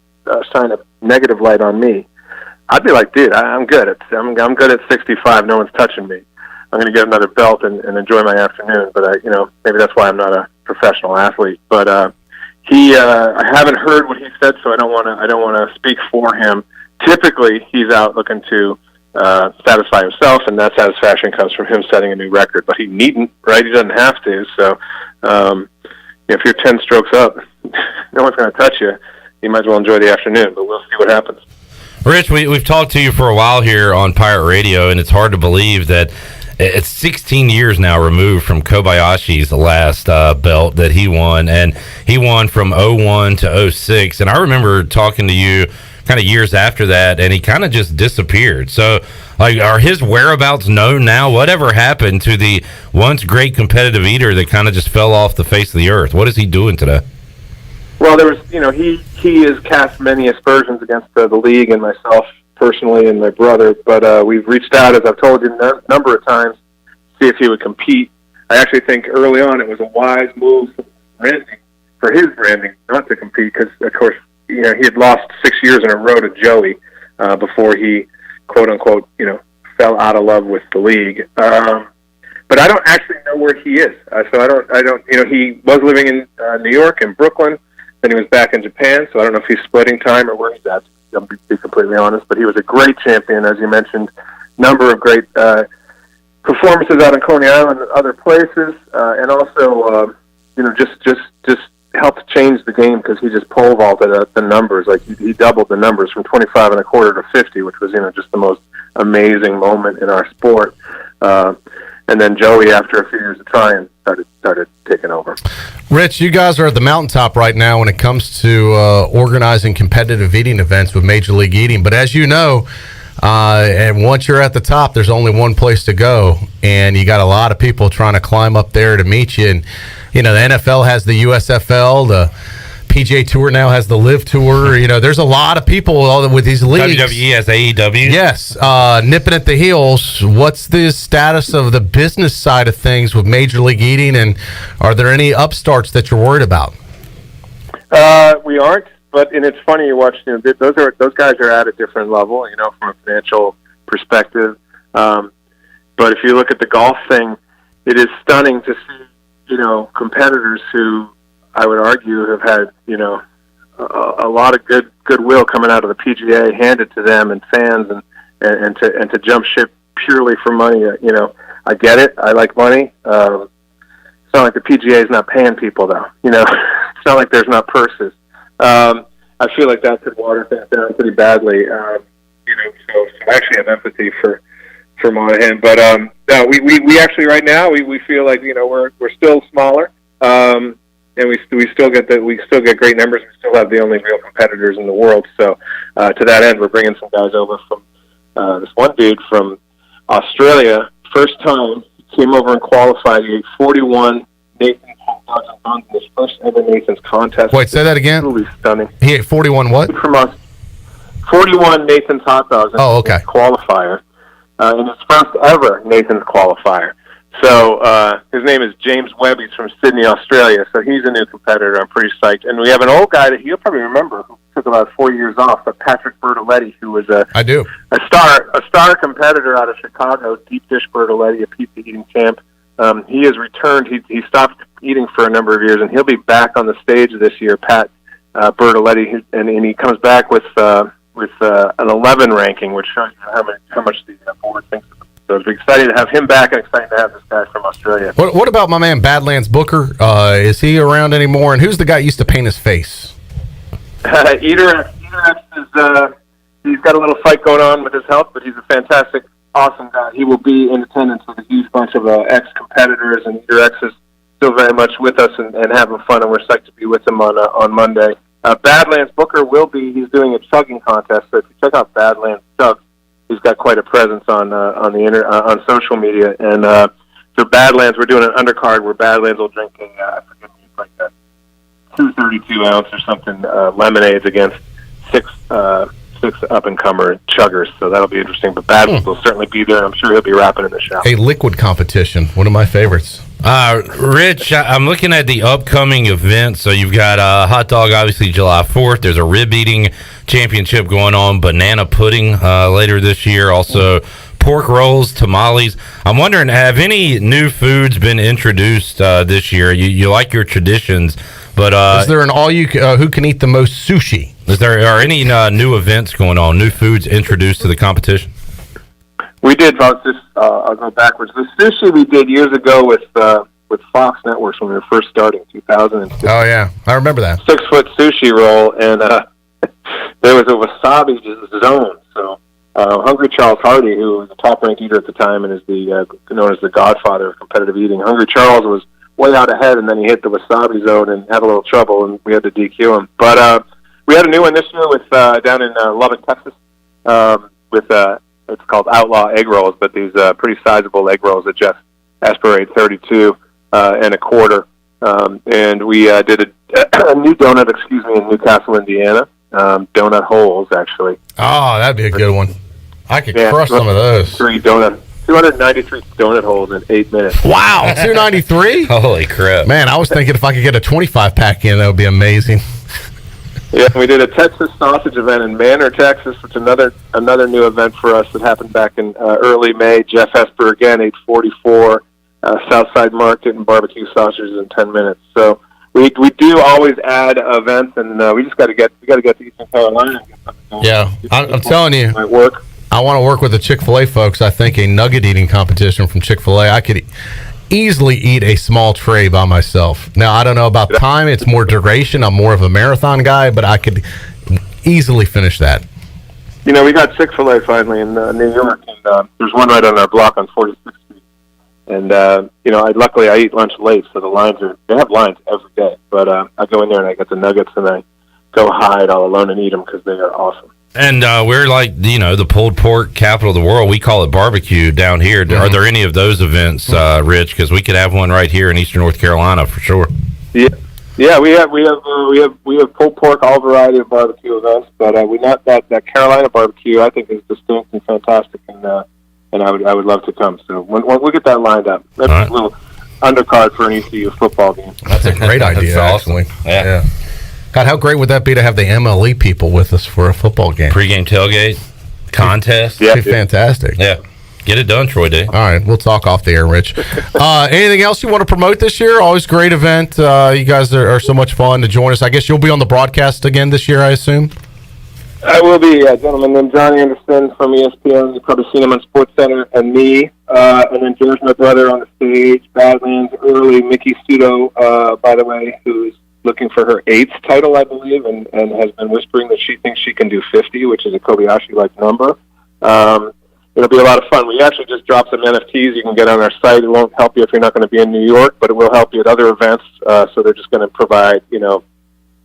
shine a negative light on me. I'd be like, dude, I'm good at 65. No one's touching me. I'm going to get another belt and enjoy my afternoon. But maybe that's why I'm not a professional athlete. But I haven't heard what he said, so I don't want to speak for him. Typically, he's out looking to satisfy himself, and that satisfaction comes from him setting a new record. But he needn't, right? He doesn't have to. So if you're 10 strokes up, no one's going to touch you. You might as well enjoy the afternoon. But we'll see what happens. Rich, we've talked to you for a while here on Pirate Radio, and it's hard to believe that it's 16 years now removed from Kobayashi's last belt that he won, and he won from 01 to 06. And I remember talking to you kind of years after that, and he kind of just disappeared. So, are his whereabouts known now? Whatever happened to the once great competitive eater that kind of just fell off the face of the earth? What is he doing today? Well, there was, he has cast many aspersions against the league and myself personally and my brother, but we've reached out, as I've told you a number of times, to see if he would compete. I actually think early on it was a wise move for his branding not to compete because, of course, he had lost 6 years in a row to Joey before he, quote unquote, fell out of love with the league. But I don't actually know where he is. So I don't. He was living in New York and Brooklyn. Then he was back in Japan, so I don't know if he's splitting time or where he's at, to be completely honest. But he was a great champion, as you mentioned. Number of great performances out in Coney Island and other places, and also, just helped change the game because he just pole vaulted the numbers. Like he doubled the numbers from 25 and a quarter to 50, which was just the most amazing moment in our sport. and then Joey, after a few years of trying, started taking over. Rich, you guys are at the mountaintop right now when it comes to organizing competitive eating events with Major League Eating. But as you know, and once you're at the top, there's only one place to go, and you got a lot of people trying to climb up there to meet you. And the NFL has the USFL, the PGA Tour now has the Live Tour. There's a lot of people with these leagues. WWE has AEW. Yes, nipping at the heels. What's the status of the business side of things with Major League Eating, and are there any upstarts that you're worried about? We aren't, and it's funny you watch. Those guys are at a different level, from a financial perspective. But if you look at the golf thing, it is stunning to see, competitors who I would argue have had, a lot of goodwill coming out of the PGA handed to them and fans, and to jump ship purely for money. I get it. I like money. It's not like the PGA is not paying people, though. It's not like there's not purses. I feel like that could water things down pretty badly. So I actually have empathy for Monahan. But no, we actually right now we feel like we're still smaller. And we still get great numbers. We still have the only real competitors in the world. So to that end, we're bringing some guys over from this one dude from Australia. First time he came over and qualified. He ate 41 Nathan's hot dogs and buns in his first ever Nathan's contest. Wait, say that again. Absolutely stunning. He ate 41 what? From us, 41 Nathan's hot dogs. Oh, okay. Qualifier in his first ever Nathan's qualifier. So his name is James Webb. He's from Sydney, Australia. So he's a new competitor. I'm pretty psyched. And we have an old guy that you'll probably remember who took about 4 years off, but Patrick Bertoletti, who was a star competitor out of Chicago, deep dish Bertoletti, a pizza eating champ. He has returned. He stopped eating for a number of years, and he'll be back on the stage this year. Pat Bertoletti, and he comes back with an 11 ranking, which shows you how much the board thinks of him. So it's exciting to have him back, and exciting to have this guy from Australia. What about my man Badlands Booker? Is he around anymore? And who's the guy who used to paint his face? Eater X is he's got a little fight going on with his health, but he's a fantastic, awesome guy. He will be in attendance with a huge bunch of ex-competitors, and Eater X is still very much with us and having fun, and we're psyched to be with him on Monday. Badlands Booker will be. He's doing a chugging contest, so if you check out Badlands Chug, he's got quite a presence on social media. And for Badlands, we're doing an undercard where Badlands will drink I forget, like a 232 ounce or something lemonades against six up-and-comer chuggers. So that'll be interesting. But Badlands will certainly be there, and I'm sure he'll be rapping in the show. A liquid competition, one of my favorites. Rich, I'm looking at the upcoming events. So you've got hot dog, obviously July 4th. There's a rib eating championship going on, banana pudding later this year. Also, pork rolls, tamales. I'm wondering, have any new foods been introduced this year? You like your traditions, but is there an who can eat the most sushi? Are any new events going on? New foods introduced to the competition? We did. I'll go backwards. The sushi we did years ago with Fox Networks when we were first starting, 2006. Oh yeah, I remember that 6-foot sushi roll, and there was a wasabi zone. So Hungry Charles Hardy, who was a top-ranked eater at the time and is known as the godfather of competitive eating, Hungry Charles was way out ahead, and then he hit the wasabi zone and had a little trouble, and we had to DQ him. But we had a new one this year with down in Lubbock, Texas, with it's called Outlaw Egg Rolls, but these pretty sizable egg rolls that Jeff Asper 32 and a quarter. And we did a new donut, in Newcastle, Indiana. Donut holes, actually. Oh, that'd be a good one. I could crush some of those. 293 donut holes in 8 minutes. Wow, 293? Holy crap. Man, I was thinking if I could get a 25-pack in, that would be amazing. Yeah, we did a Texas sausage event in Manor, Texas, which is another new event for us that happened back in early May. Jeff Esper again ate 44 Southside Market and barbecue sausages in 10 minutes. So we do always add events, and we just got to get to Eastern Carolina and get something going. Yeah, I'm telling you, might work. I want to work with the Chick-fil-A folks. I think a nugget eating competition from Chick-fil-A, I could easily eat a small tray by myself. Now, I don't know about time. It's more duration. I'm more of a marathon guy, but I could easily finish that. We got Chick-fil-A finally in New York, and there's one right on our block on 46th Street. And luckily I eat lunch late, so they have lines every day. But I go in there and I get the nuggets, and I go hide all alone and eat them because they are awesome. And we're like, the pulled pork capital of the world. We call it barbecue down here. Are there any of those events, Rich? Because we could have one right here in Eastern North Carolina for sure. Yeah, we have pulled pork, all variety of barbecue events, but we not that Carolina barbecue. I think is distinct and fantastic, and I would love to come. So when we'll get that lined up, that's a little undercard for an ECU football game. That's a great idea, awesome. actually. Yeah. God, how great would that be to have the MLE people with us for a football game? Pre-game tailgate contest. Yeah, fantastic. Yeah, get it done, Troy D. All right, we'll talk off the air, Rich. Anything else you want to promote this year? Always great event. You guys are so much fun to join us. I guess you'll be on the broadcast again this year, I assume. I will be, a gentleman named Johnny Anderson from ESPN. You've probably seen him on SportsCenter, and me, and then James, my brother, on the stage. Badlands early, Mickey Studo, by the way, who's looking for her 8th title, I believe, and has been whispering that she thinks she can do 50, which is a Kobayashi-like number. It'll be a lot of fun. We actually just dropped some NFTs you can get on our site. It won't help you if you're not going to be in New York, but it will help you at other events. So they're just going to provide,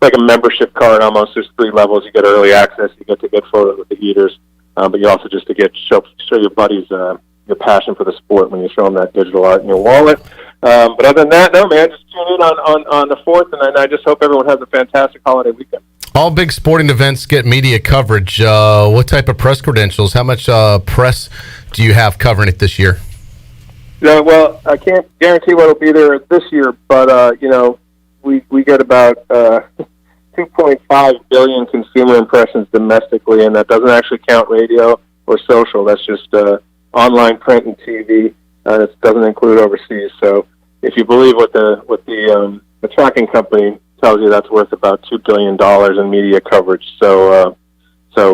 like a membership card almost. There's 3 levels. You get early access. You get to get photos with the eaters, but you also just to show your buddies your passion for the sport when you show them that digital art in your wallet. But other than that, no, man, just tune in on the 4th, and I just hope everyone has a fantastic holiday weekend. All big sporting events get media coverage. What type of press credentials? How much press do you have covering it this year? Yeah, well, I can't guarantee what will be there this year, but we get about 2.5 billion consumer impressions domestically, and that doesn't actually count radio or social. That's just online, print, and TV. It doesn't include overseas. So if you believe what the tracking company tells you, that's worth about $2 billion in media coverage. So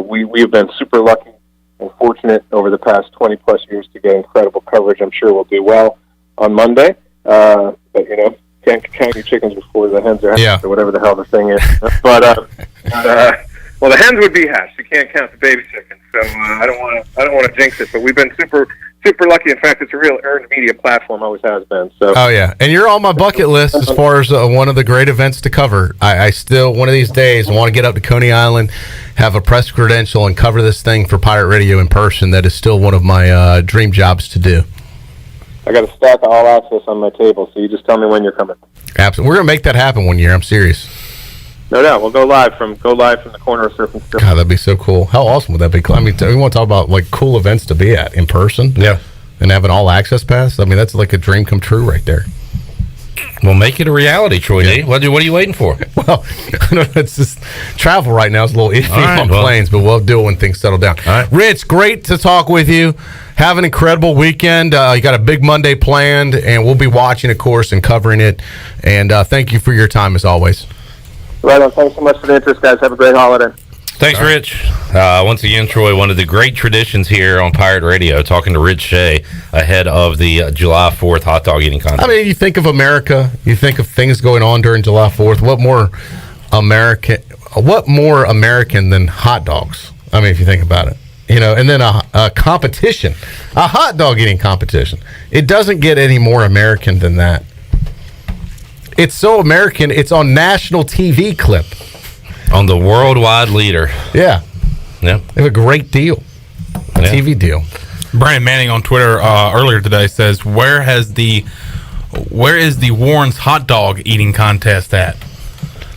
we've been super lucky and fortunate over the past 20 plus years to get incredible coverage. I'm sure we'll do well on Monday. But can't count your chickens before the hens are hatched, or whatever the hell the thing is. But well, the hens would be hatched. You can't count the baby chickens. So I don't want to jinx it. But we've been super lucky. In fact, it's a real earned media platform. Always has been. So. Oh yeah, and you're on my bucket list as far as one of the great events to cover. I still one of these days want to get up to Coney Island, have a press credential, and cover this thing for Pirate Radio in person. That is still one of my dream jobs to do. I got a stack of all access on my table, so you just tell me when you're coming. Absolutely, we're gonna make that happen one year. I'm serious. No doubt, we'll go live from the corner of Surf and Strip. God, that'd be so cool. How awesome would that be? I mean, we want to talk about like cool events to be at in person. Yeah, and have an all access pass. I mean, that's like a dream come true right there. Well, make it a reality, Troy D. What are you waiting for? Well, it's just travel right now is a little iffy on planes, but we'll do it when things settle down. All right. Rich, great to talk with you. Have an incredible weekend. You got a big Monday planned, and we'll be watching, of course, and covering it. And thank you for your time, as always. Right on. Thanks so much for the interest, guys. Have a great holiday. Thanks, Rich. Once again, Troy, one of the great traditions here on Pirate Radio, talking to Rich Shea ahead of the July 4th hot dog eating contest. I mean, you think of America, you think of things going on during July 4th. What more American than hot dogs? I mean, if you think about it. And then a competition, a hot dog eating competition. It doesn't get any more American than that. It's so American, it's on national TV clip. On the worldwide leader. Yeah. Yeah. They have a great deal. A TV deal. Brandon Manning on Twitter earlier today says, where is the Warren's hot dog eating contest at?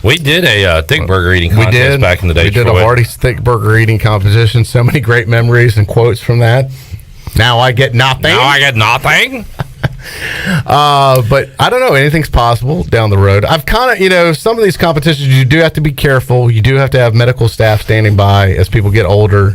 We did a thick burger eating contest back in the day. We did a Hardee's thick burger eating competition. So many great memories and quotes from that. Now I get nothing. But I don't know. Anything's possible down the road. I've kind of, some of these competitions, you do have to be careful. You do have to have medical staff standing by as people get older.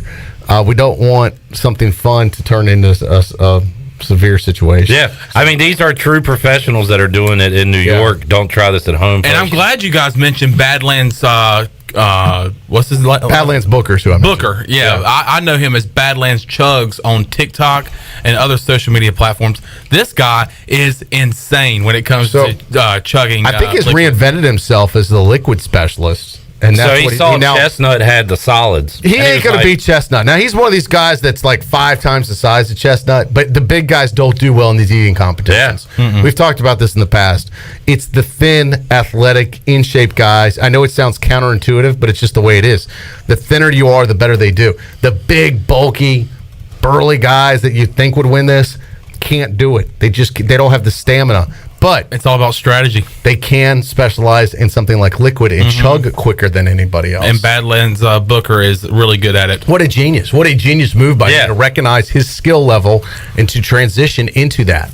We don't want something fun to turn into a severe situation. Yeah. I mean, these are true professionals that are doing it in New York. Don't try this at home. And I'm glad you guys mentioned Badlands. What's his name? Badlands Booker's who I mentioned. Booker, yeah. I know him as Badlands Chugs on TikTok and other social media platforms. This guy is insane when it comes to chugging. I think he's reinvented himself as the liquid specialist. And that's so he what saw now, Chestnut had the solids. He ain't going to beat Chestnut. Now, he's one of these guys that's like 5 times the size of Chestnut, but the big guys don't do well in these eating competitions. Yeah. We've talked about this in the past. It's the thin, athletic, in-shape guys. I know it sounds counterintuitive, but it's just the way it is. The thinner you are, the better they do. The big, bulky, burly guys that you think would win this can't do it. They don't have the stamina. But it's all about strategy. They can specialize in something like liquid and chug quicker than anybody else. And Badlands Booker is really good at it. What a genius. What a genius move by him to recognize his skill level and to transition into that.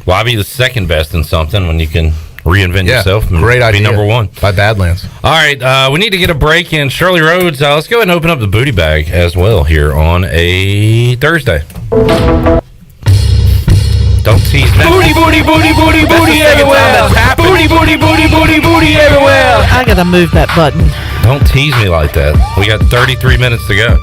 Well, I'll be the second best in something when you can reinvent yourself and great idea. be number one. By Badlands. All right, we need to get a break in Shirley Rhodes. Let's go ahead and open up the booty bag as well here on a Thursday. Don't tease that. Booty, booty, booty, booty, booty everywhere. Booty, booty, booty, booty, booty everywhere. I gotta move that button. Don't tease me like that. We got 33 minutes to go.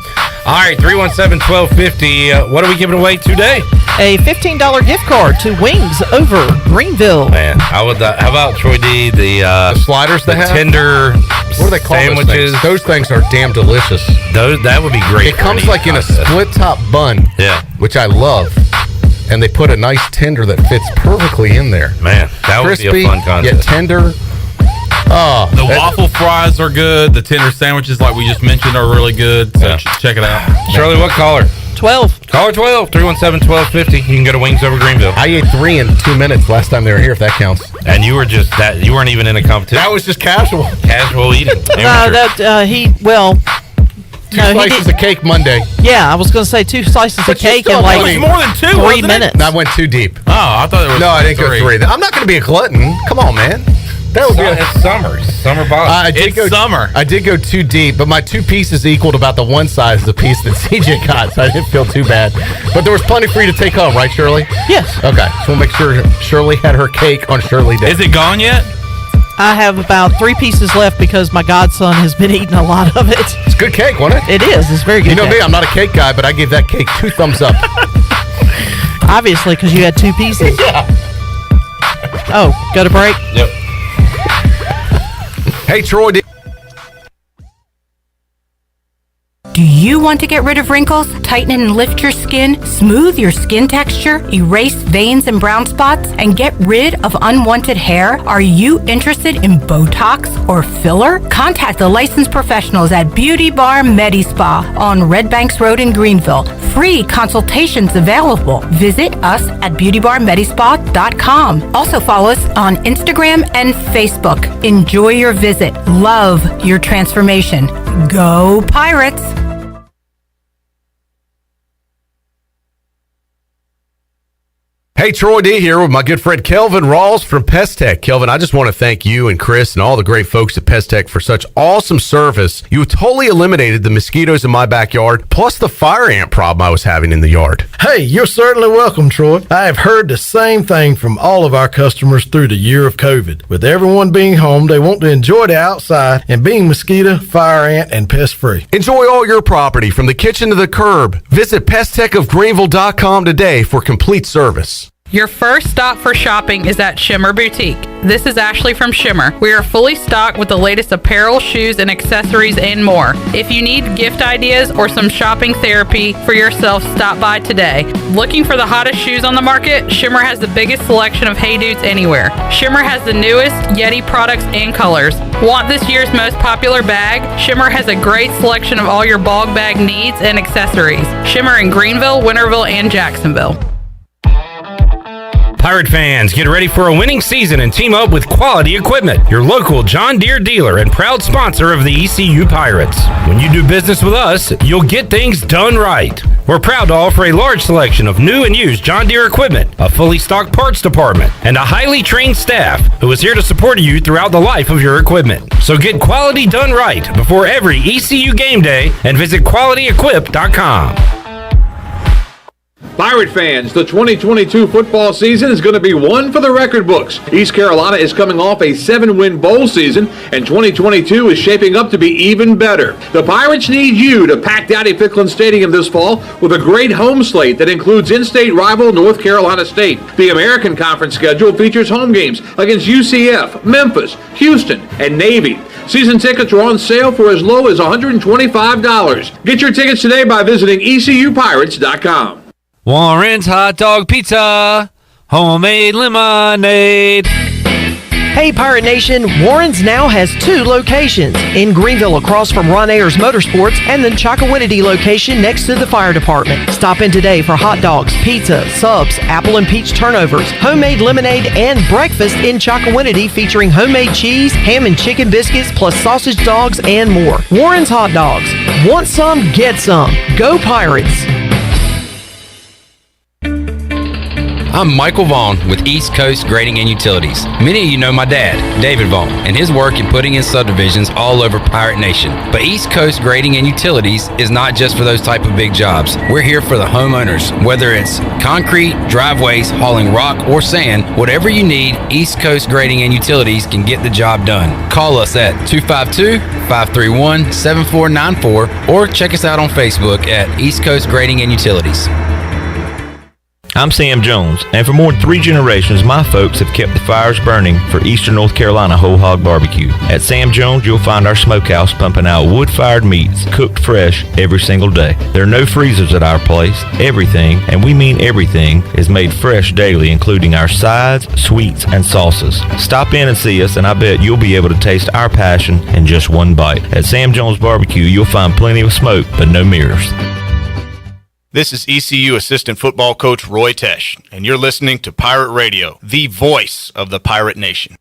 All right, 317-1250. What are we giving away today? A $15 gift card to Wings over Greenville. Man, how about Troy D? The sliders they have? Tender what do they call sandwiches? Those things are damn delicious. That would be great. It comes like in a split top bun. Yeah. Which I love. And they put a nice tender that fits perfectly in there. Man, that would crispy, be a fun contest. Yet tender. Oh, the waffle fries are good. The tender sandwiches, like we just mentioned, are really good. So check it out. Shirley, what caller? 12. Caller 12, 317-1250. You can go to Wings Over Greenville. I ate 3 in 2 minutes last time they were here, if that counts. And you were just that. You weren't even in a competition. That was just casual. Casual eating. Two slices of cake Monday. Yeah, I was going to say 2 slices of cake in like it was more than 2, 3 wasn't it? minutes. I went too deep. Oh, I thought it was. No, I didn't 3. go 3. I'm not going to be a glutton. Come on, man. That would be it's summer. Summer bottom. It's summer. I did go too deep, but my 2 pieces equaled about the one size of the piece that CJ got, so I didn't feel too bad. But there was plenty for you to take home, right, Shirley? Yes. Okay, so we'll make sure Shirley had her cake on Shirley Day. Is it gone yet? I have about 3 pieces left because my godson has been eating a lot of it. It's good cake, wasn't it? It is. It's very good. You know cake. me, I'm not a cake guy, but I gave that cake 2 thumbs up. Obviously, because you had 2 pieces. Yeah. Oh, go to break? Yep. Hey, Troy. Do you want to get rid of wrinkles, tighten and lift your skin, smooth your skin texture, erase veins and brown spots, and get rid of unwanted hair? Are you interested in Botox or filler? Contact the licensed professionals at Beauty Bar Medi Spa on Red Banks Road in Greenville. Free consultations available. Visit us at beautybarmedispa.com. Also follow us on Instagram and Facebook. Enjoy your visit. Love your transformation. Go Pirates! Hey, Troy D here with my good friend Kelvin Rawls from Pest Tech. Kelvin, I just want to thank you and Chris and all the great folks at Pest Tech for such awesome service. You totally eliminated the mosquitoes in my backyard, plus the fire ant problem I was having in the yard. Hey, you're certainly welcome, Troy. I have heard the same thing from all of our customers through the year of COVID. With everyone being home, they want to enjoy the outside and being mosquito, fire ant, and pest-free. Enjoy all your property from the kitchen to the curb. Visit pesttechofgreenville.com today for complete service. Your first stop for shopping is at Shimmer Boutique. This is Ashley from Shimmer. We are fully stocked with the latest apparel, shoes, and accessories and more. If you need gift ideas or some shopping therapy for yourself, stop by today. Looking for the hottest shoes on the market? Shimmer has the biggest selection of Hey Dudes anywhere. Shimmer has the newest Yeti products and colors. Want this year's most popular bag? Shimmer has a great selection of all your bog bag needs and accessories. Shimmer in Greenville, Winterville, and Jacksonville. Pirate fans, get ready for a winning season and team up with Quality Equipment, your local John Deere dealer and proud sponsor of the ECU Pirates. When you do business with us, you'll get things done right. We're proud to offer a large selection of new and used John Deere equipment, a fully stocked parts department, and a highly trained staff who is here to support you throughout the life of your equipment. So get quality done right before every ECU game day and visit QualityEquip.com. Pirate fans, the 2022 football season is going to be one for the record books. East Carolina is coming off a 7-win bowl season, and 2022 is shaping up to be even better. The Pirates need you to pack Dowdy-Ficklin Stadium this fall with a great home slate that includes in-state rival North Carolina State. The American Conference schedule features home games against UCF, Memphis, Houston, and Navy. Season tickets are on sale for as low as $125. Get your tickets today by visiting ECUPirates.com. Warren's Hot Dog Pizza, homemade lemonade. Hey, Pirate Nation, Warren's now has 2 locations. In Greenville, across from Ron Ayers Motorsports, and the Chocowinity location next to the fire department. Stop in today for hot dogs, pizza, subs, apple and peach turnovers, homemade lemonade, and breakfast in Chocowinity featuring homemade cheese, ham and chicken biscuits, plus sausage dogs and more. Warren's Hot Dogs. Want some? Get some. Go Pirates. I'm Michael Vaughn with East Coast Grading and Utilities. Many of you know my dad, David Vaughn, and his work in putting in subdivisions all over Pirate Nation. But East Coast Grading and Utilities is not just for those type of big jobs. We're here for the homeowners. Whether it's concrete, driveways, hauling rock, or sand, whatever you need, East Coast Grading and Utilities can get the job done. Call us at 252-531-7494 or check us out on Facebook at East Coast Grading and Utilities. I'm Sam Jones, and for more than 3 generations, my folks have kept the fires burning for Eastern North Carolina Whole Hog Barbecue. At Sam Jones, you'll find our smokehouse pumping out wood-fired meats, cooked fresh every single day. There are no freezers at our place. Everything, and we mean everything, is made fresh daily, including our sides, sweets, and sauces. Stop in and see us, and I bet you'll be able to taste our passion in just one bite. At Sam Jones Barbecue, you'll find plenty of smoke, but no mirrors. This is ECU assistant football coach Roy Tesh, and you're listening to Pirate Radio, the voice of the Pirate Nation.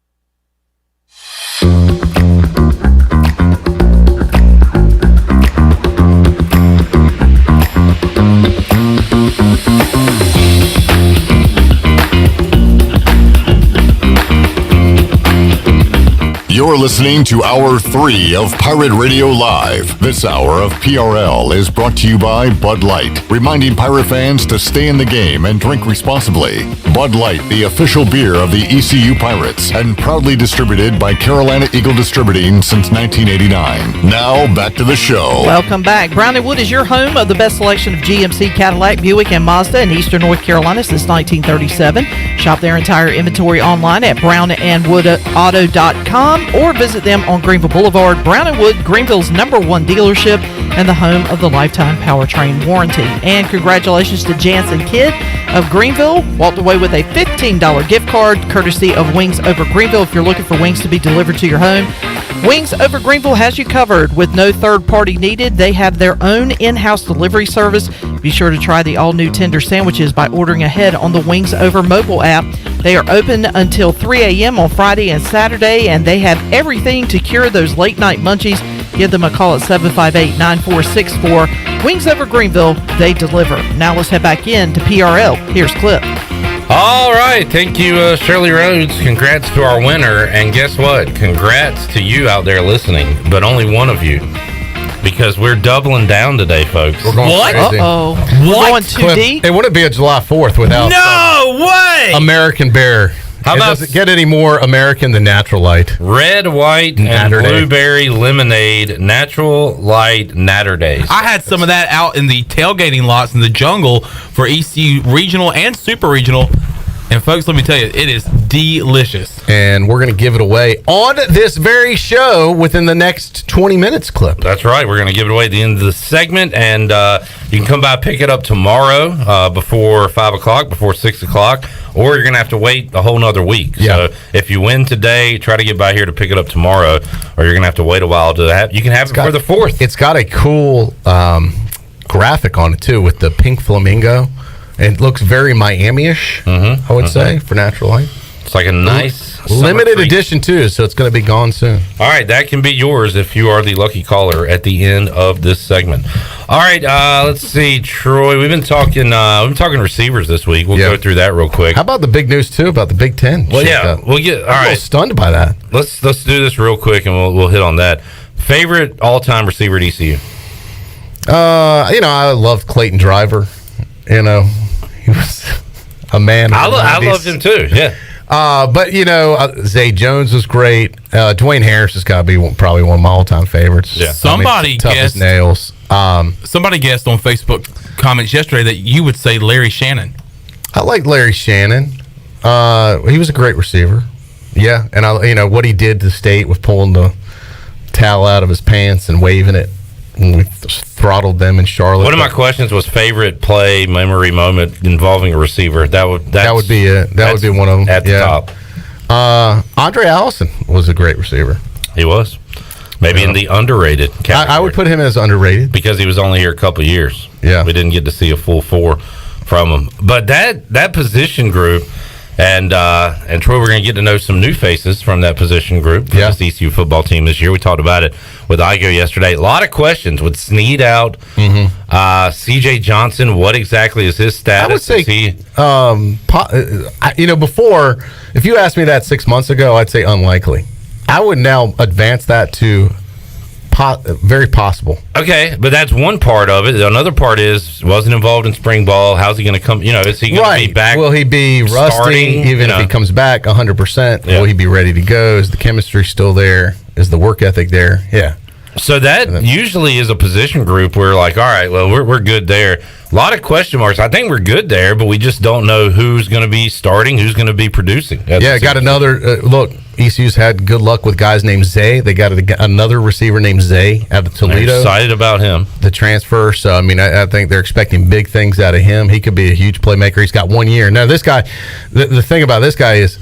You're listening to Hour 3 of Pirate Radio Live. This hour of PRL is brought to you by Bud Light, reminding Pirate fans to stay in the game and drink responsibly. Bud Light, the official beer of the ECU Pirates, and proudly distributed by Carolina Eagle Distributing since 1989. Now, back to the show. Welcome back. Brown & Wood is your home of the best selection of GMC, Cadillac, Buick, and Mazda in Eastern North Carolina since 1937. Shop their entire inventory online at brownandwoodauto.com or visit them on Greenville Boulevard. Brown & Wood, Greenville's #1 dealership and the home of the lifetime powertrain warranty. And congratulations to Jansen Kidd of Greenville. Walked away with a $15 gift card courtesy of Wings Over Greenville if you're looking for wings to be delivered to your home. Wings Over Greenville has you covered with no third party needed. They have their own in-house delivery service. Be sure to try the all-new tender sandwiches by ordering ahead on the Wings Over mobile app. They are open until 3 a.m. on Friday and Saturday, and they have everything to cure those late-night munchies. Give them a call at 758-9464. Wings Over Greenville, they deliver. Now let's head back in to PRL. Here's Clip. All right. Thank you, Shirley Rhodes. Congrats to our winner. And guess what? Congrats to you out there listening, but only one of you. Because we're doubling down today, folks. We're going crazy. Uh-oh. What? Going too deep? It wouldn't be a July 4th without No way! American Bear. How about- It doesn't get any more American than Natural Light. Red, white, and Natter Day. blueberry lemonade, natural light Natter Days. I had some of that out in the tailgating lots in the jungle for ECU Regional and Super Regional. And folks, let me tell you, it is delicious. And we're going to give it away on this very show within the next 20 minutes, Clip. That's right. We're going to give it away at the end of the segment. And you can come by, pick it up tomorrow before 5 o'clock, before 6 o'clock. Or you're going to have to wait a whole nother week. Yeah. So if you win today, try to get by here to pick it up tomorrow. Or you're going to have to wait a while to have. You can have it for the 4th. It's got a cool graphic on it, too, with the pink flamingo. It looks very Miami-ish, I would say, for Natural Light. It's like a nice limited edition, too, so it's going to be gone soon. All right, that can be yours if you are the lucky caller at the end of this segment. All right, let's see, Troy. We've been talking receivers this week. We'll go through that real quick. How about the big news, too, about the Big Ten? Well, yeah, we'll get. All right, I'm a little stunned by that. Let's do this real quick, and we'll hit on that. Favorite all-time receiver at ECU? I love Clayton Driver. He was a man. I loved him too. Yeah. But Zay Jones was great. Dwayne Harris has got to be probably one of my all-time favorites. Yeah. Somebody tough as guessed nails. Somebody guessed on Facebook comments yesterday that you would say Larry Shannon. I like Larry Shannon. He was a great receiver. Yeah, and what he did to the state with pulling the towel out of his pants and waving it. And we throttled them in Charlotte. One of my questions was favorite play, memory moment involving a receiver. That would be it. That would be one of them at the top. Andre Allison was a great receiver. He was. Maybe in the underrated category. I would put him as underrated because he was only here a couple of years. Yeah, we didn't get to see a full 4 from him. But that position group, and Troy, we're going to get to know some new faces from that position group for this ECU football team this year. We talked about it with Igo yesterday. A lot of questions with Snead out. CJ Johnson, what exactly is his status? I would say, before, if you asked me that 6 months ago, I'd say unlikely. I would now advance that to very possible. Okay, but that's one part of it. Another part is wasn't involved in spring ball. How's he going to come? Is he going to be back? Will he be rusty even if he comes back 100%? Will he be ready to go? Is the chemistry still there? Is the work ethic there? Yeah. So that usually is a position group where like, all right, well, we're good there. A lot of question marks. I think we're good there, but we just don't know who's going to be starting, who's going to be producing. Got another look. ECU's had good luck with guys named Zay. They got another receiver named Zay out of Toledo. They're excited about him, the transfer. So I think they're expecting big things out of him. He could be a huge playmaker. He's got 1 year now. This guy, the thing about this guy is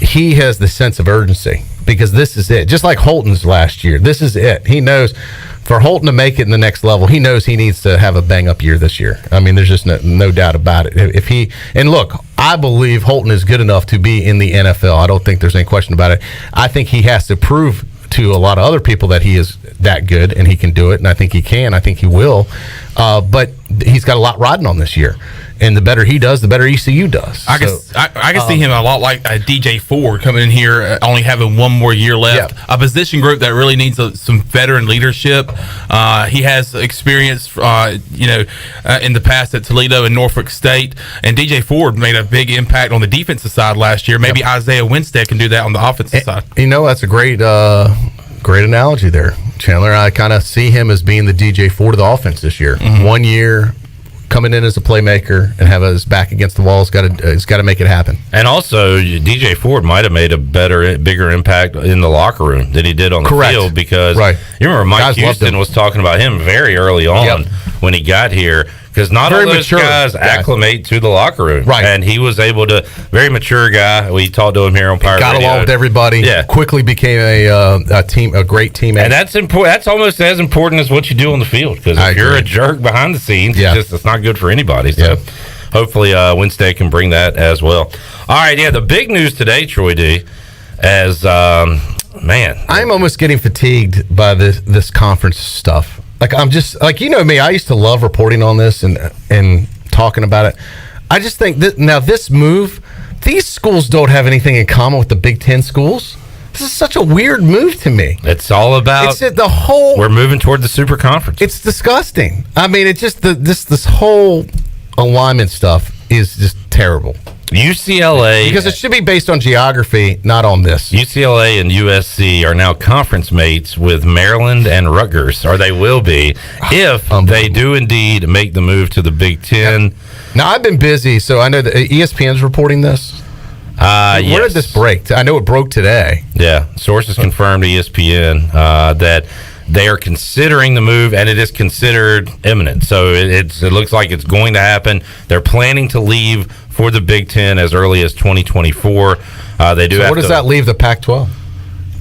he has the sense of urgency. Because this is it. Just like Holton's last year. This is it. He knows for Holton to make it in the next level, he knows he needs to have a bang-up year this year. There's just no doubt about it. And look, I believe Holton is good enough to be in the NFL. I don't think there's any question about it. I think he has to prove to a lot of other people that he is that good and he can do it, and I think he can. I think he will. But he's got a lot riding on this year. And the better he does, the better ECU does. I can see him a lot like DJ Ford coming in here, only having 1 more year left. Yeah. A position group that really needs some veteran leadership. He has experience, in the past at Toledo and Norfolk State. And DJ Ford made a big impact on the defensive side last year. Maybe Isaiah Winstead can do that on the offensive side. That's a great analogy there, Chandler. I kind of see him as being the DJ Ford of the offense this year. 1 year. Coming in as a playmaker and have his back against the wall, he's got to make it happen. And also, DJ Ford might have made a bigger impact in the locker room than he did on the field because you remember Mike Houston was talking about him very early on when he got here. Because not all those guys acclimate to the locker room. Right. And he was able to, very mature guy. We talked to him here on Pirate Radio. Got along with everybody. Yeah. Quickly became a great teammate. And that's important. That's almost as important as what you do on the field. Because if you're a jerk behind the scenes, it's not good for anybody. So hopefully Winstead can bring that as well. All right, the big news today, Troy D, as, I'm almost getting fatigued by this conference stuff. I'm just me. I used to love reporting on this and talking about it. I just think that now this move, these schools don't have anything in common with the Big Ten schools. This is such a weird move to me. It's all about we're moving toward the super conference. It's disgusting. It's just this whole alignment stuff is just terrible. UCLA, because it should be based on geography, not on this. UCLA and USC are now conference mates with Maryland and Rutgers, or they will be if they do indeed make the move to the Big Ten. Now I've been busy, so I know that ESPN's reporting this. Where did this break? I know it broke today. Yeah, sources confirmed to ESPN that they are considering the move, and it is considered imminent. So it looks like it's going to happen. They're planning to leave for the Big Ten as early as 2024. They do. So where does that leave the Pac-12?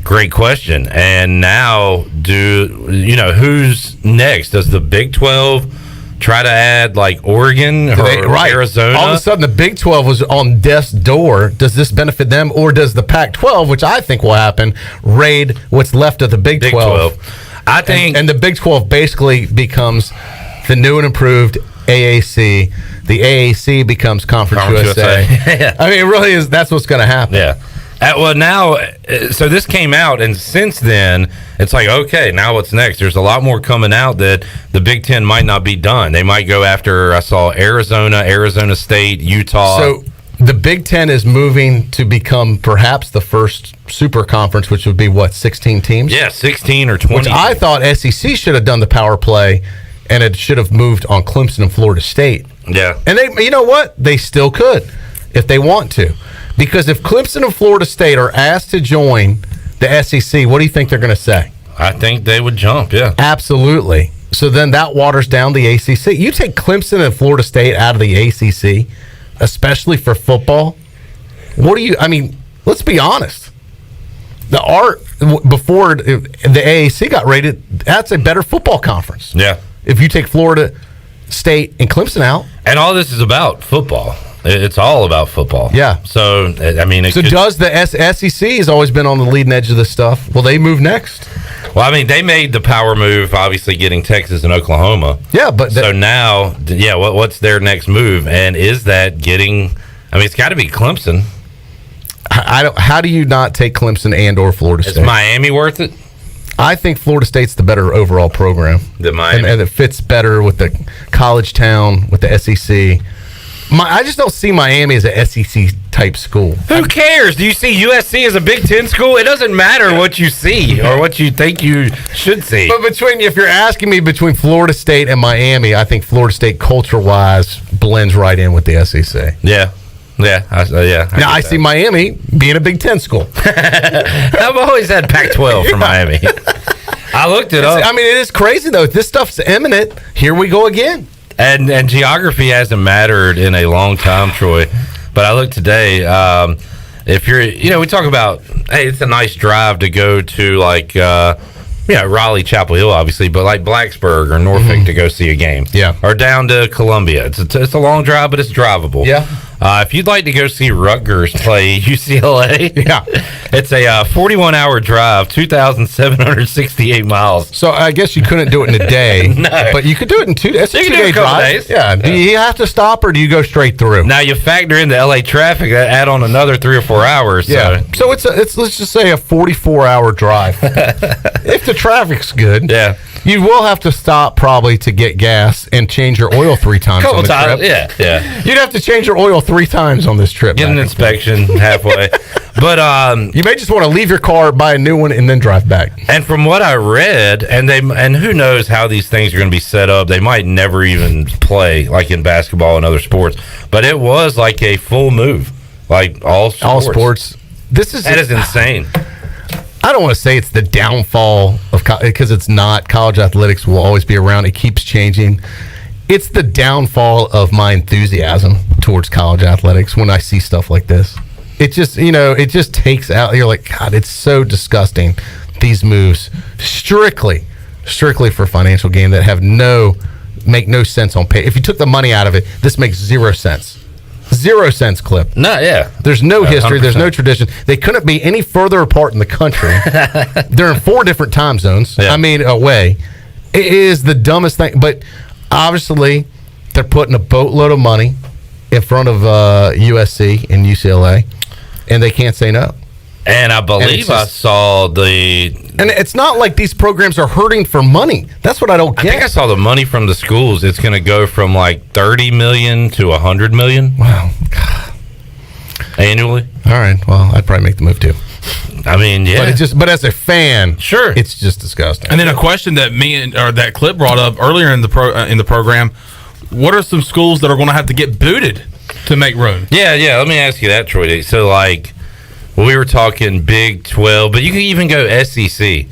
Great question. And now, who's next? Does the Big 12 try to add like Oregon or Arizona? All of a sudden, the Big 12 was on death's door. Does this benefit them, or does the Pac-12, which I think will happen, raid what's left of the Big 12? I think, and the Big 12 basically becomes the new and improved AAC. The AAC becomes Conference USA. It really is. That's what's going to happen. Yeah. So this came out, and since then, it's like, okay, now what's next? There's a lot more coming out that the Big Ten might not be done. They might go after, I saw Arizona, Arizona State, Utah. So the Big Ten is moving to become perhaps the first super conference, which would be, 16 teams? Yeah, 16 or 20. Which I thought SEC should have done the power play, and it should have moved on Clemson and Florida State. Yeah. And you know what? They still could if they want to. Because if Clemson and Florida State are asked to join the SEC, what do you think they're going to say? I think they would jump, yeah. Absolutely. So then that waters down the ACC. You take Clemson and Florida State out of the ACC, especially for football. Let's be honest. The art before the AAC got rated, that's a better football conference. Yeah. If you take Florida State and Clemson out. And all this is about football. It's all about football. Yeah. So, does the SEC has always been on the leading edge of this stuff? Will they move next? Well, they made the power move, obviously getting Texas and Oklahoma. Yeah, but so now, what's their next move? And is that getting? It's got to be Clemson. How do you not take Clemson and or Florida State? Is Miami worth it? I think Florida State's the better overall program. Than Miami, and it fits better with the college town, with the SEC. I just don't see Miami as a SEC type school. Who cares? Do you see USC as a Big Ten school? It doesn't matter what you see or what you think you should see. But if you're asking me between Florida State and Miami, I think Florida State culture-wise blends right in with the SEC. Yeah. I see Miami being a Big Ten school. I've always had Pac-12 for Miami. I looked it up. It is crazy, though. This stuff's imminent. Here we go again. And geography hasn't mattered in a long time, Troy. But I looked today. If you're, we talk about, hey, it's a nice drive to go to Raleigh, Chapel Hill, obviously, but like Blacksburg or Norfolk to go see a game. Yeah. Or down to Columbia. It's a long drive, but it's drivable. Yeah. If you'd like to go see Rutgers play UCLA, it's a 41-hour drive, 2,768 miles. So I guess you couldn't do it in a day, No. but you could do it in 2 days. That's a 2-day drive. Days. Yeah. Do you have to stop or do you go straight through? Now you factor in the LA traffic, add on another 3 or 4 hours. Yeah. So it's let's just say a 44-hour drive. If the traffic's good. Yeah. You will have to stop probably to get gas and change your oil 3 times on the trip. Yeah. You'd have to change your oil 3 times on this trip. Get an inspection halfway. But you may just want to leave your car, buy a new one, and then drive back. And from what I read, and who knows how these things are going to be set up, they might never even play like in basketball and other sports. But it was like a full move, like all sports. All sports. That is insane. I don't want to say it's the downfall of because it's not. College athletics will always be around. It keeps changing. It's the downfall of my enthusiasm towards college athletics when I see stuff like this. It just, it just takes out. You're like, God, it's so disgusting. These moves strictly for financial gain that make no sense on pay. If you took the money out of it, this makes 0 sense. 0 cents clip. No, yeah. There's no history. 100%. There's no tradition. They couldn't be any further apart in the country. They're in 4 different time zones. Yeah. Away. It is the dumbest thing. But obviously, they're putting a boatload of money in front of USC and UCLA, and they can't say no. And I believe I saw the... And it's not like these programs are hurting for money. That's what I don't get. I think I saw the money from the schools. It's going to go from like $30 million to $100 million. Wow. Annually. All right. Well, I'd probably make the move too. Yeah. But as a fan, sure, it's just disgusting. And then a question that that clip brought up earlier in the program: what are some schools that are going to have to get booted to make room? Yeah. Let me ask you that, Troy. So, we were talking Big 12, but you can even go SEC.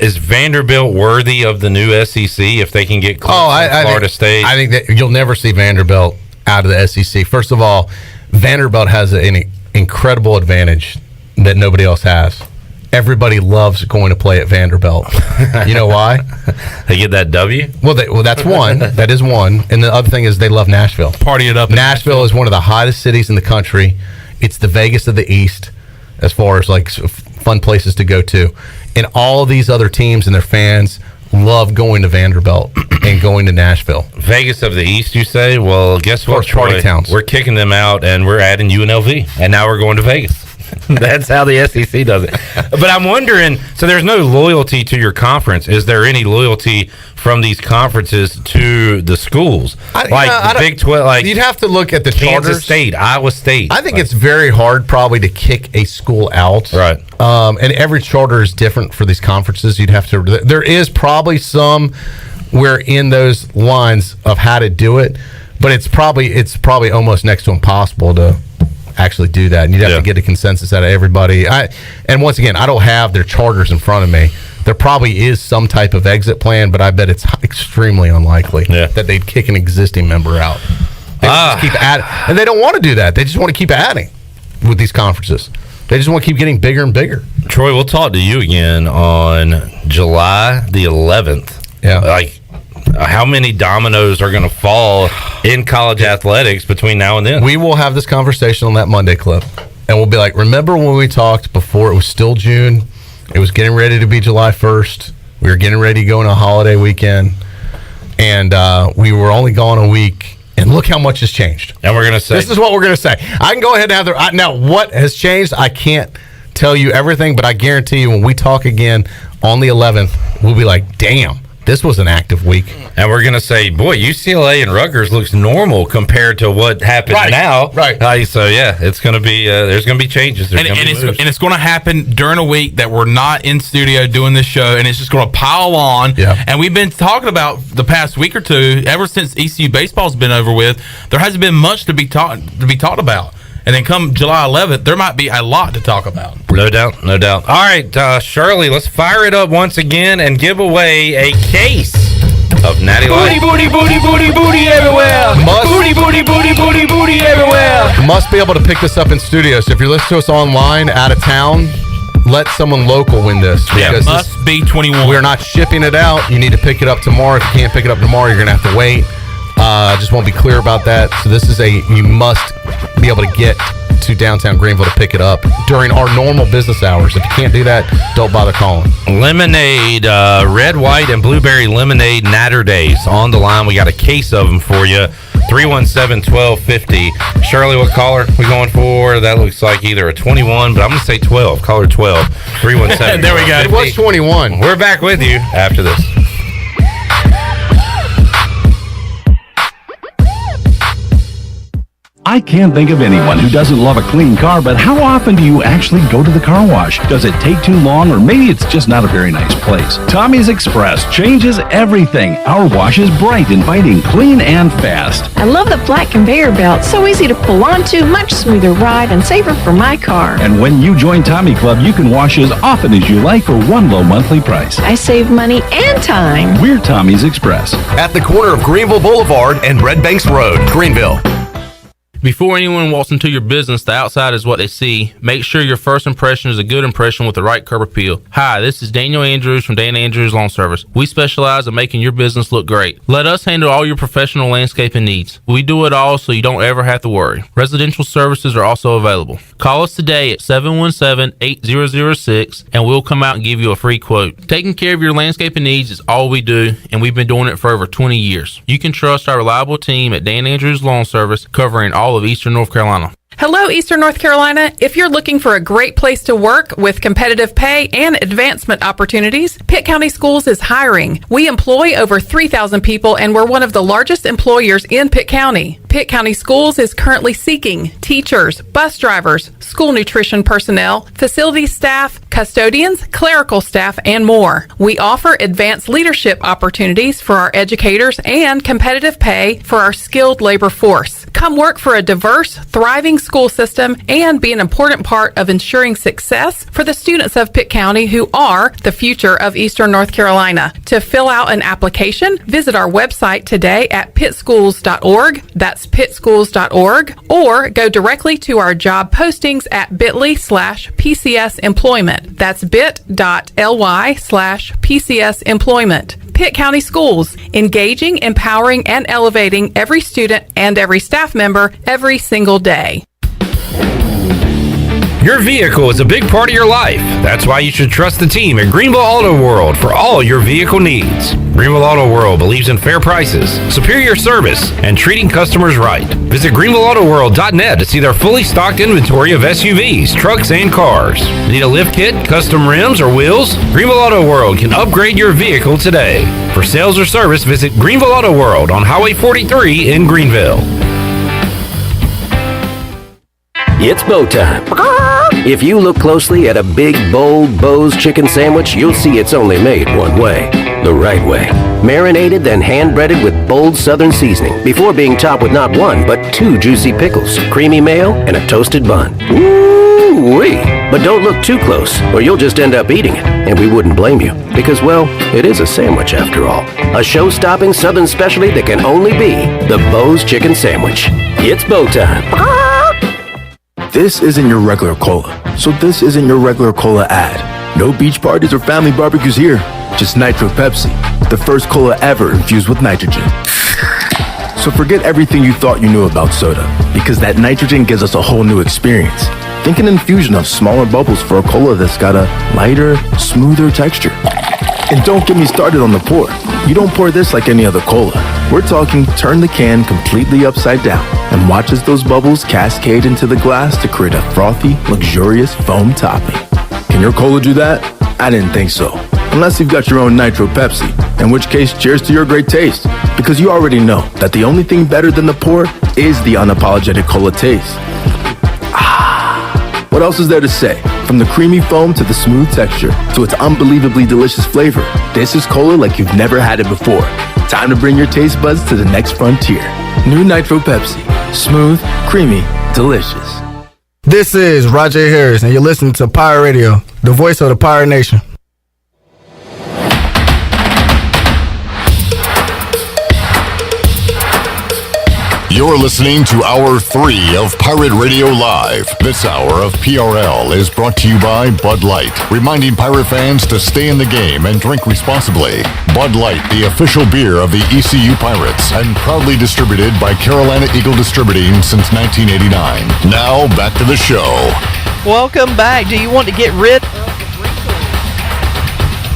Is Vanderbilt worthy of the new SEC if they can get close to Florida State? I think that you'll never see Vanderbilt out of the SEC. First of all, Vanderbilt has an incredible advantage that nobody else has. Everybody loves going to play at Vanderbilt. You know why? They get that W? Well, that's one. That is one. And the other thing is they love Nashville. Party it up. Nashville is one of the hottest cities in the country. It's the Vegas of the East as far as fun places to go to. And all these other teams and their fans love going to Vanderbilt and going to Nashville. Vegas of the East, you say? Well, guess what, Troy? Party towns. We're kicking them out, and we're adding UNLV, and now we're going to Vegas. That's how the SEC does it. But I'm wondering, so there's no loyalty to your conference. Is there any loyalty from these conferences to the schools? The Big 12, you'd have to look at the Kansas charters. State, Iowa State. I think it's very hard probably to kick a school out. Right. And every charter is different for these conferences. There is probably some where in those lines of how to do it, but it's probably almost next to impossible to actually do that. And you'd have to get a consensus out of everybody. And once again, I don't have their charters in front of me. There probably is some type of exit plan, but I bet it's extremely unlikely that they'd kick an existing member out. They just keep adding, and they don't want to do that. They just want to keep adding with these conferences. They just want to keep getting bigger and bigger. Troy, we'll talk to you again on July the 11th. Yeah. Like, how many dominoes are going to fall in college athletics between now and then? We will have this conversation on that Monday clip, and we'll be like, remember when we talked before it was still June? It was getting ready to be July 1st. We were getting ready to go on a holiday weekend, and we were only gone a week, and look how much has changed. And we're going to say... This is what we're going to say. I can go ahead and have now, what has changed, I can't tell you everything, but I guarantee you when we talk again on the 11th, we'll be like, damn. This was an active week. And we're going to say, boy, UCLA and Rutgers looks normal compared to what happened now. Right. So, yeah, it's going to be, there's going to be changes. And it's going to happen during a week that we're not in studio doing this show, and it's just going to pile on. Yeah. And we've been talking about the past week or two, ever since ECU baseball's been over with, there hasn't been much to be talked about. And then come July 11th, there might be a lot to talk about. No doubt, no doubt. All right, Shirley, let's fire it up once again and give away a case of Natty Light. Booty, booty, booty, booty, booty everywhere. Booty, booty, booty, booty, booty everywhere. Must be able to pick this up in studio. So if you're listening to us online, out of town, let someone local win this. Yeah, must be 21. We're not shipping it out. You need to pick it up tomorrow. If you can't pick it up tomorrow, you're going to have to wait. Just want to be clear about that. So this is you must be able to get to downtown Greenville to pick it up during our normal business hours. If you can't do that, don't bother calling. Lemonade, red, white, and blueberry lemonade natter days on the line. We got a case of them for you. 317-1250. Shirley, what caller we going for? That looks like either a 21, but I'm going to say 12. Caller 12. 317. There we go. It was 21. We're back with you after this. I can't think of anyone who doesn't love a clean car, but how often do you actually go to the car wash? Does it take too long, or maybe it's just not a very nice place? Tommy's Express changes everything. Our wash is bright, inviting, clean, and fast. I love the flat conveyor belt. So easy to pull onto, much smoother ride, and safer for my car. And when you join Tommy Club, you can wash as often as you like for one low monthly price. I save money and time. We're Tommy's Express. At the corner of Greenville Boulevard and Red Banks Road, Greenville. Before anyone walks into your business, the outside is what they see. Make sure your first impression is a good impression with the right curb appeal. Hi, this is Daniel Andrews from Dan Andrews Lawn Service. We specialize in making your business look great. Let us handle all your professional landscaping needs. We do it all so you don't ever have to worry. Residential services are also available. Call us today at 717-8006 and we'll come out and give you a free quote. Taking care of your landscaping needs is all we do, and we've been doing it for over 20 years. You can trust our reliable team at Dan Andrews Lawn Service, covering all of Eastern North Carolina. Hello, Eastern North Carolina. If you're looking for a great place to work with competitive pay and advancement opportunities, Pitt County Schools is hiring. We employ over 3,000 people, and we're one of the largest employers in Pitt County. Pitt County Schools is currently seeking teachers, bus drivers, school nutrition personnel, facility staff, custodians, clerical staff, and more. We offer advanced leadership opportunities for our educators and competitive pay for our skilled labor force. Come work for a diverse, thriving school system and be an important part of ensuring success for the students of Pitt County who are the future of Eastern North Carolina. To fill out an application, visit our website today at pittschools.org. That's pittschools.org, or go directly to our job postings at bit.ly/PCS employment. That's bit.ly/PCS employment. Pitt County Schools, engaging, empowering, and elevating every student and every staff member every single day. Your vehicle is a big part of your life. That's why you should trust the team at Greenville Auto World for all your vehicle needs. Greenville Auto World believes in fair prices, superior service, and treating customers right. Visit greenvilleautoworld.net to see their fully stocked inventory of SUVs, trucks, and cars. Need a lift kit, custom rims, or wheels? Greenville Auto World can upgrade your vehicle today. For sales or service, visit Greenville Auto World on Highway 43 in Greenville. It's bow time. If you look closely at a big, bold Bo's chicken sandwich, you'll see it's only made one way, the right way. marinated then hand-breaded with bold southern seasoning before being topped with not one, but 2 juicy pickles, creamy mayo, and a toasted bun. Woo-wee! But don't look too close, or you'll just end up eating it, and we wouldn't blame you. Because, well, it is a sandwich after all. A show-stopping southern specialty that can only be the Bo's Chicken Sandwich. It's Bo time. This isn't your regular cola, so this isn't your regular cola ad. No beach parties or family barbecues here, just Nitro Pepsi, the first cola ever infused with nitrogen. So forget everything you thought you knew about soda, because that nitrogen gives us a whole new experience. Think an infusion of smaller bubbles for a cola that's got a lighter, smoother texture. And don't get me started on the pour. You don't pour this like any other cola. We're talking turn the can completely upside down and watch as those bubbles cascade into the glass to create a frothy, luxurious foam topping. Can your cola do that? I didn't think so. Unless you've got your own Nitro Pepsi, in which case cheers to your great taste. Because you already know that the only thing better than the pour is the unapologetic cola taste. What else is there to say? From the creamy foam to the smooth texture to its unbelievably delicious flavor, this is cola like you've never had it before. Time to bring your taste buds to the next frontier. New Nitro Pepsi. Smooth, creamy, delicious. This is Roger Harris, and you're listening to Pirate Radio, the voice of the Pirate Nation. You're listening to Hour 3 of Pirate Radio Live. This hour of PRL is brought to you by Bud Light, reminding pirate fans to stay in the game and drink responsibly. Bud Light, the official beer of the ECU Pirates, and proudly distributed by Carolina Eagle Distributing since 1989. Now, back to the show. Welcome back. Do you want to get rid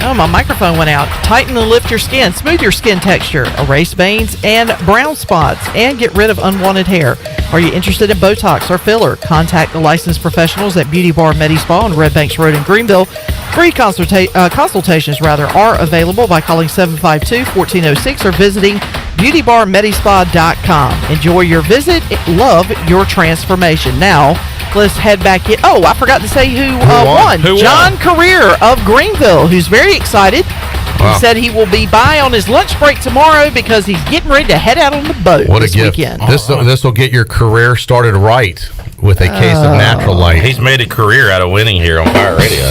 Oh, my microphone went out. Tighten and lift your skin. Smooth your skin texture. Erase veins and brown spots. And get rid of unwanted hair. Are you interested in Botox or filler? Contact the licensed professionals at Beauty Bar Medi-Spa on Red Banks Road in Greenville. Free consultations are available by calling 752-1406 or visiting beautybarmedispa.com. Enjoy your visit. Love your transformation. Now, let's head back in. Oh, I forgot to say who won. John Career of Greenville, who's very excited. Wow. He said he will be by on his lunch break tomorrow because he's getting ready to head out on the boat this weekend. This will get your career started right with a case of Natural Light. He's made a career out of winning here on Pirate Radio.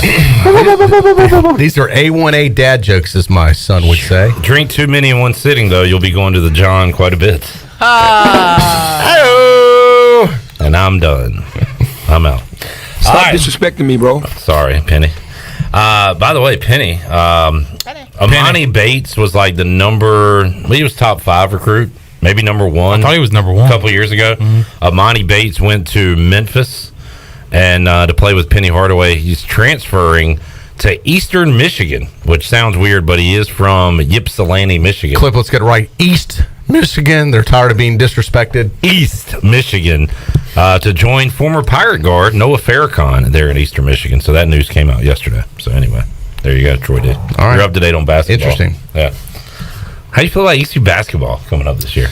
These are A1A dad jokes, as my son would say. Drink too many in one sitting, though. You'll be going to the John quite a bit. And I'm done. I'm out. Stop disrespecting me, bro. Sorry, Penny. By the way, Penny. Amani Bates was like the he was top 5 recruit. Maybe number 1. I thought he was number 1 a couple years ago. Mm-hmm. Amani Bates went to Memphis and to play with Penny Hardaway. He's transferring to Eastern Michigan, which sounds weird, but he is from Ypsilanti, Michigan. Clip, let's get it right. East Michigan. They're tired of being disrespected. East Michigan to join former Pirate guard Noah Farrakhan there in Eastern Michigan. So that news came out yesterday. So anyway, there you go, Troy D. All right. You're up to date on basketball. Interesting. Yeah. How do you feel about ECU basketball coming up this year?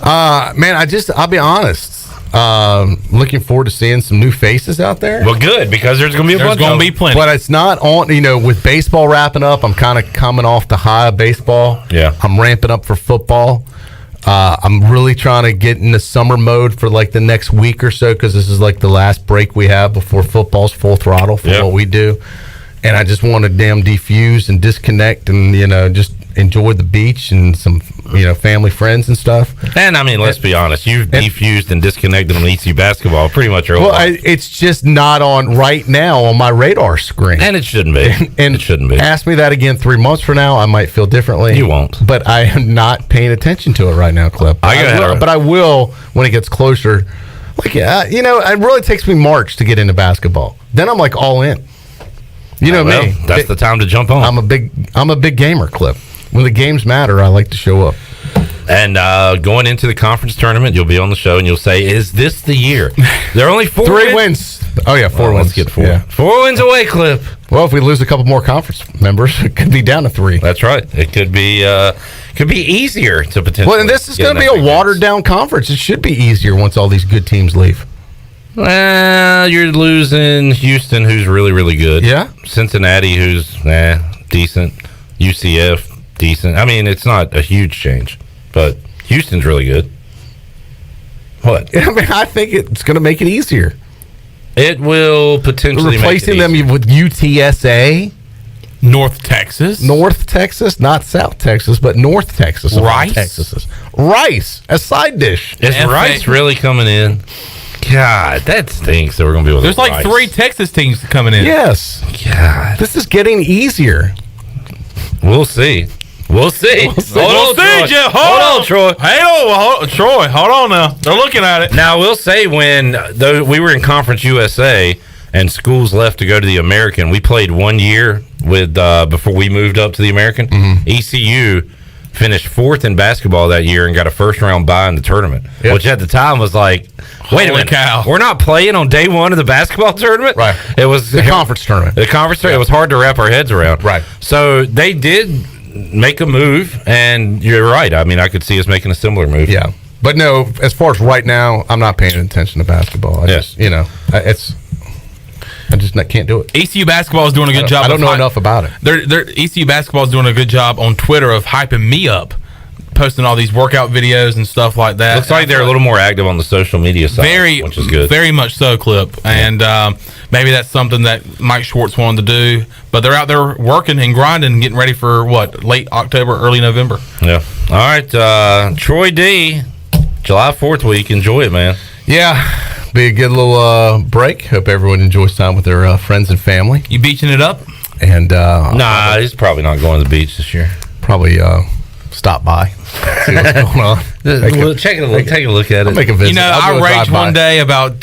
Man, I'll be honest. Looking forward to seeing some new faces out there. Well, good, because there's going to be plenty. But it's not on, with baseball wrapping up, I'm kind of coming off the high of baseball. Yeah. I'm ramping up for football. I'm really trying to get into summer mode for like the next week or so, because this is like the last break we have before football's full throttle for what we do. And I just want to damn defuse and disconnect and, just enjoy the beach and some, family friends and stuff. And I mean, let's be honest, you've defused and disconnected on ECU basketball pretty much your whole life. It's just not on right now on my radar screen. And it shouldn't be. And it shouldn't be. Ask me that again 3 months from now, I might feel differently. You won't. But I am not paying attention to it right now, Clip. But I will when it gets closer. Like, it really takes me March to get into basketball. Then I'm like all in. Me. That's the time to jump on. I'm a big gamer, Clip. When the games matter, I like to show up. And going into the conference tournament, you'll be on the show and you'll say, "Is this the year?" There are only 4 3 wins. Oh yeah, 4 wins. Let's get 4. Yeah. 4 wins away, Clip. Well, if we lose a couple more conference members, it could be down to 3. That's right. It could be easier to potentially. Well, and this is going to be a watered down conference. It should be easier once all these good teams leave. Well, you're losing Houston, who's really, really good. Yeah. Cincinnati, who's decent. UCF, decent. I mean, it's not a huge change, but Houston's really good. What? I mean, I think it's going to make it easier. It will potentially replacing make it them with UTSA. North Texas, not South Texas, but North Texas. Rice, rice as side dish. Is rice really coming in? God, that stinks. That we're going to be with. There's like rice. 3 Texas teams coming in. Yes. God, this is getting easier. We'll see. We'll see. Hold on, Jeff. Hold on, Troy. Hey, Troy, hold on now. They're looking at it. Now, we'll say when we were in Conference USA and schools left to go to the American, we played 1 year with before we moved up to the American. ECU finished 4th in basketball that year and got a first-round bye in the tournament, which at the time was like, wait a minute, cow. We're not playing on day 1 of the basketball tournament? Right. It was the conference tournament. The conference tournament. It was hard to wrap our heads around. Right. So they did make a move, and you're right. I mean, I could see us making a similar move. Yeah. But no, as far as right now, I'm not paying attention to basketball. I just can't do it. ECU basketball is doing a good job. I don't know enough about it. ECU basketball is doing a good job on Twitter of hyping me up, posting all these workout videos and stuff like that. Looks like they're a little more active on the social media side, which is good. Very much so, Clip. And maybe that's something that Mike Schwartz wanted to do. But they're out there working and grinding and getting ready for, late October, early November. Yeah. All right, Troy D., July 4th week. Enjoy it, man. Yeah. Be a good little break. Hope everyone enjoys time with their friends and family. You beaching it up? And nah, he's probably not going to the beach this year. Probably stop by, see what's going on. Take a look at it. I'll make a visit. I raged one day about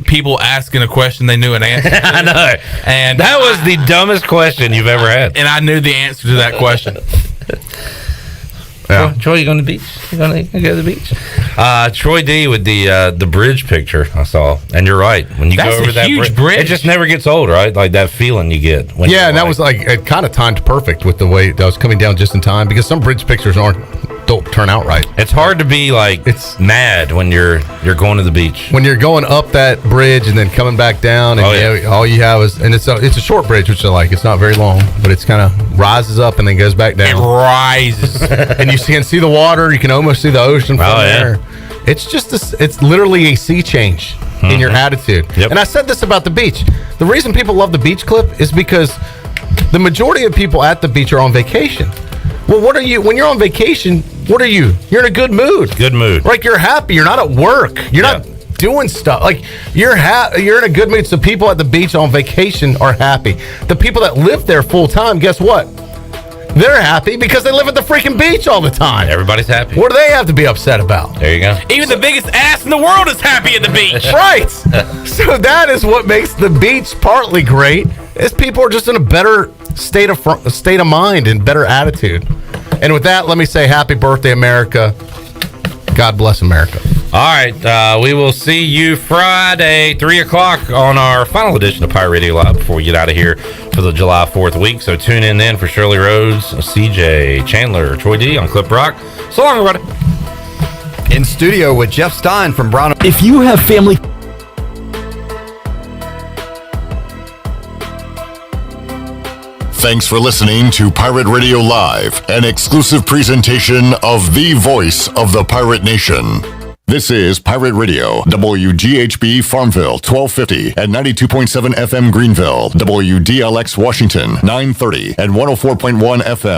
people asking a question they knew an answer to. I know. And that was the dumbest question you've ever had. And I knew the answer to that question. Yeah. Troy, you going to the beach? You going to go to the beach? Troy D with the bridge picture I saw, and you're right. When you That's go over a that huge bridge. it just never gets old, right? Like that feeling you get. When And that was it kind of timed perfect with the way that was coming down just in time, because some bridge pictures don't turn out right. It's hard to be it's mad when you're going to the beach. When you're going up that bridge and then coming back down, and all you have is, and it's a short bridge, which I like. It's not very long, but it's kind of rises up and then goes back down. It rises, and you can see the water. You can almost see the ocean from there. It's just it's literally a sea change in your attitude. Yep. And I said this about the beach. The reason people love the beach, Clip, is because the majority of people at the beach are on vacation. Well, what are you when you're on vacation? What are you? You're in a good mood. Good mood. Like you're happy. You're not at work. You're not doing stuff. Like you're in a good mood. So people at the beach on vacation are happy. The people that live there full time, guess what? They're happy because they live at the freaking beach all the time. Everybody's happy. What do they have to be upset about? There you go. Even the biggest ass in the world is happy at the beach. Right. So that is what makes the beach partly great, is people are just in a better state of mind and better attitude. And with that, let me say happy birthday, America. God bless America. All right, we will see you Friday, 3 o'clock on our final edition of Pirate Radio Live before we get out of here for the July 4th week. So tune in then for Shirley Rhodes, CJ Chandler, Troy D on Clip Rock. So long, everybody. In studio with Jeff Stein from Brown. If you have family... Thanks for listening to Pirate Radio Live, an exclusive presentation of the voice of the Pirate Nation. This is Pirate Radio, WGHB Farmville, 1250 and 92.7 FM Greenville, WDLX Washington, 930 and 104.1 FM.